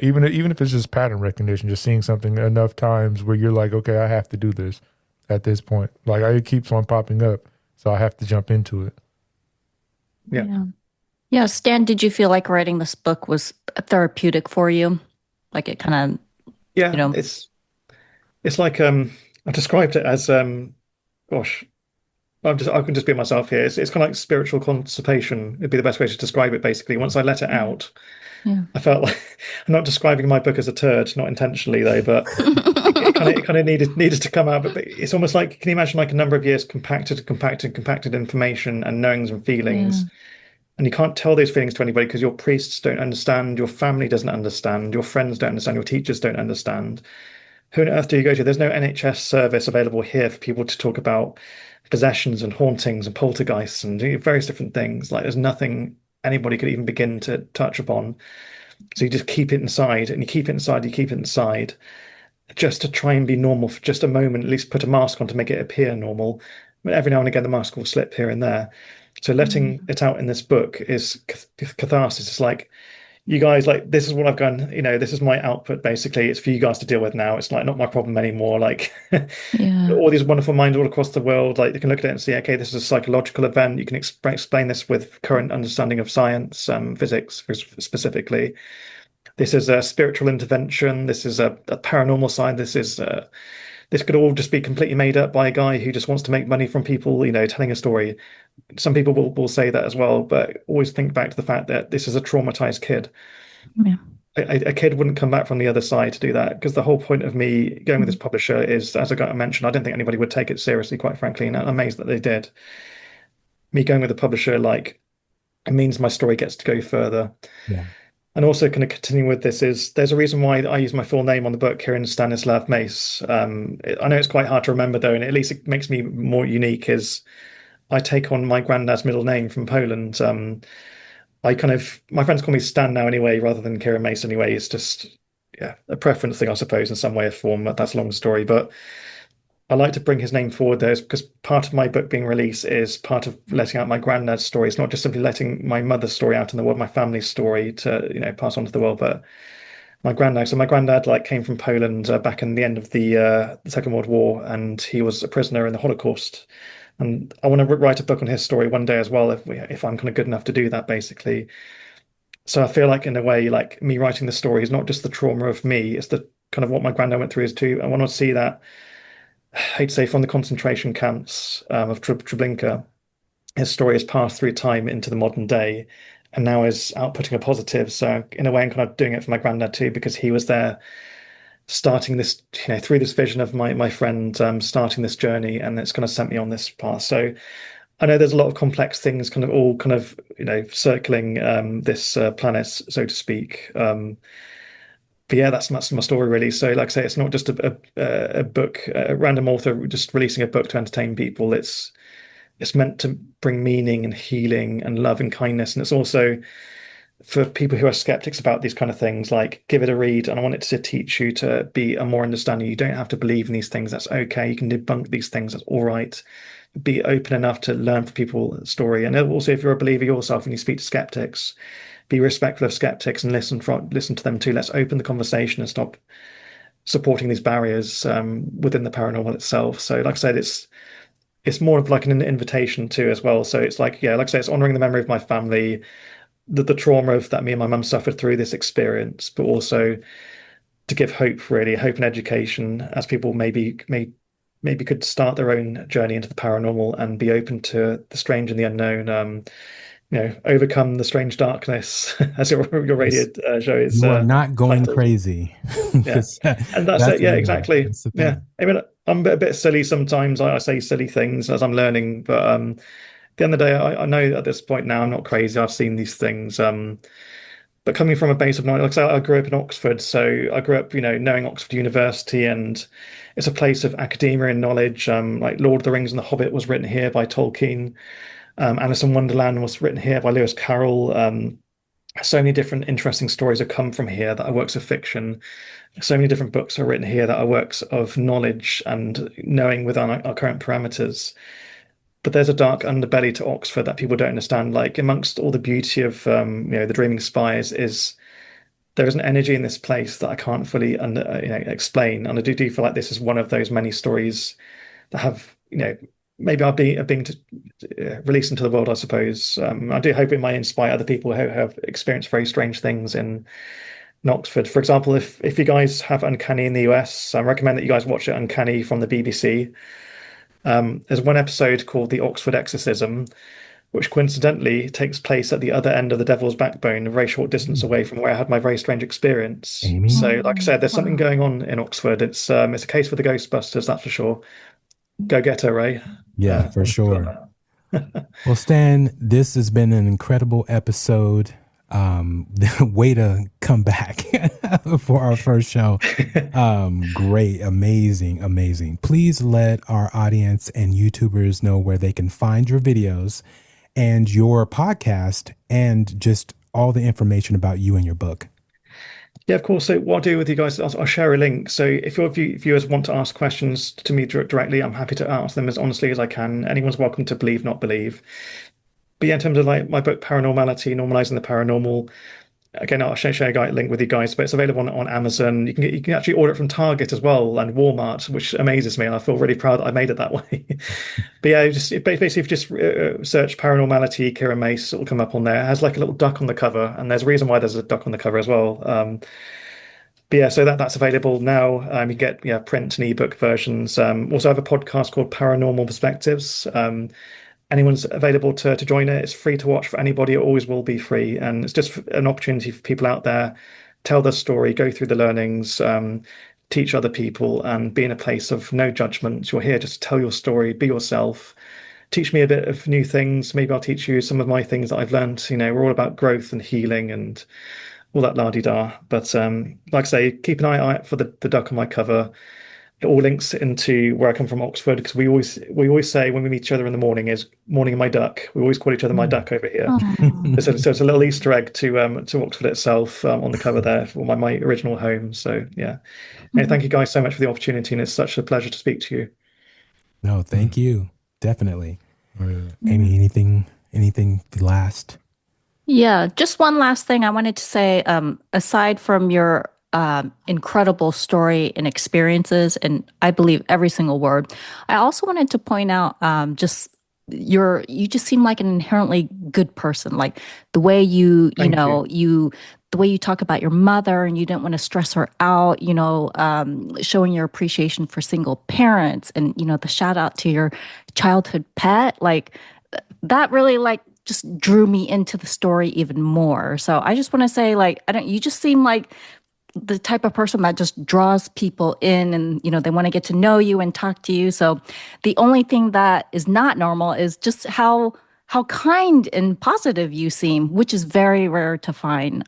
Even if it's just pattern recognition, just seeing something enough times where you're like, okay, I have to do this at this point. Like it keeps on popping up, so I have to jump into it. Yeah. Yeah. Yeah, Stan, did you feel like writing this book was therapeutic for you? Like it kind of, you Yeah, know, it's like I described it as gosh, I can just be myself here. It's kind of like spiritual constipation. It'd be the best way to describe it. Basically, once I let it yeah. out, Yeah. I felt like I'm not describing my book as a turd, not intentionally though, but it kind of needed to come out. But it's almost like, can you imagine like a number of years compacted information and knowings and Yeah. feelings, and you can't tell those feelings to anybody because your priests don't understand, your family doesn't understand, your friends don't understand, your teachers don't understand. Who on earth do you go to? There's no NHS service available here for people to talk about possessions and hauntings and poltergeists and various different things. Like there's nothing anybody could even begin to touch upon. So you just keep it inside and you keep it inside, you keep it inside just to try and be normal for just a moment, at least put a mask on to make it appear normal. But every now and again, the mask will slip here and there. So letting Mm. it out in this book is catharsis. It's like, you guys, like, this is what I've gone, this is my output basically. It's for you guys to deal with now. It's like not my problem anymore. Like Yeah. all these wonderful minds all across the world, like they can look at it and see, okay, this is a psychological event. You can explain this with current understanding of science, physics specifically. This is a spiritual intervention. This is a paranormal side. This could all just be completely made up by a guy who just wants to make money from people, telling a story. Some people will say that as well, but always think back to the fact that this is a traumatized kid. Yeah. A kid wouldn't come back from the other side to do that, because the whole point of me going with this Mm. publisher is, as I mentioned, I didn't think anybody would take it seriously, quite frankly, and I'm amazed that they did. Me going with the publisher, like, it means my story gets to go further. Yeah. And also, kind of continue with this, is there's a reason why I use my full name on the book, Kieran Stanislaw Mace. I know it's quite hard to remember though, and at least it makes me more unique. Is I take on my granddad's middle name from Poland. My friends call me Stan now anyway, rather than Kieran Mace anyway. It's just, yeah, a preference thing, I suppose, in some way or form. That's a long story, but I like to bring his name forward there because part of my book being released is part of letting out my granddad's story. It's not just simply letting my mother's story out in the world, my family's story to, pass on to the world, but my granddad. So my granddad like came from Poland back in the end of the Second World War, and he was a prisoner in the Holocaust. And I want to write a book on his story one day as well, if I'm kind of good enough to do that, basically. So I feel like in a way, like me writing the story is not just the trauma of me; it's the kind of what my granddad went through is too. I want to see that. I hate to say, from the concentration camps of Treblinka, his story has passed through time into the modern day, and now is outputting a positive. So in a way, I'm kind of doing it for my granddad too, because he was there starting this, through this vision of my friend starting this journey, and it's kind of sent me on this path. So I know there's a lot of complex things kind of all kind of, circling this planet, so to speak. But yeah, that's my story really. So like I say, it's not just a book, a random author just releasing a book to entertain people. It's meant to bring meaning and healing and love and kindness. And it's also for people who are skeptics about these kind of things, like, give it a read. And I want it to teach you to be a more understanding. You don't have to believe in these things. That's okay. You can debunk these things. That's all right. Be open enough to learn from people's story. And also, if you're a believer yourself and you speak to skeptics, be respectful of skeptics and listen to them too. Let's open the conversation and stop supporting these barriers within the paranormal itself. So like I said, it's more of like an invitation too as well. So it's like, yeah, like I say, it's honoring the memory of my family, the trauma of that me and my mum suffered through this experience, but also to give hope, really, hope and education, as people maybe could start their own journey into the paranormal and be open to the strange and the unknown. overcome the strange darkness, as your radio Yes. show is You are not going titled. crazy. Yeah, 'Cause and that's that's it. Yeah, real. exactly. That's the Yeah, thing. I mean, I'm a bit silly sometimes. I say silly things as I'm learning, but at the end of the day, I know at this point now I'm not crazy. I've seen these things. But coming from a base of knowledge, like I said, I grew up in Oxford, so I grew up, knowing Oxford University, and it's a place of academia and knowledge. Like Lord of the Rings and The Hobbit was written here by Tolkien. Alice in Wonderland was written here by Lewis Carroll. So many different interesting stories have come from here that are works of fiction. So many different books are written here that are works of knowledge and knowing within our current parameters. But there's a dark underbelly to Oxford that people don't understand. Like amongst all the beauty of the Dreaming Spires is there is an energy in this place that I can't fully explain. And I do feel like this is one of those many stories that have maybe are being released into the world, I suppose. I do hope it might inspire other people who have experienced very strange things in Oxford. For example, if you guys have Uncanny in the US, I recommend that you guys watch it Uncanny from the BBC. There's one episode called The Oxford Exorcism, which coincidentally takes place at the other end of the Devil's Backbone, a very short distance away from where I had my very strange experience. Amy? So, like I said, there's something Wow. going on in Oxford. It's a case for the Ghostbusters, that's for sure. Go get her, Ray. Yeah, for sure. Well, Stan, this has been an incredible episode. Way to come back for our first show. Great, amazing, amazing. Please let our audience and YouTubers know where they can find your videos and your podcast and just all the information about you and your book. Yeah, of course. So what I'll do with you guys, I'll share a link. So if your viewers want to ask questions to me directly, I'm happy to answer them as honestly as I can. Anyone's welcome to believe, not believe. But yeah, in terms of like my book, Paranormality, Normalising the Paranormal, again, I'll share a link with you guys, but it's available on Amazon. You can actually order it from Target as well and Walmart, which amazes me, and I feel really proud that I made it that way. But yeah, basically if you just search Paranormality Kieran Mace, it'll come up on there. It has like a little duck on the cover, and there's a reason why there's a duck on the cover as well. But yeah, so that's available now. You get print and ebook versions. Also, I have a podcast called Paranormal Perspectives. Anyone's available to join it. It's free to watch for anybody. It always will be free, and it's just an opportunity for people out there tell their story, go through the learnings, teach other people, and be in a place of no judgment. You're here just to tell your story, be yourself. Teach me a bit of new things. Maybe I'll teach you some of my things that I've learned. We're all about growth and healing and all that la-di-da. But like I say, keep an eye out for the duck on my cover. It all links into where I come from, Oxford, because we always say when we meet each other in the morning is morning my duck. We always call each other my duck over here. Oh. So it's a little Easter egg to Oxford itself on the cover there for my original home. So yeah, hey, thank you guys so much for the opportunity, and it's such a pleasure to speak to you. No, thank you. Definitely. Oh, yeah. Amy, anything last? Yeah, just one last thing I wanted to say. Aside from your incredible story and experiences, and I believe every single word, I also wanted to point out you just seem like an inherently good person. Like the way Thank you. the way you talk about your mother and you didn't want to stress her out, showing your appreciation for single parents and, the shout out to your childhood pet, like that really like just drew me into the story even more. So I just want to say, like, you just seem like the type of person that just draws people in and, they want to get to know you and talk to you. So the only thing that is not normal is just how kind and positive you seem, which is very rare to find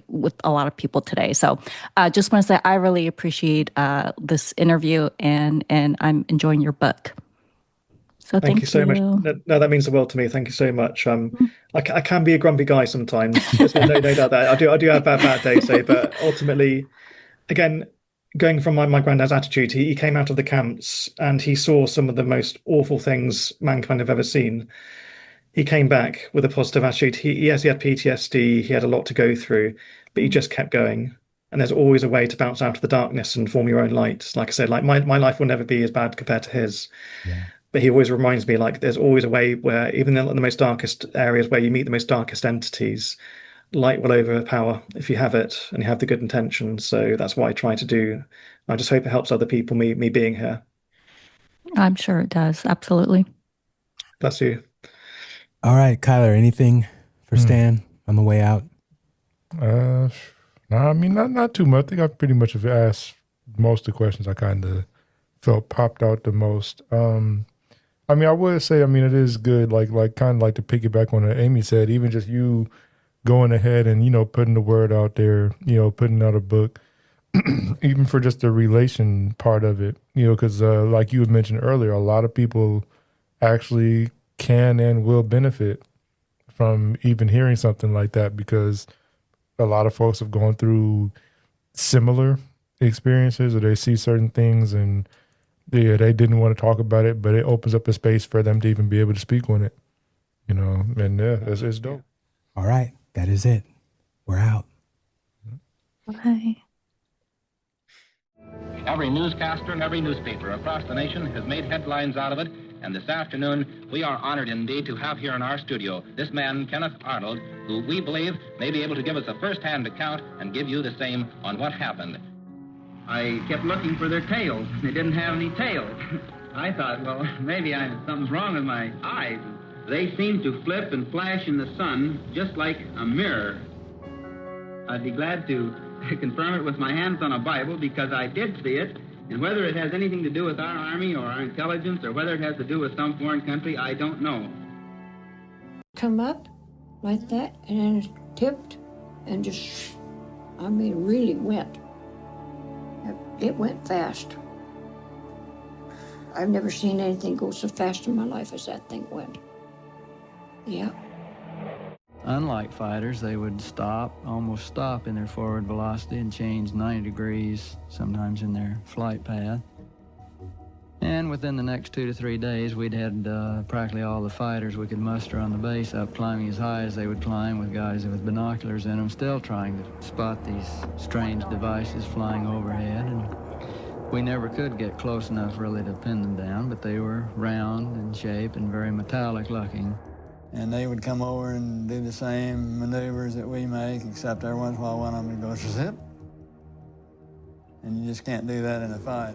with a lot of people today. So I just want to say I really appreciate this interview and I'm enjoying your book. So Thank you so much. No, that means the world to me. Thank you so much. I can be a grumpy guy sometimes. There's no doubt that I do have bad days, but ultimately, again, going from my granddad's attitude, he came out of the camps and he saw some of the most awful things mankind have ever seen. He came back with a positive attitude. He had PTSD. He had a lot to go through, but he just kept going. And there's always a way to bounce out of the darkness and form your own light. Like I said, like my life will never be as bad compared to his. Yeah. But he always reminds me, like, there's always a way where, even in the most darkest areas where you meet the most darkest entities, light will overpower if you have it and you have the good intentions. So that's what I try to do. I just hope it helps other people, me being here. I'm sure it does. Absolutely. Bless you. All right, Kyler, anything for Stan on the way out? No, I mean, not too much. I think I pretty much have asked most of the questions I kind of felt popped out the most. I mean, I would say, I mean, it is good, like kind of like to piggyback on what Amy said, even just you going ahead and, you know, putting the word out there, you know, putting out a book, even for just the relation part of it, you know, because like you had mentioned earlier, a lot of people actually can and will benefit from even hearing something like that, because a lot of folks have gone through similar experiences, or they see certain things and they didn't want to talk about it, but it opens up a space for them to even be able to speak on it, you know, and yeah, it's dope. All right, that is it. We're out. Bye. Every newscaster and every newspaper across the nation has made headlines out of it, and this afternoon we are honored indeed to have here in our studio this man, Kenneth Arnold, who we believe may be able to give us a first-hand account and give you the same on what happened. I kept looking for their tails. They didn't have any tails. I thought, well, maybe something's wrong with my eyes. They seemed to flip and flash in the sun just like a mirror. I'd be glad to confirm it with my hands on a Bible, because I did see it, and whether it has anything to do with our army or our intelligence, or whether it has to do with some foreign country, I don't know. Come up like that, and then it tipped, and just, I mean, really went. It went fast. I've never seen anything go so fast in my life as that thing went. Yeah. Unlike fighters, they would almost stop in their forward velocity and change 90 degrees, sometimes in their flight path. And within the next 2 to 3 days, we'd had practically all the fighters we could muster on the base up climbing as high as they would climb, with guys with binoculars in them, still trying to spot these strange devices flying overhead. And we never could get close enough really to pin them down, but they were round in shape and very metallic looking. And they would come over and do the same maneuvers that we make, except every once in a while one of them would go zip. And you just can't do that in a fight.